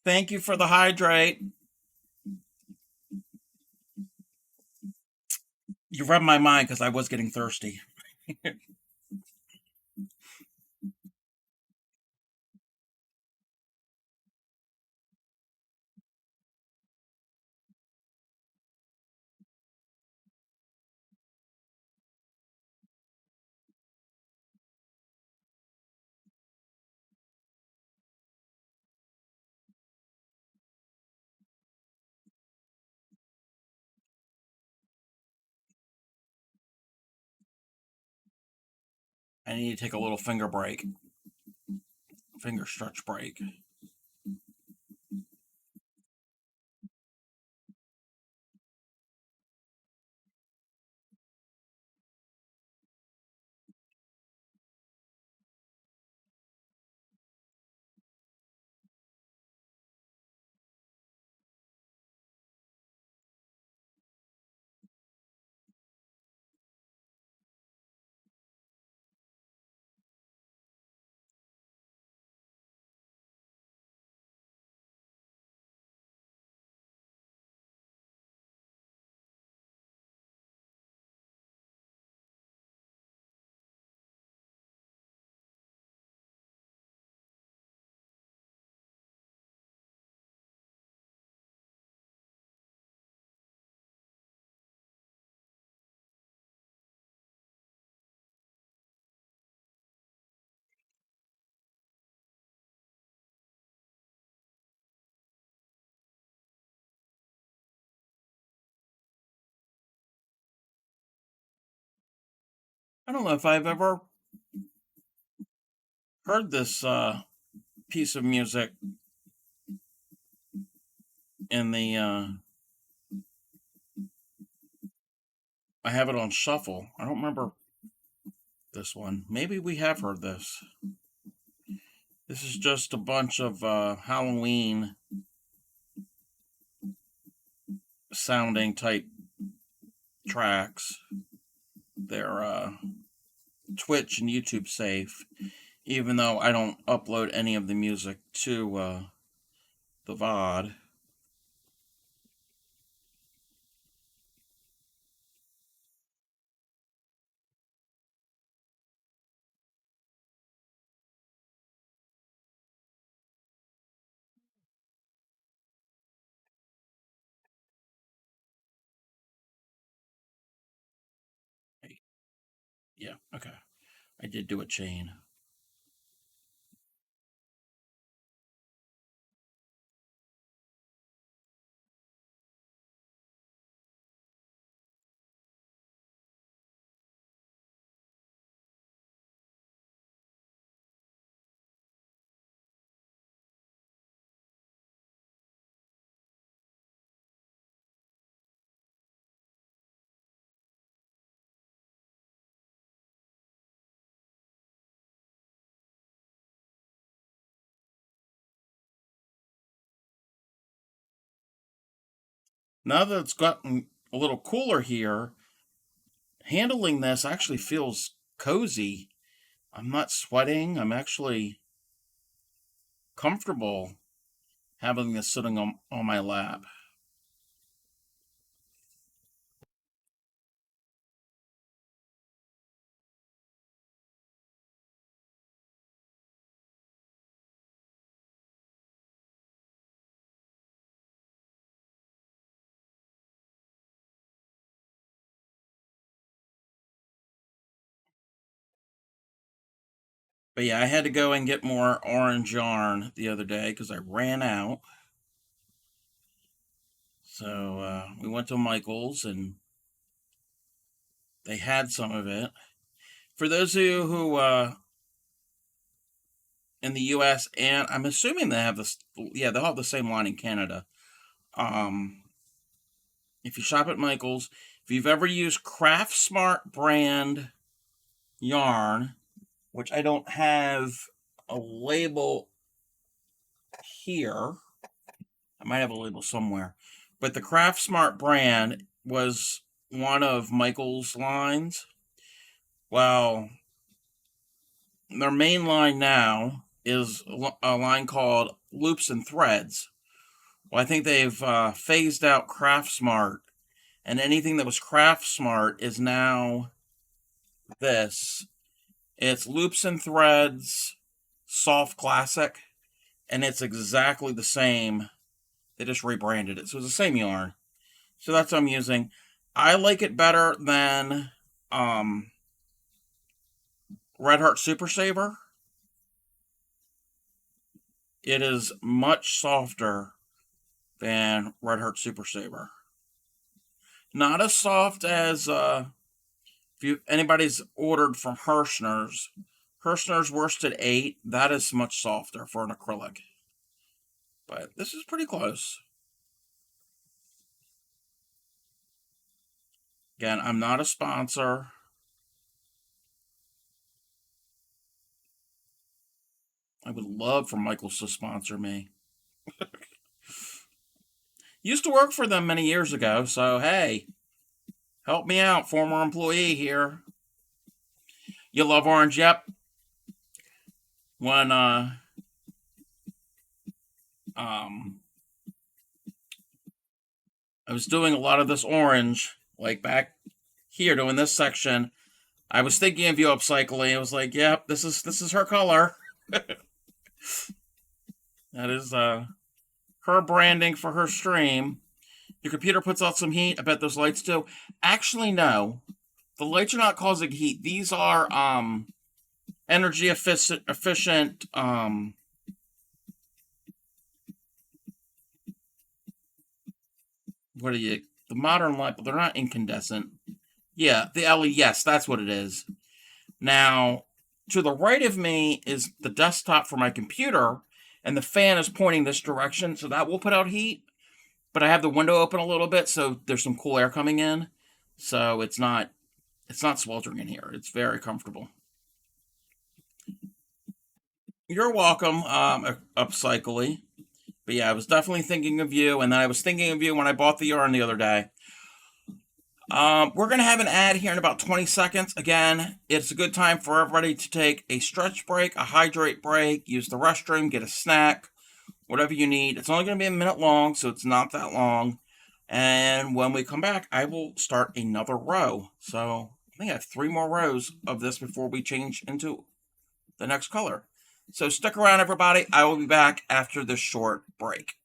S1: Thank you for the hydrate. You read my mind because I was getting thirsty. I need to take a little finger break, finger stretch break. I don't know if I've ever heard this piece of music in the. I have it on shuffle. I don't remember this one. Maybe we have heard this. This is just a bunch of Halloween sounding type tracks. They're Twitch and YouTube safe, even though I don't upload any of the music to the VOD. Yeah, okay. I did do a chain. Now that it's gotten a little cooler here, handling this actually feels cozy. I'm not sweating. I'm actually comfortable having this sitting on my lap. But yeah, I had to go and get more orange yarn the other day because I ran out. So we went to Michael's and they had some of it. For those of you who in the U.S. and I'm assuming they have this, yeah, they'll have the same line in Canada. Um, if you shop at Michael's, if you've ever used Craft Smart brand yarn, which I don't have a label here, I might have a label somewhere, but the Craft Smart brand was one of Michael's lines. Well, their main line now is a line called Loops and Threads. Well, I think they've phased out Craft Smart, and anything that was Craft Smart is now this. It's Loops and Threads Soft Classic, and it's exactly the same. They just rebranded it, so it's the same yarn. So that's what I'm using. I like it better than um, Red Heart Super Saver. It is much softer than Red Heart Super Saver. Not as soft as if you anybody's ordered from Hirschner's Worsted 8. That is much softer for an acrylic. But this is pretty close. Again, I'm not a sponsor. I would love for Michaels to sponsor me. Used to work for them many years ago, so hey, help me out, former employee here. You love orange? Yep. When um I was doing a lot of this orange, like back here doing this section, I was thinking of you upcycling. I was like, yep, this is her color. That is her branding for her stream. Your computer puts out some heat. I bet those lights do. Actually, no. The lights are not causing heat. These are energy efficient what are you the modern light, but they're not incandescent. Yeah, the LED, yes, that's what it is. Now, to the right of me is the desktop for my computer, and the fan is pointing this direction, so that will put out heat. But I have the window open a little bit, so there's some cool air coming in. So it's not sweltering in here. It's very comfortable. You're welcome, Upcycly. But yeah, I was definitely thinking of you, and then I was thinking of you when I bought the yarn the other day. We're going to have an ad here in about 20 seconds. Again, it's a good time for everybody to take a stretch break, a hydrate break, use the restroom, get a snack, whatever you need. It's only going to be a minute long, so it's not that long. And when we come back, I will start another row. So I think I have 3 more rows of this before we change into the next color. So stick around, everybody. I will be back after this short break.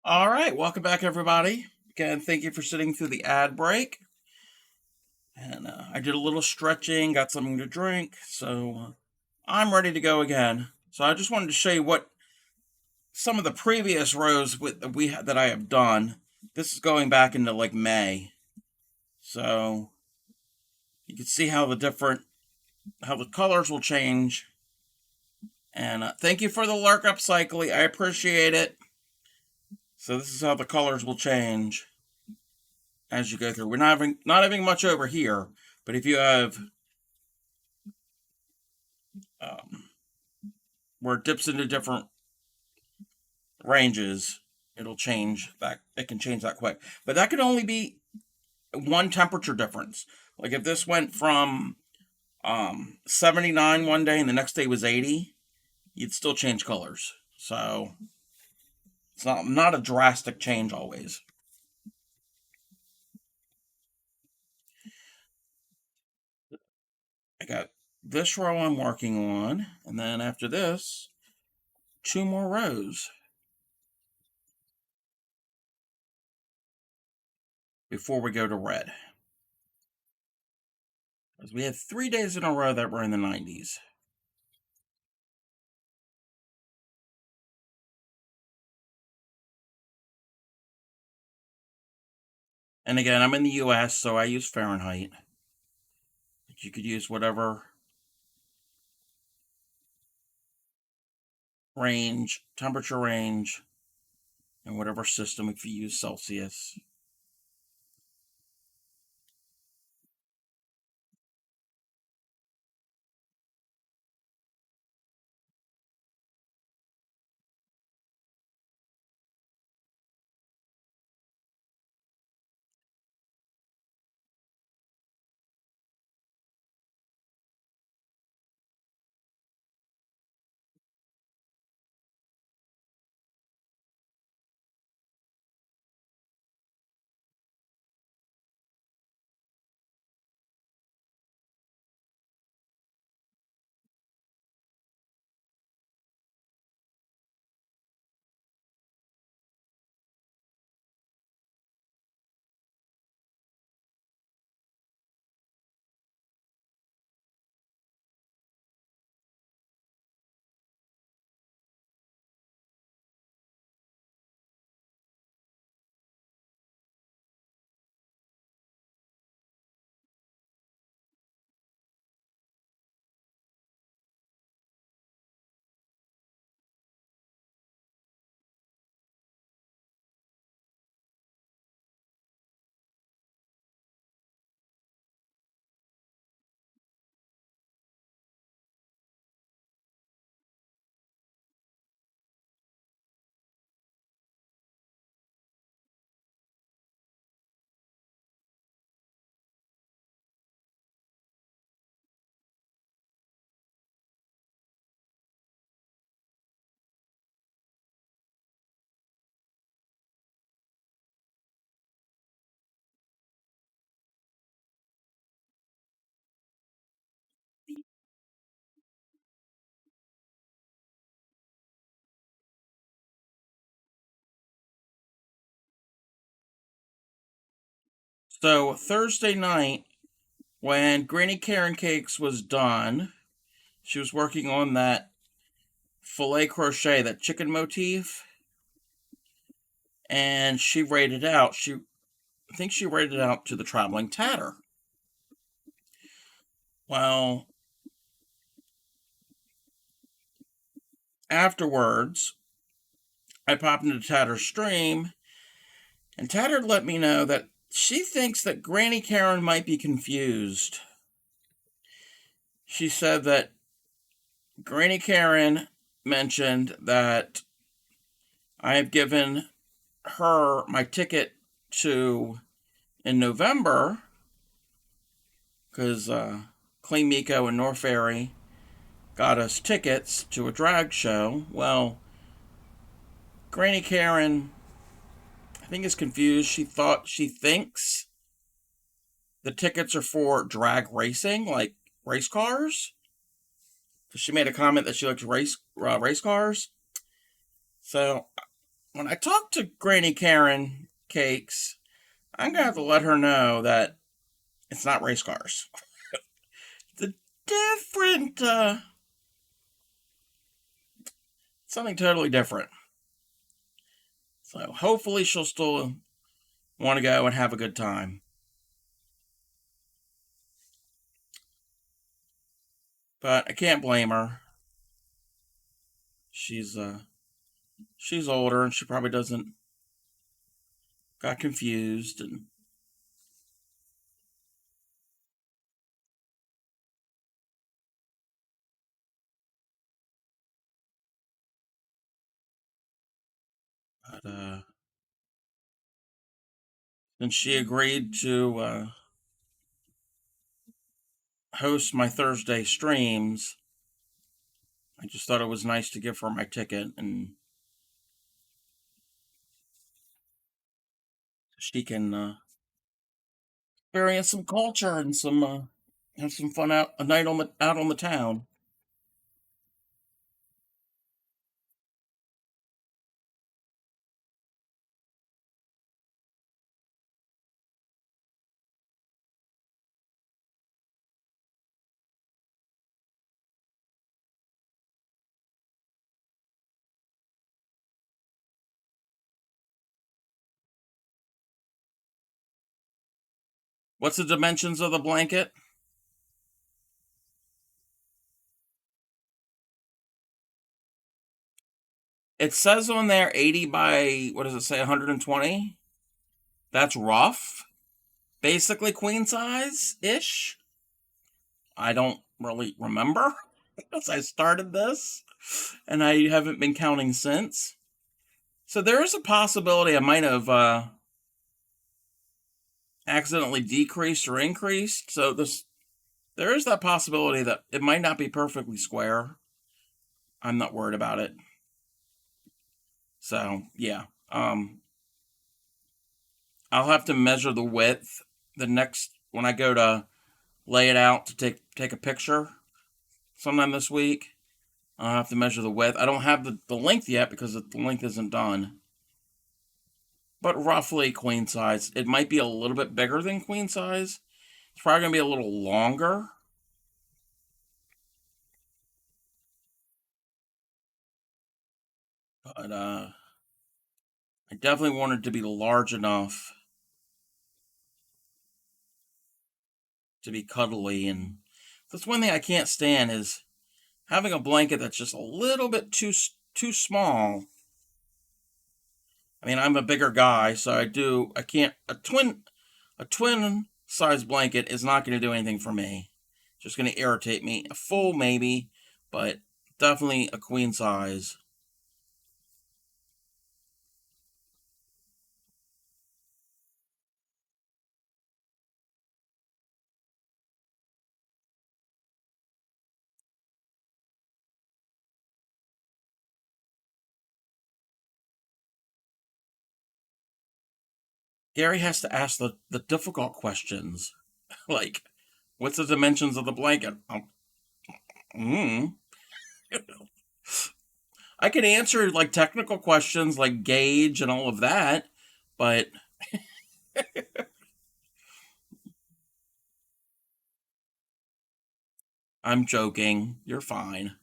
S1: All right, welcome back, everybody. Again, thank you for sitting through the ad break. And I did a little stretching, got something to drink, so I'm ready to go again. So I just wanted to show you what some of the previous rows that I have done. This is going back into like May, so you can see how the colors will change. And thank you for the lurk up, Cycly. I appreciate it. So this is how the colors will change as you go through. We're not having much over here, but if you have um, where it dips into different ranges, it'll change that. It can change that quick, but that could only be one temperature difference. Like if this went from 79 one day and the next day was 80, you'd still change colors. So it's not a drastic change always. I got this row I'm working on, and then after this, 2 more rows before we go to red. Because we had 3 days in a row that were in the 90s. And again, I'm in the US, so I use Fahrenheit. But you could use whatever temperature range, and whatever system if you use Celsius. So Thursday night, when Granny Karen Cakes was done, she was working on that filet crochet, that chicken motif, and she rated out. I think she rated out to the traveling tatter. Well, afterwards, I popped into Tatter's stream, and Tatter let me know that she thinks that Granny Karen might be confused. She said that Granny Karen mentioned that I have given her my ticket to in November because Clean Miko and North Ferry got us tickets to a drag show. Well, Granny Karen, I think, is confused. She thinks the tickets are for drag racing, like race cars. Because she made a comment that she likes race cars. So when I talk to Granny Karen Cakes, I'm gonna have to let her know that it's not race cars. It's a different, something totally different. So hopefully she'll still want to go and have a good time. But I can't blame her. She's she's older and she probably doesn't got confused and but and she agreed to host my Thursday streams. I just thought it was nice to give her my ticket and she can experience some culture and some have some fun out a night on the out on the town. What's the dimensions of the blanket? It says on there 80 by what does it say 120? That's rough. Basically queen size ish. I don't really remember because I started this and I haven't been counting since. So there is a possibility I might have accidentally decreased or increased. So this there is that possibility that it might not be perfectly square. I'm not worried about it. So yeah, I'll have to measure the width the next when I go to lay it out to take a picture sometime this week. I'll have to measure the width. I don't have the length yet because the length isn't done. But roughly queen size. It might be a little bit bigger than queen size. It's probably gonna be a little longer. But I definitely want it to be large enough to be cuddly, and that's one thing I can't stand is having a blanket that's just a little bit too small. I mean, I'm a bigger guy, so I can't a twin size blanket is not going to do anything for me. Just going to irritate me. A full maybe, but definitely a queen size. Gary has to ask the difficult questions, like what's the dimensions of the blanket? Mm. I can answer like technical questions like gauge and all of that, but I'm joking. You're fine.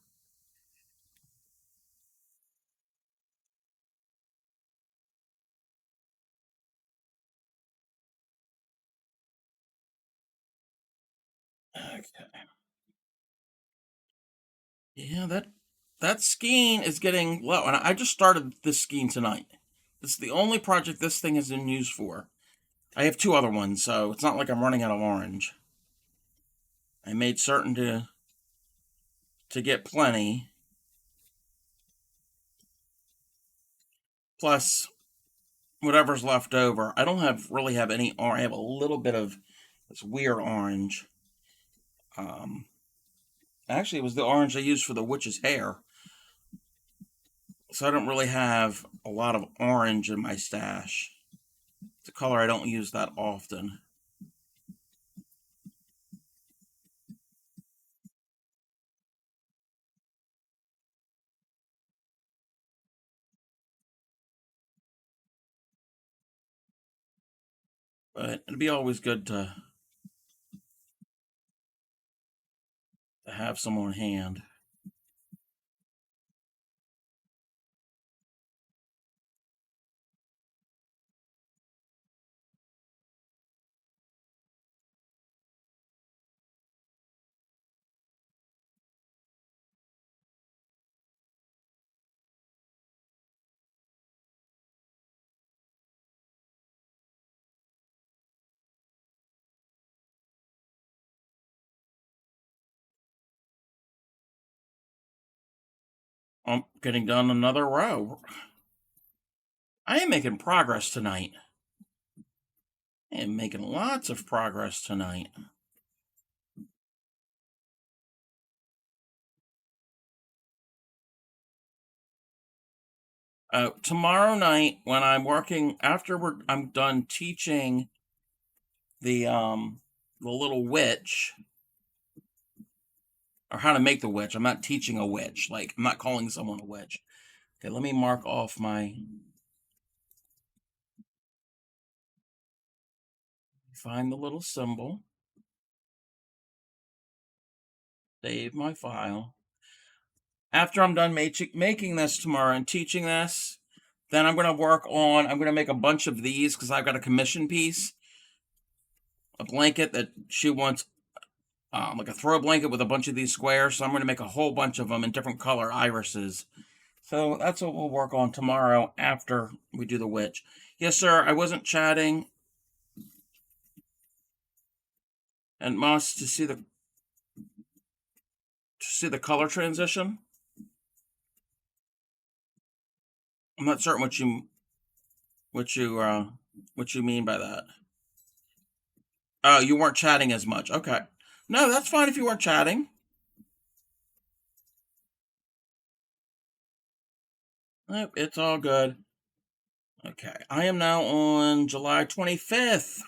S1: Okay. Yeah, that skiing is getting low, and I just started this skiing tonight. This is the only project this thing is in use for. I have two other ones, so it's not like I'm running out of orange. I made certain to get plenty. Plus, whatever's left over. I don't have really have any orange. I have a little bit of this weird orange. Um, Actually, it was the orange I used for the witch's hair. So I don't really have a lot of orange in my stash. It's a color I don't use that often. but it'd be always good to have some on hand. I'm getting done another row. I am making progress tonight. I am making lots of progress tonight. Tomorrow night, when I'm working, I'm done teaching the little witch, or how to make the witch. I'm not teaching a witch. Like, I'm not calling someone a witch. Okay, let me mark off my. Find the little symbol. Save my file. After I'm done making this tomorrow and teaching this, then I'm going to make a bunch of these because I've got a commission piece, a blanket that she wants, like a throw blanket with a bunch of these squares. So I'm going to make a whole bunch of them in different color irises. So that's what we'll work on tomorrow after we do the witch. Yes, sir. I wasn't chatting. And Moss, to see the color transition. I'm not certain what you mean by that. Oh, you weren't chatting as much. Okay. No, that's fine if you weren't chatting. Nope, it's all good. Okay. I am now on July 25th.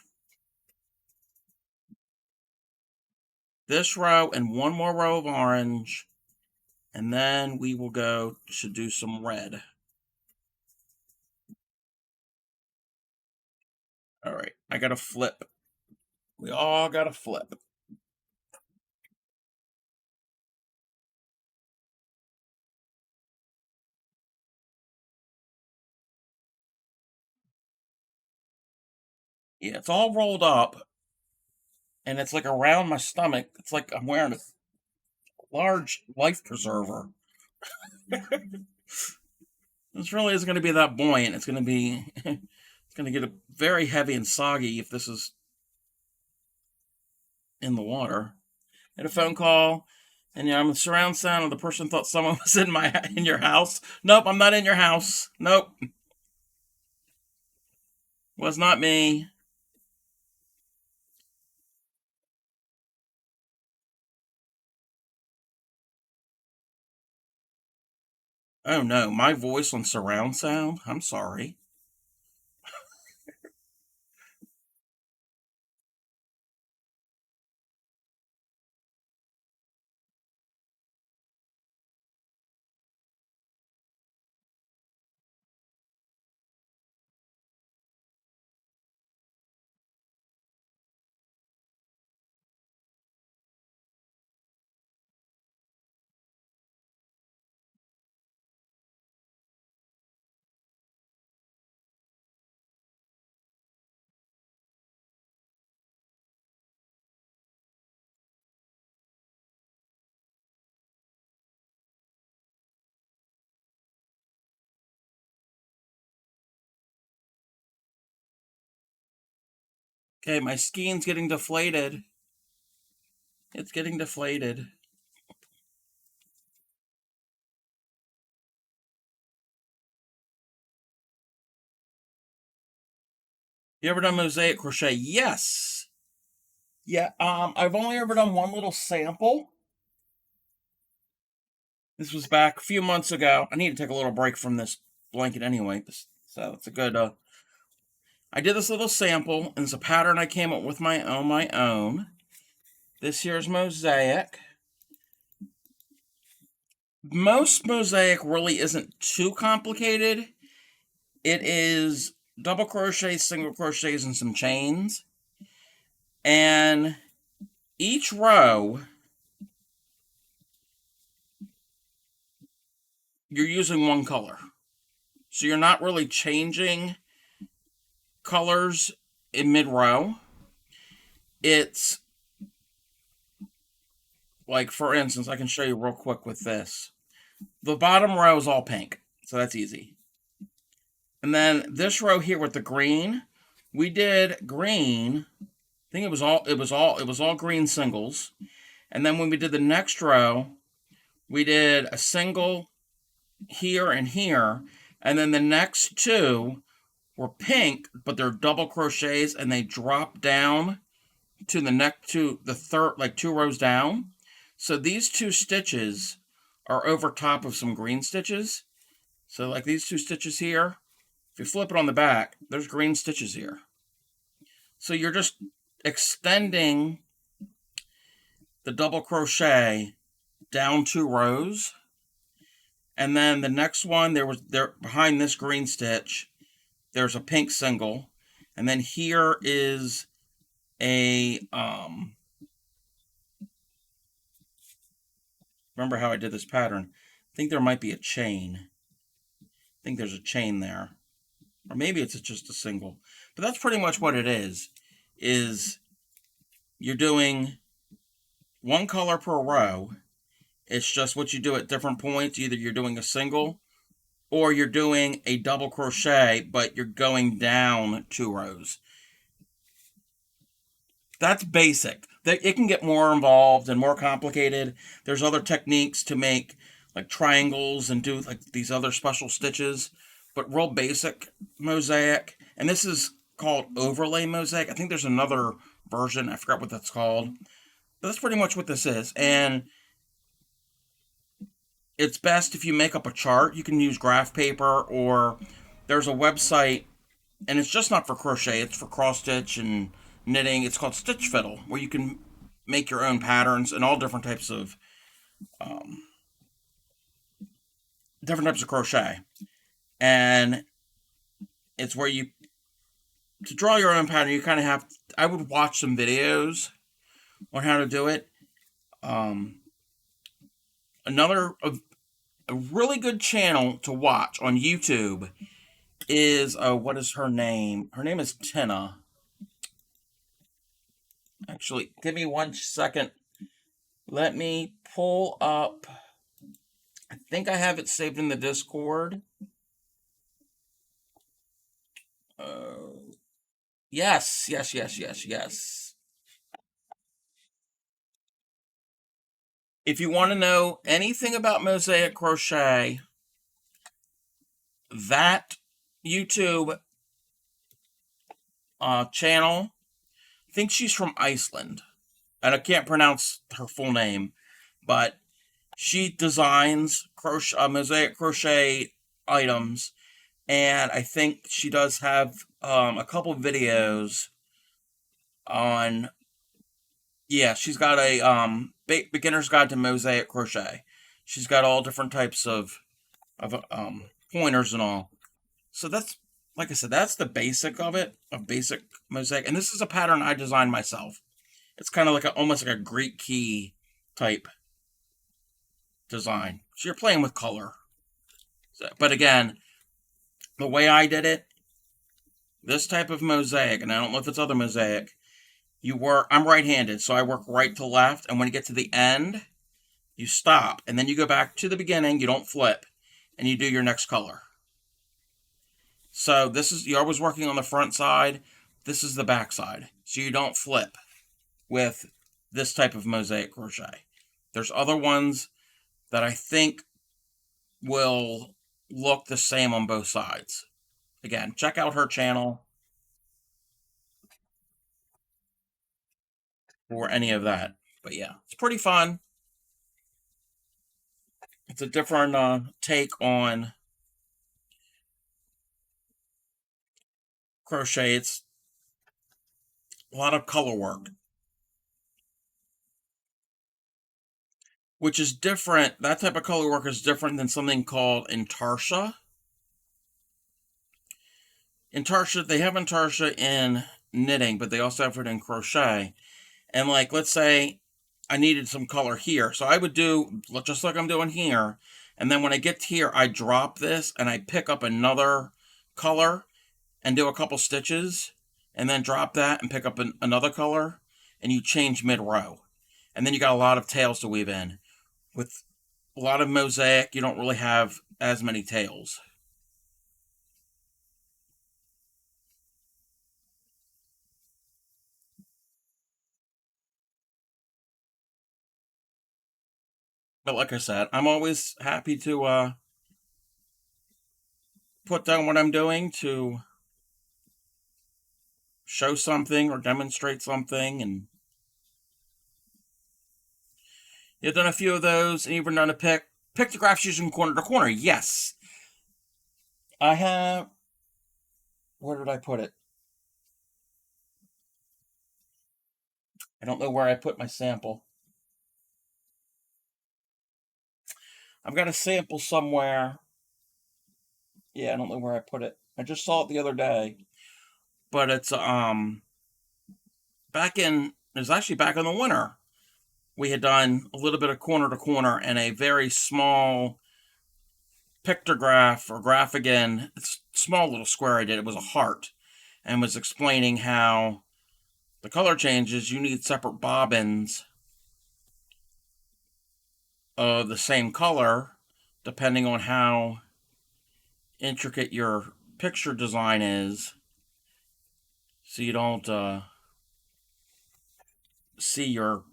S1: This row and one more row of orange. And then we will go to do some red. All right. I got to flip. We all got to flip. Yeah, it's all rolled up. And it's like around my stomach. It's like I'm wearing a large life preserver. This really isn't going to be that buoyant. It's going to be, it's going to get very heavy and soggy if this is in the water. Had a phone call, and I'm the surround sound, and the person thought someone was in your house. Nope, I'm not in your house. Nope, was not me. Oh no, my voice on surround sound. I'm sorry. Okay, my skiing's getting deflated. It's getting deflated. You ever done mosaic crochet? Yes. Yeah. I've only ever done one little sample. This was back a few months ago. I need to take a little break from this blanket anyway. So it's a good. I did this little sample, and it's a pattern I came up with my own. This here's mosaic. Most mosaic really isn't too complicated. It is double crochets, single crochets, and some chains. And each row, you're using one color. So you're not really changing colors in mid row. It's like, for instance, I can show you real quick with this. The bottom row is all pink, so that's easy. And then this row here with the green, we did green. I think it was all green singles. And then when we did the next row, we did a single here and here, and then the next two were pink, but they're double crochets and they drop down to the neck to the third, like two rows down. So these two stitches are over top of some green stitches. So like these two stitches here, if you flip it on the back, there's green stitches here. So you're just extending the double crochet down two rows. And then the next one, there behind this green stitch, there's a pink single. And then here is a remember how I did this pattern? I think there might be a chain. I think there's a chain there. Or maybe it's just a single. But that's pretty much what it is you're doing one color per row. It's just what you do at different points. Either you're doing a single or you're doing a double crochet, but you're going down two rows. That's basic. It can get more involved and more complicated. There's other techniques to make like triangles and do like these other special stitches, but real basic mosaic. And this is called overlay mosaic. I think there's another version. I forgot what that's called. But that's pretty much what this is. And it's best if you make up a chart. You can use graph paper, or there's a website, and it's just not for crochet, it's for cross stitch and knitting. It's called Stitch Fiddle, where you can make your own patterns and all um, different types of crochet. And it's where you to draw your own pattern. You kind of have. I would watch some videos on how to do it. Um, another a really good channel to watch on YouTube is what is her name? Her name is Tina. Actually, give me 1 second. Let me pull up. I think I have it saved in the Discord. Yes, yes, yes, yes, yes. If you want to know anything about mosaic crochet, that YouTube channel, I think she's from Iceland, and I can't pronounce her full name, but she designs mosaic crochet items, and I think she does have a couple videos on. Yeah, she's got a beginner's guide to mosaic crochet. She's got all different types of pointers and all. So that's, like I said, that's the basic of it, of basic mosaic. And this is a pattern I designed myself. It's kind of like almost like a Greek key type design. So you're playing with color. So, but again, the way I did it, this type of mosaic, and I don't know if it's other mosaic, I'm right-handed, so I work right to left, and when you get to the end, you stop, and then you go back to the beginning, you don't flip, and you do your next color. So you're always working on the front side, this is the back side, so you don't flip with this type of mosaic crochet. There's other ones that I think will look the same on both sides. Again, check out her channel for any of that. But yeah, it's pretty fun. It's a different take on crochet. It's a lot of color work, which is different. That type of color work is different than something called intarsia. Intarsia, they have Intarsia in knitting, but they also have it in crochet. And like, let's say I needed some color here, so I would do just like I'm doing here. And then when I get here, I drop this and I pick up another color and do a couple stitches, and then drop that and pick up another color, and you change mid row. And then you got a lot of tails to weave in. With a lot of mosaic, you don't really have as many tails. But like I said, I'm always happy to put down what I'm doing to show something or demonstrate something. And you've done a few of those, and you've done a pictographs using corner to corner. Yes, I have. Where did I put it? I don't know where I put my sample. I've got a sample somewhere. Yeah, I don't know where I put it. I just saw it the other day, but it's back in. It was actually back in the winter. We had done a little bit of corner to corner and a very small pictograph or graph again. It's a small little square I did. It was a heart, and was explaining how the color changes. You need separate bobbins of the same color depending on how intricate your picture design is, so you don't see your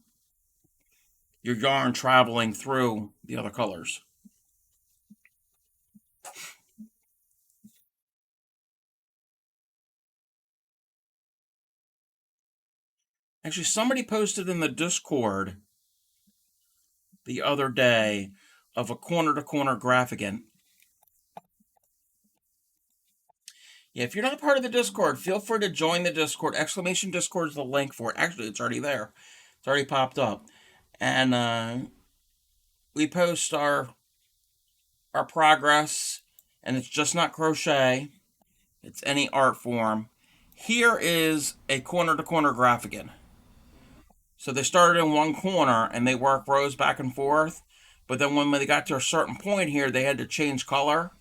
S1: yarn traveling through the other colors. Actually, somebody posted in the Discord the other day of a corner to corner graphic. And yeah, if you're not part of the Discord, feel free to join the Discord. Exclamation Discord is the link for it. Actually, it's already there. It's already popped up. And we post our progress, and it's just not crochet. It's any art form. Here is a corner to corner graphic. So they started in one corner and they work rows back and forth. But then when they got to a certain point here, they had to change color.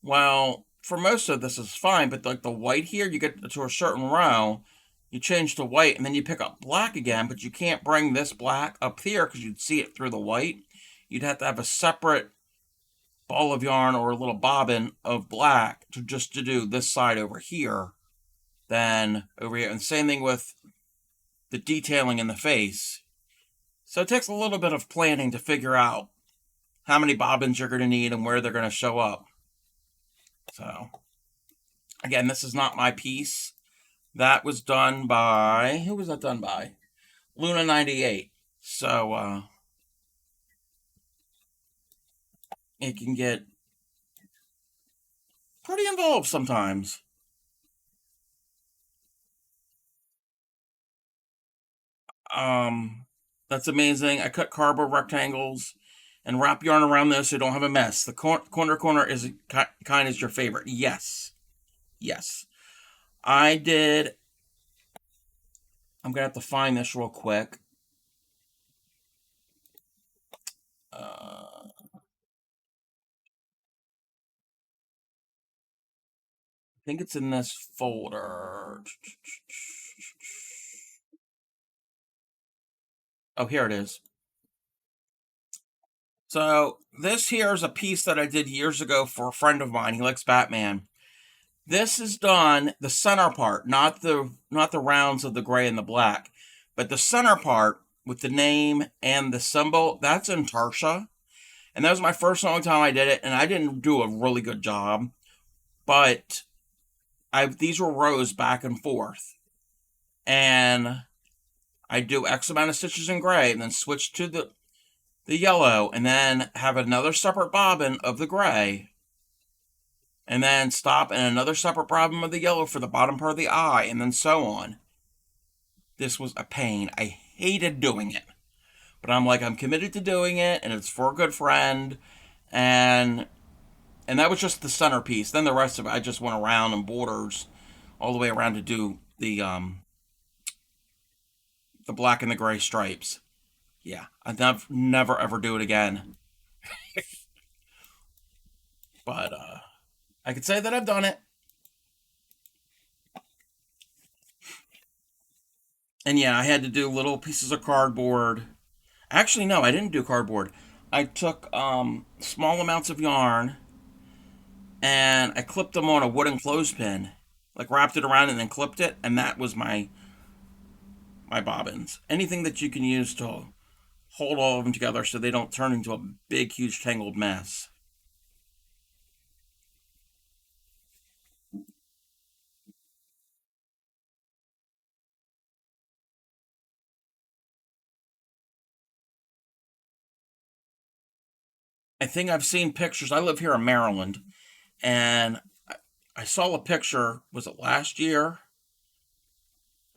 S1: Well, for most of this is fine, but like the white here, you get to a certain row, you change to white, and then you pick up black again, but you can't bring this black up here because you'd see it through the white. You'd have to have a separate ball of yarn or a little bobbin of black to do this side over here than over here. And same thing with the detailing in the face. So it takes a little bit of planning to figure out how many bobbins you're going to need and where they're going to show up. So, again, this is not my piece. That was done by, who was that done by? Luna 98. So, it can get pretty involved sometimes. Um, that's amazing. I cut cardboard rectangles and wrap yarn around those so you don't have a mess. The corner is kind is your favorite. Yes. Yes. I did. I'm going to have to find this real quick. I think it's in this folder. Oh, here it is. So this here is a piece that I did years ago for a friend of mine. He likes Batman. This is done the center part, not the rounds of the gray and the black, but the center part with the name and the symbol. That's in Tarsha, and that was my first and only time I did it, and I didn't do a really good job, but these were rows back and forth, and I do X amount of stitches in gray, and then switch to the yellow, and then have another separate bobbin of the gray, and then stop and another separate bobbin of the yellow for the bottom part of the eye, and then so on. This was a pain. I hated doing it. But I'm like, I'm committed to doing it, and it's for a good friend, and And that was just the centerpiece. Then the rest of it, I just went around and borders all the way around to do the black and the gray stripes. Yeah, I'd never ever do it again. But I could say that I've done it. And yeah, I had to do little pieces of cardboard. Actually, no, I didn't do cardboard. I took small amounts of yarn and I clipped them on a wooden clothespin, like wrapped it around and then clipped it, and that was my bobbins. Anything that you can use to hold all of them together so they don't turn into a big, huge, tangled mess. I think I've seen pictures. I live here in Maryland, and I saw a picture. Was it last year?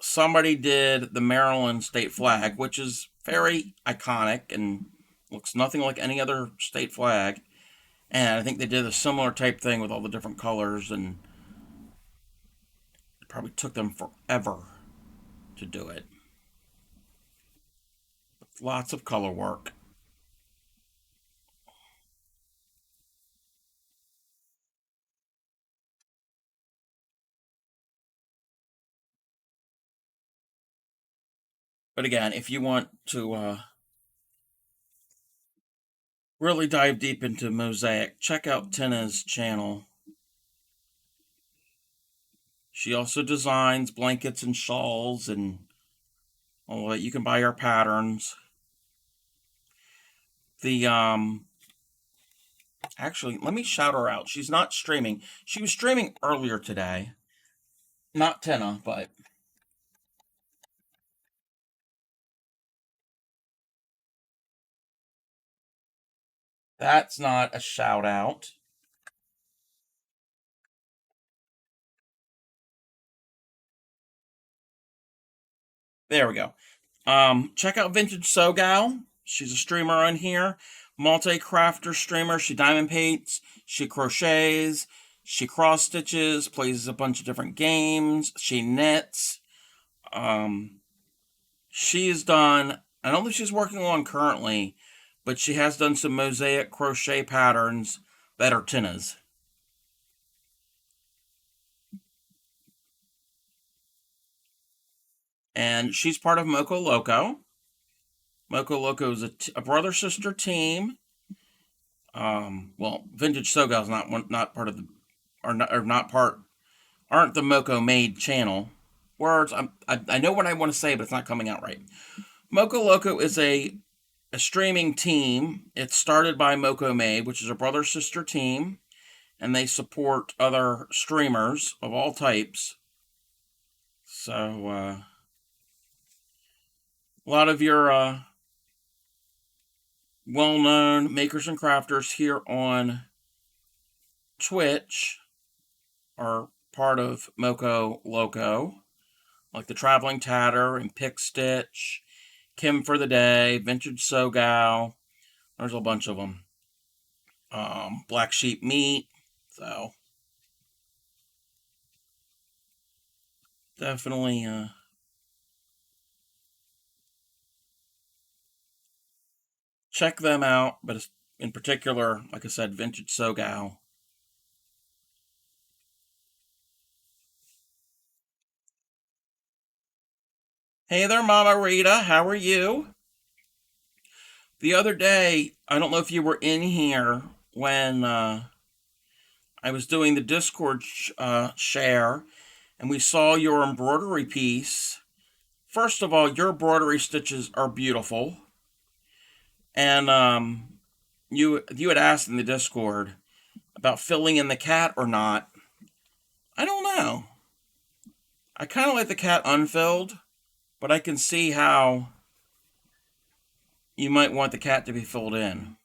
S1: Somebody did the Maryland state flag, which is very iconic and looks nothing like any other state flag. And I think they did a similar type thing with all the different colors, and it probably took them forever to do it. Lots of color work. But again, if you want to really dive deep into mosaic, check out Tina's channel. She also designs blankets and shawls and all that. You can buy her patterns. The actually, let me shout her out. She's not streaming. She was streaming earlier today. Not Tina, but that's not a shout out. There we go. Check out Vintage So Gal. She's a streamer on here, multi-crafter streamer. She diamond paints, she crochets, she cross stitches, plays a bunch of different games. She knits. Um, she's done. I don't think she's working on currently, but she has done some mosaic crochet patterns that are Tina's. And she's part of Moco Loco. Moco Loco is a brother sister team. Well, Vintage Sogal is not part of the or not part aren't the Moco Made channel. Words I know what I want to say, but it's not coming out right. Moco Loco is a streaming team. It's started by Moco Made, which is a brother sister team, and they support other streamers of all types. So a lot of your well-known makers and crafters here on Twitch are part of Moco Loco, like the Traveling Tatter and Pick Stitch, Kim for the Day, Vintage Sogal. There's a bunch of them. Black Sheep Meat. So definitely check them out. But in particular, like I said, Vintage Sogal. Hey there, Mama Rita. How are you? The other day, I don't know if you were in here when I was doing the Discord share, and we saw your embroidery piece. First of all, your embroidery stitches are beautiful, and you had asked in the Discord about filling in the cat or not. I don't know. I kind of like the cat unfilled, but I can see how you might want the cat to be filled in.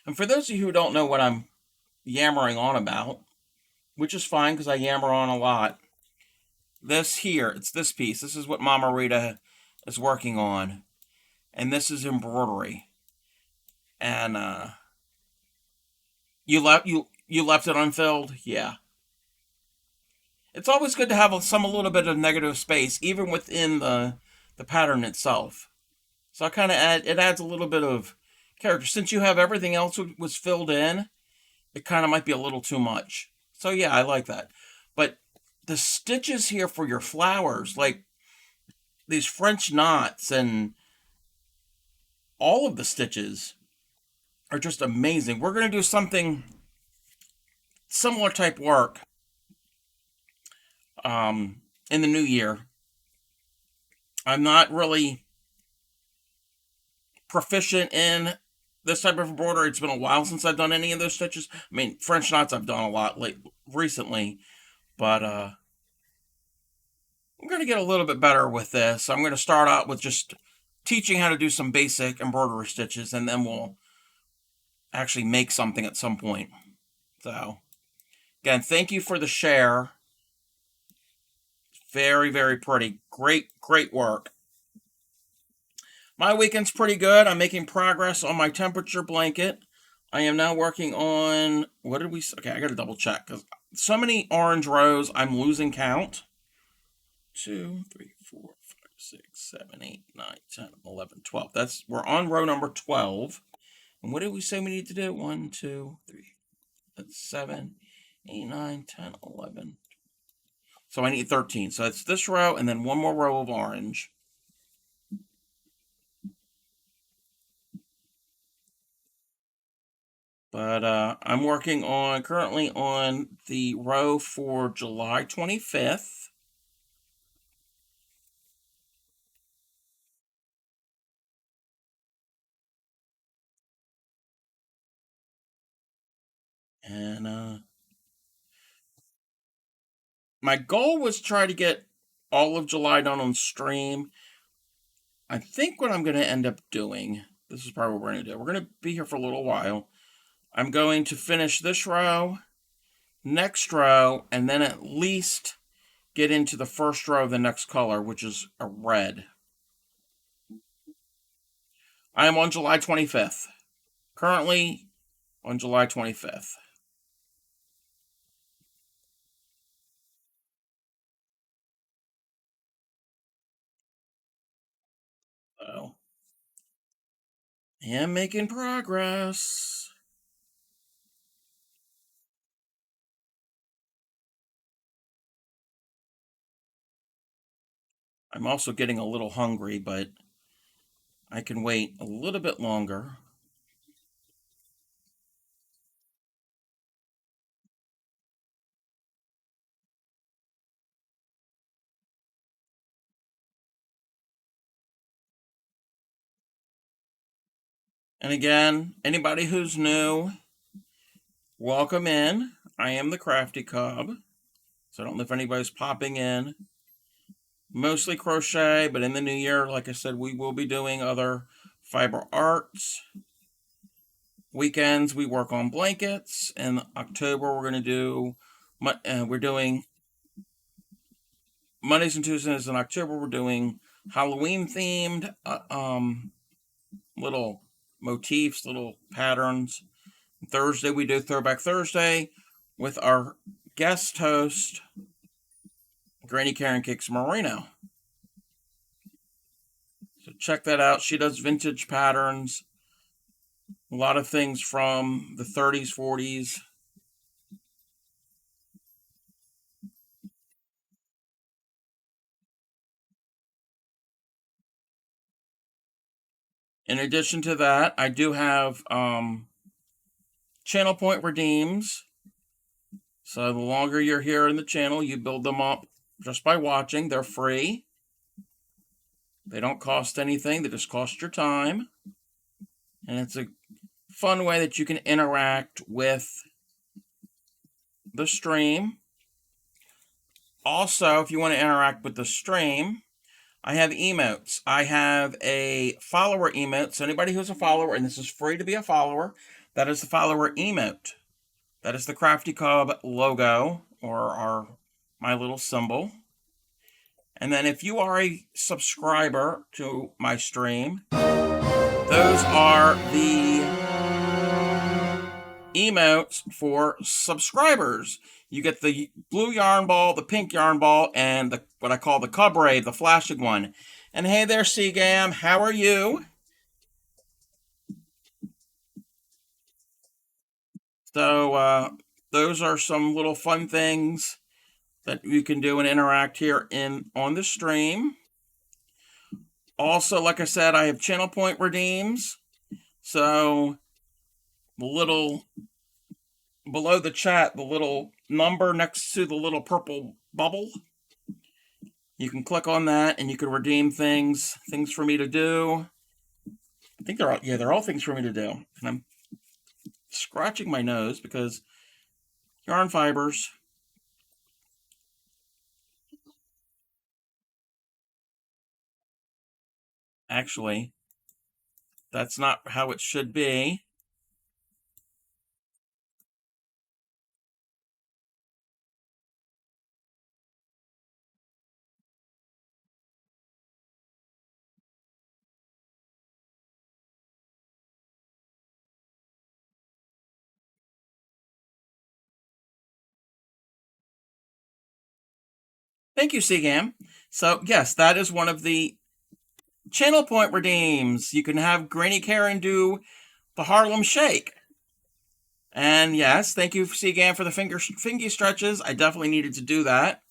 S1: And for those of you who don't know what I'm yammering on about, which is fine because I yammer on a lot, this here, it's this piece. This is what Mama Rita is working on. And this is embroidery. And You left it unfilled? Yeah. It's always good to have some a little bit of negative space, even within the pattern itself. So I kind of it adds a little bit of character. Since you have everything else was filled in, it kind of might be a little too much. So yeah, I like that. But the stitches here for your flowers, like these French knots and all of the stitches are just amazing. We're going to do something similar type work in the new year. I'm not really proficient in this type of embroidery. It's been a while since I've done any of those stitches. I mean, French knots I've done a lot recently, but I'm going to get a little bit better with this. I'm going to start out with just teaching how to do some basic embroidery stitches, and then we'll actually make something at some point. So, again, thank you for the share. Very, very pretty. Great, great work. My weekend's pretty good. I'm making progress on my temperature blanket. I am now working on, what did we, okay, I got to double check because so many orange rows, I'm losing count. 2, 3, 4, 5, 6, 7, 8, 9, 10, 11, 12. We're on row number 12. And what did we say we need to do? 1, 2, 3, that's 7, 8, 9, 10, 11. So I need 13. So it's this row and then one more row of orange. But I'm working currently on the row for July 25th. And my goal was to try to get all of July done on stream. I think what I'm going to end up doing, this is probably what we're going to do. We're going to be here for a little while. I'm going to finish this row, next row, and then at least get into the first row of the next color, which is a red. I am on July 25th. Currently on July 25th. So, I am making progress. I'm also getting a little hungry, but I can wait a little bit longer. And again, anybody who's new, welcome in. I am the Crafty Cub. So I don't know if anybody's popping in. Mostly crochet, but in the new year, like I said, we will be doing other fiber arts. Weekends, we work on blankets. In October, we're doing Mondays and Tuesdays in October, we're doing Halloween themed little motifs, little patterns. Thursday, we do Throwback Thursday with our guest host, Granny Karen Cakes Marino. So check that out. She does vintage patterns, a lot of things from the 30s, 40s. In addition to that, I do have channel point redeems. So the longer you're here in the channel, you build them up just by watching. They're free. They don't cost anything. They just cost your time. And it's a fun way that you can interact with the stream. Also, if you want to interact with the stream, I have emotes. I have a follower emote. So anybody who's a follower, and this is free to be a follower, that is the follower emote. That is the Crafty Cub logo, or my little symbol. And then if you are a subscriber to my stream, those are the emotes for subscribers. You get the blue yarn ball, the pink yarn ball, and the what I call the Cub Ray, the flashing one. And hey there, Seagam, how are you? So those are some little fun things that you can do and interact here in on the stream. Also, like I said, I have channel point redeems. So the little below the chat, the little number next to the little purple bubble, you can click on that and you can redeem things for me to do. I think they're all things for me to do. And I'm scratching my nose because yarn fibers. Actually, that's not how it should be. Thank you, Seagam. So yes, that is one of the channel point redeems. You can have Granny Karen do the Harlem Shake. And yes, thank you, Seagam, for the fingy stretches. I definitely needed to do that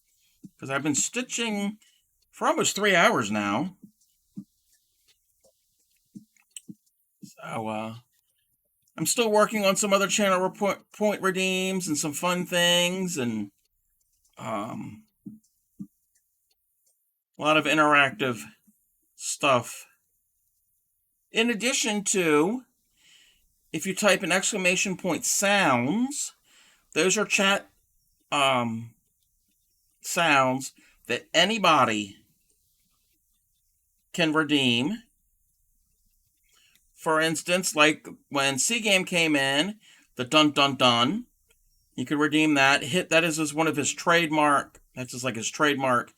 S1: because I've been stitching for almost 3 hours now. So I'm still working on some other channel point redeems and some fun things and a lot of interactive stuff. In addition to, if you type in exclamation point sounds, those are chat sounds that anybody can redeem. For instance, like when C-Game came in, the dun dun dun, you could redeem that. That is one of his trademark. That's just like his trademark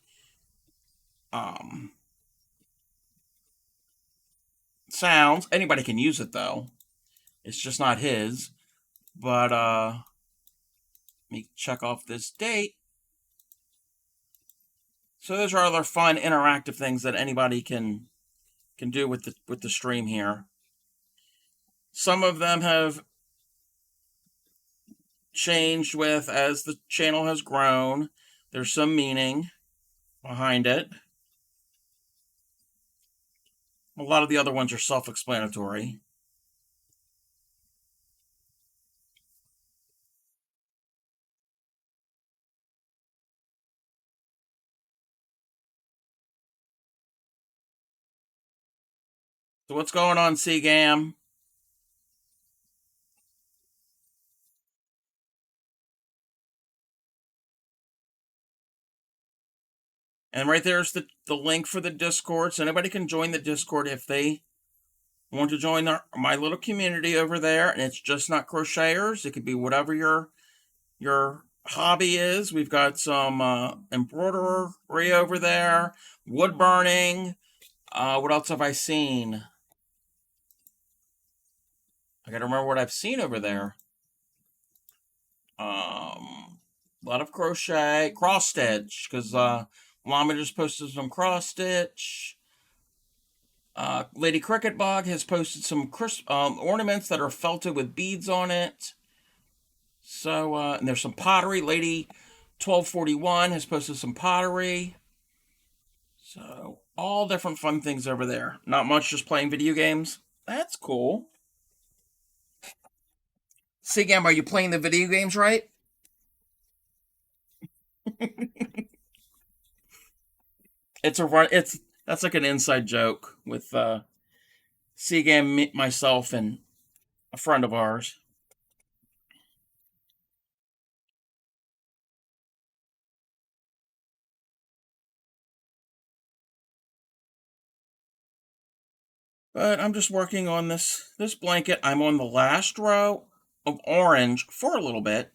S1: sounds. Anybody can use it though. It's just not his. But let me check off this date. So those are other fun interactive things that anybody can do with the stream here. Some of them have changed with as the channel has grown. There's some meaning behind it. A lot of the other ones are self-explanatory. So what's going on, Seagam? And right there's the link for the Discord. So anybody can join the Discord if they want to join my little community over there. And it's just not crocheters. It could be whatever your hobby is. We've got some embroidery over there, wood burning. What else have I seen? I gotta remember what I've seen over there. A lot of crochet, cross stitch, because Llama just posted some cross stitch. Lady Cricket Bog has posted some ornaments that are felted with beads on it. So, and there's some pottery. Lady 1241 has posted some pottery. So, all different fun things over there. Not much, just playing video games. That's cool. Sigam, are you playing the video games right? It's a run. That's like an inside joke with Sigam, myself, and a friend of ours. But I'm just working on this blanket. I'm on the last row of orange for a little bit.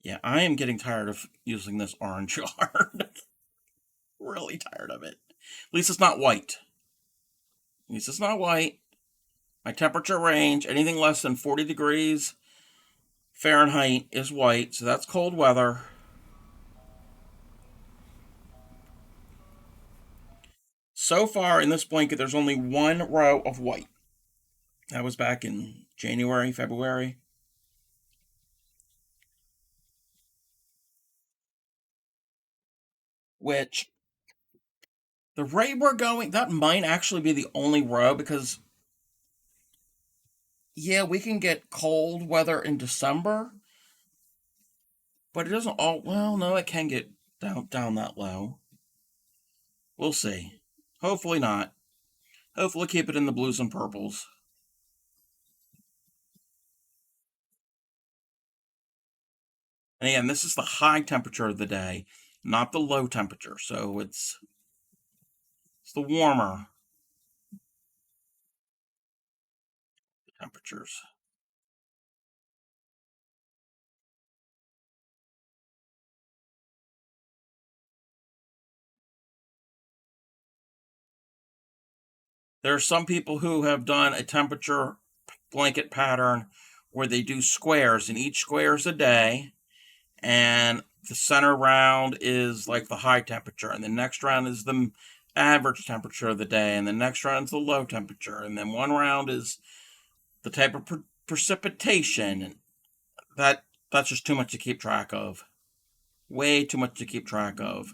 S1: Yeah, I am getting tired of using this orange yard. Really tired of it. At least it's not white. At least it's not white. My temperature range, anything less than 40 degrees Fahrenheit is white, so that's cold weather. So far in this blanket, there's only one row of white. That was back in January, February. Which, the rate we're going, that might actually be the only row because, yeah, we can get cold weather in December, but it doesn't all, well, no, it can get down that low. We'll see. Hopefully not. Hopefully keep it in the blues and purples. And again, this is the high temperature of the day, not the low temperature. So it's the warmer temperatures. There are some people who have done a temperature blanket pattern where they do squares, and each square is a day, and the center round is like the high temperature, and the next round is the average temperature of the day, and the next round is the low temperature, and then one round is the type of precipitation. And that's just too much to keep track of. Way too much to keep track of.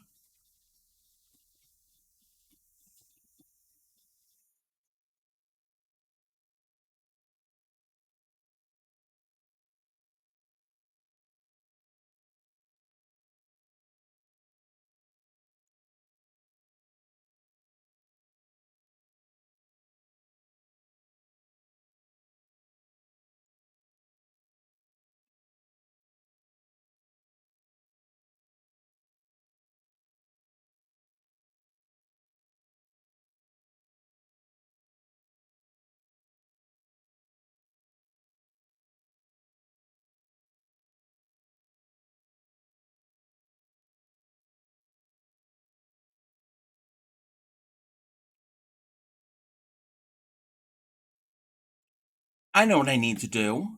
S1: I know what I need to do.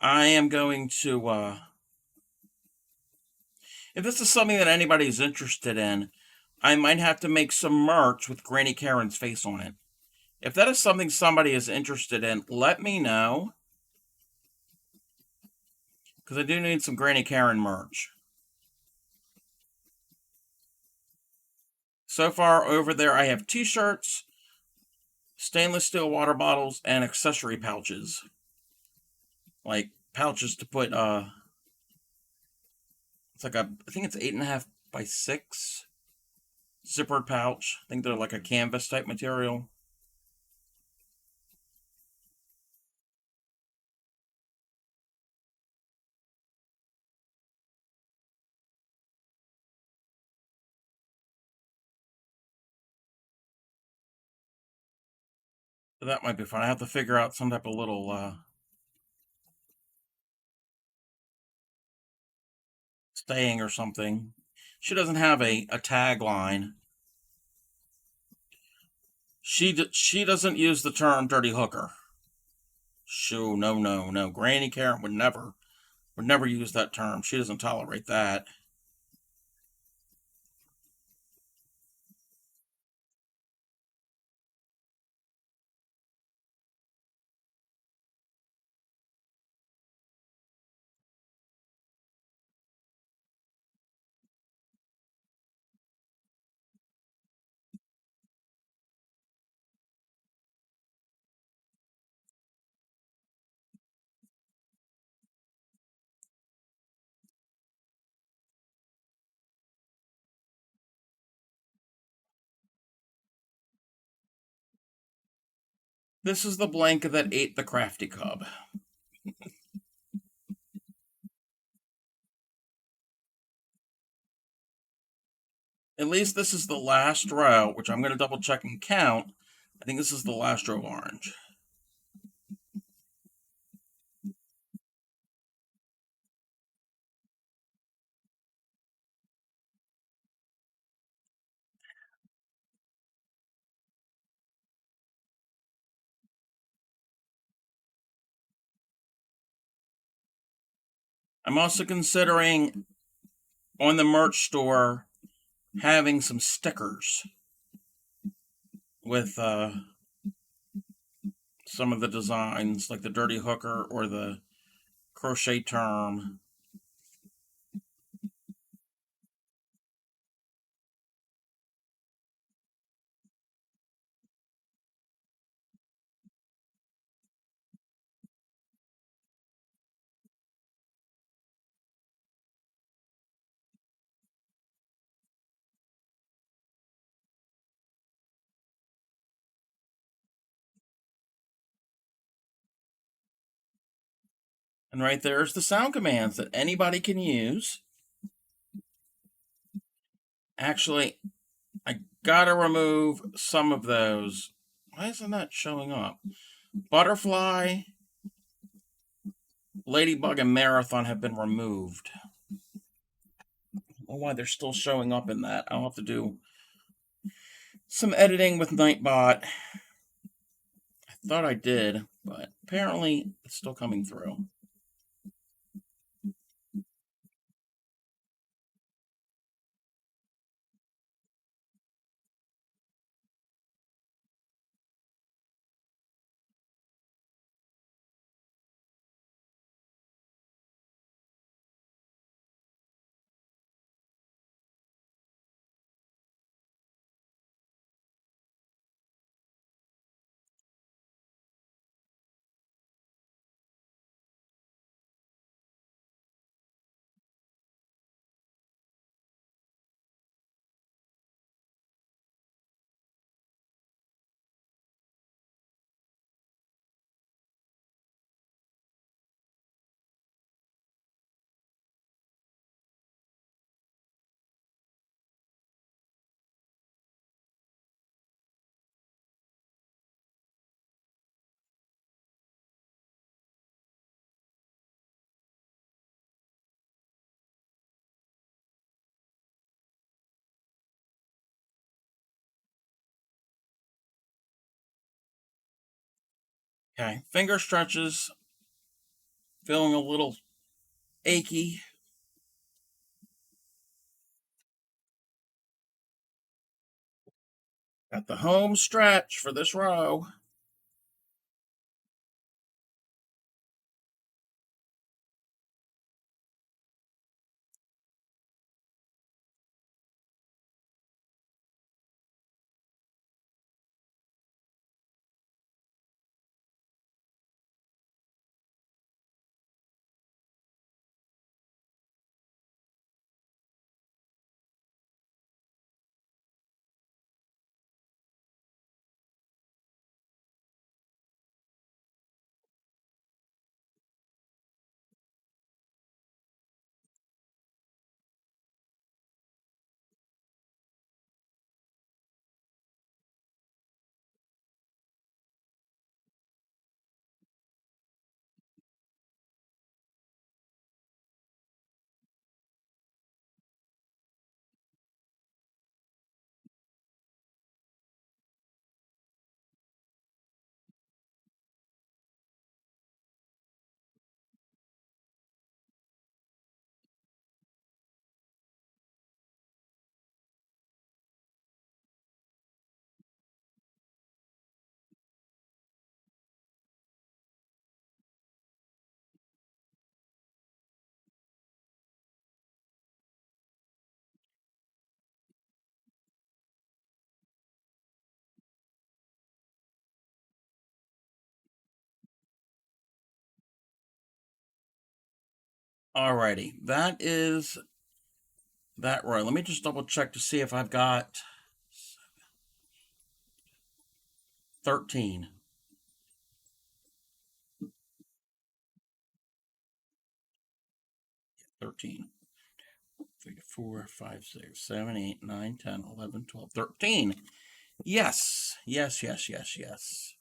S1: I am going to, if this is something that anybody's interested in, I might have to make some merch with Granny Karen's face on it. If that is something somebody is interested in, let me know. Because I do need some Granny Karen merch. So far over there, I have t shirts, stainless steel water bottles, and accessory pouches. Like pouches to put, it's like I think it's 8.5 by 6 zippered pouch. I think they're like a canvas type material. So that might be fun. I have to figure out some type of little saying or something. She doesn't have a tagline. She doesn't use the term dirty hooker. Shoo, no, no, no. Granny Karen would never use that term. She doesn't tolerate that. This is the blanket that ate the crafty cub. At least this is the last row, which I'm going to double check and count. I think this is the last row of orange. I'm also considering on the merch store having some stickers with some of the designs, like the dirty hooker or the crochet term. And right there's the sound commands that anybody can use. Actually, I gotta remove some of those. Why isn't that showing up? Butterfly, Ladybug, and Marathon have been removed. I don't know why they're still showing up in that. I'll have to do some editing with Nightbot. I thought I did, but apparently it's still coming through. Okay, finger stretches, feeling a little achy. Got the home stretch for this row. Alrighty, that is that row. Let me just double check to see if I've got 13. 13. 3, 4, 5, 6, 7, 8, 9, 10, 11, 12, 13. Yes, yes, yes, yes, yes.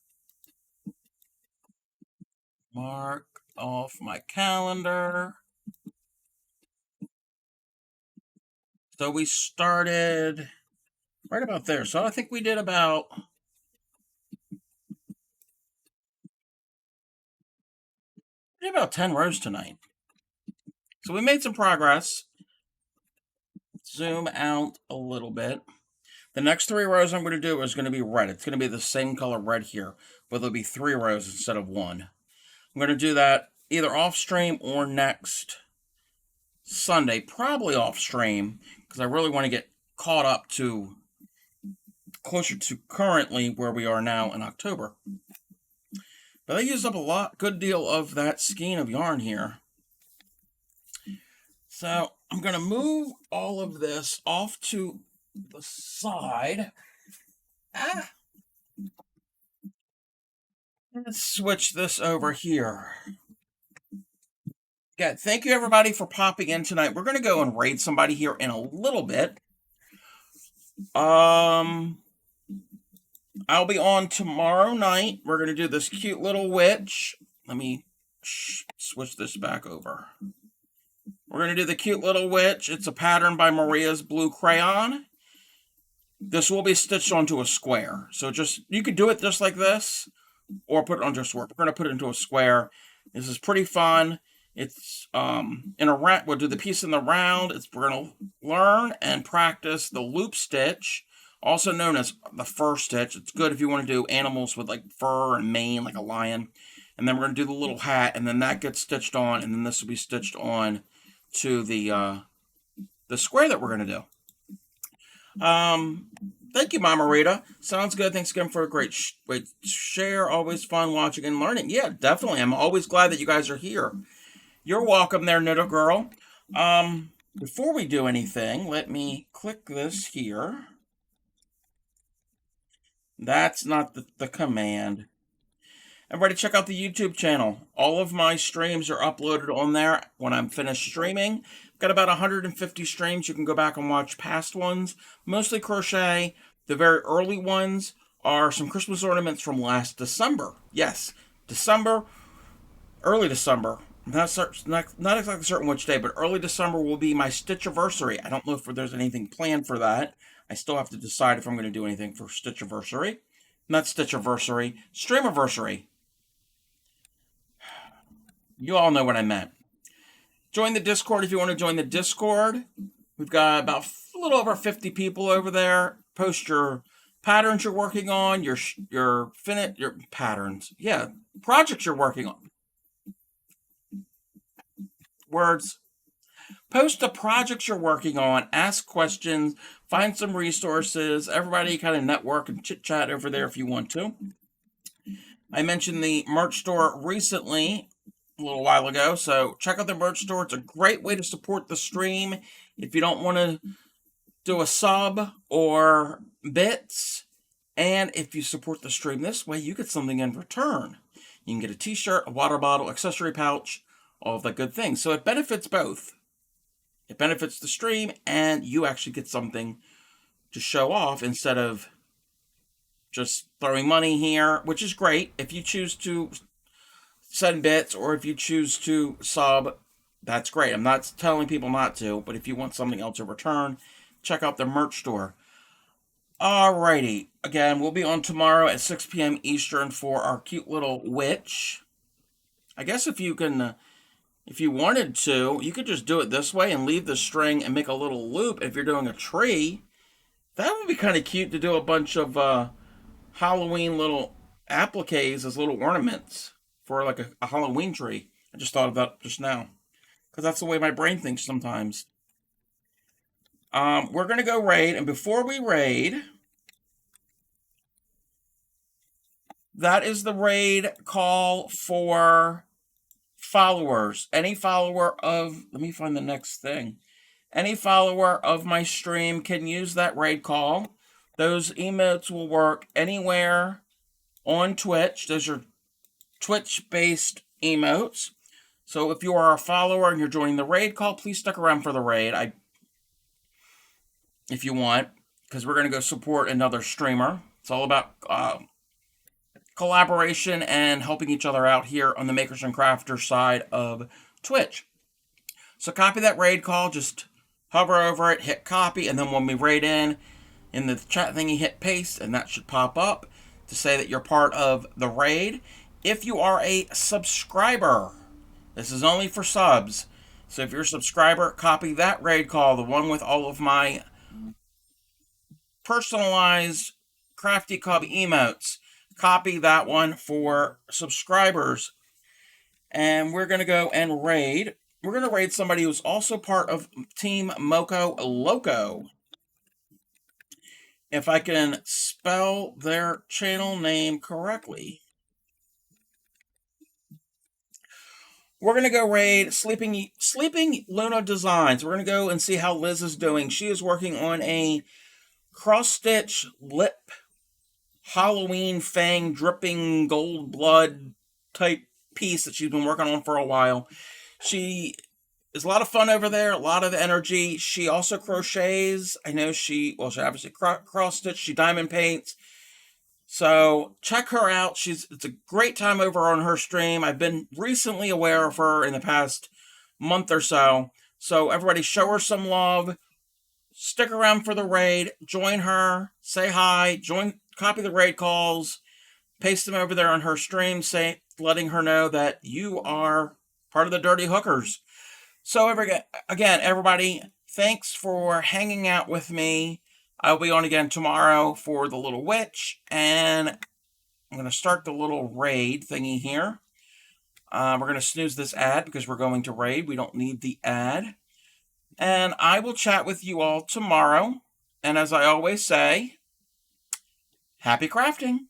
S1: Mark off my calendar. So we started right about there. So I think we did about 10 rows tonight. So we made some progress. Zoom out a little bit. The next 3 rows I'm going to do is going to be red. It's going to be the same color red here, but there'll be 3 rows instead of 1. I'm going to do that either off stream or next Sunday, probably off stream, because I really want to get caught up to closer to currently where we are now in October. But I used up a good deal of that skein of yarn here. So I'm going to move all of this off to the side. Let's switch this over here. Yeah, thank you everybody for popping in tonight. We're going to go and raid somebody here in a little bit. I'll be on tomorrow night. We're going to do this cute little witch. Let me switch this back over. We're going to do the cute little witch. It's a pattern by Maria's Blue Crayon. This will be stitched onto a square. So you could do it just like this or put it onto a square. We're going to put it into a square. This is pretty fun. It's in a round. We'll do the piece in the round. We're going to learn and practice the loop stitch, also known as the fur stitch. It's good if you want to do animals with like fur and mane, like a lion. And then we're going to do the little hat, and then that gets stitched on, and then this will be stitched on to the square that we're going to do. Thank you, Mama Rita. Sounds good. Thanks again for a great share. Always fun watching and learning. Yeah, definitely. I'm always glad that you guys are here. You're welcome there, Knitted Girl. Before we do anything, let me click this here. That's not the command. Everybody check out the YouTube channel. All of my streams are uploaded on there when I'm finished streaming. I've got about 150 streams. You can go back and watch past ones. Mostly crochet. The very early ones are some Christmas ornaments from last December. Yes, early December. Not exactly certain which day, but early December will be my Stitchiversary. I don't know if there's anything planned for that. I still have to decide if I'm going to do anything for Stitchiversary. Not Stitchiversary, Streamiversary. You all know what I meant. Join the Discord if you want to join the Discord. We've got about a little over 50 people over there. Post your patterns you're working on, your patterns. Yeah, projects you're working on. Words. Post the projects you're working on, ask questions, find some resources. Everybody kind of network and chit chat over there if you want to. I mentioned the merch store recently, a little while ago, so check out the merch store. It's a great way to support the stream. If you don't want to do a sub or bits, and if you support the stream this way, you get something in return. You can get a t-shirt, a water bottle, accessory pouch, all of that good things. So it benefits both. It benefits the stream, and you actually get something to show off instead of just throwing money here, which is great. If you choose to send bits or if you choose to sub, that's great. I'm not telling people not to, but if you want something else in return, check out the merch store. Alrighty. Again, we'll be on tomorrow at 6 p.m. Eastern for our cute little witch. I guess if you wanted to, you could just do it this way and leave the string and make a little loop. If you're doing a tree, that would be kind of cute to do a bunch of Halloween little appliques as little ornaments for like a Halloween tree. I just thought of that just now because that's the way my brain thinks sometimes. We're going to go raid, and before we raid, that is the raid call for followers. Any follower of, let me find the next thing. Any follower of my stream can use that raid call. Those emotes will work anywhere on Twitch. Those are Twitch-based emotes. So if you are a follower and you're joining the raid call, please stick around for the raid. If you want, because we're going to go support another streamer. It's all about collaboration and helping each other out here on the Makers and Crafters side of Twitch. So copy that raid call, just hover over it, hit copy, and then when we raid in the chat thingy, hit paste, and that should pop up to say that you're part of the raid. If you are a subscriber, this is only for subs. So if you're a subscriber, copy that raid call, the one with all of my personalized Crafty Cub emotes. Copy that one for subscribers. And we're going to go and raid. We're going to raid somebody who's also part of Team Moco Loco. If I can spell their channel name correctly. We're going to go raid Sleeping Luna Designs. We're going to go and see how Liz is doing. She is working on a cross-stitch lip Halloween fang dripping gold blood type piece that she's been working on for a while. She is a lot of fun over there, a lot of energy. She also crochets. I know she obviously cross-stitch, she diamond paints. So check her out. It's a great time over on her stream. I've been recently aware of her in the past month or so. So everybody show her some love. Stick around for the raid. Join her. Say hi. Copy the raid calls. Paste them over there on her stream, letting her know that you are part of the Dirty Hookers. So again, everybody, thanks for hanging out with me. I'll be on again tomorrow for the Little Witch, and I'm going to start the little raid thingy here. We're going to snooze this ad because we're going to raid. We don't need the ad. And I will chat with you all tomorrow. And as I always say, happy crafting.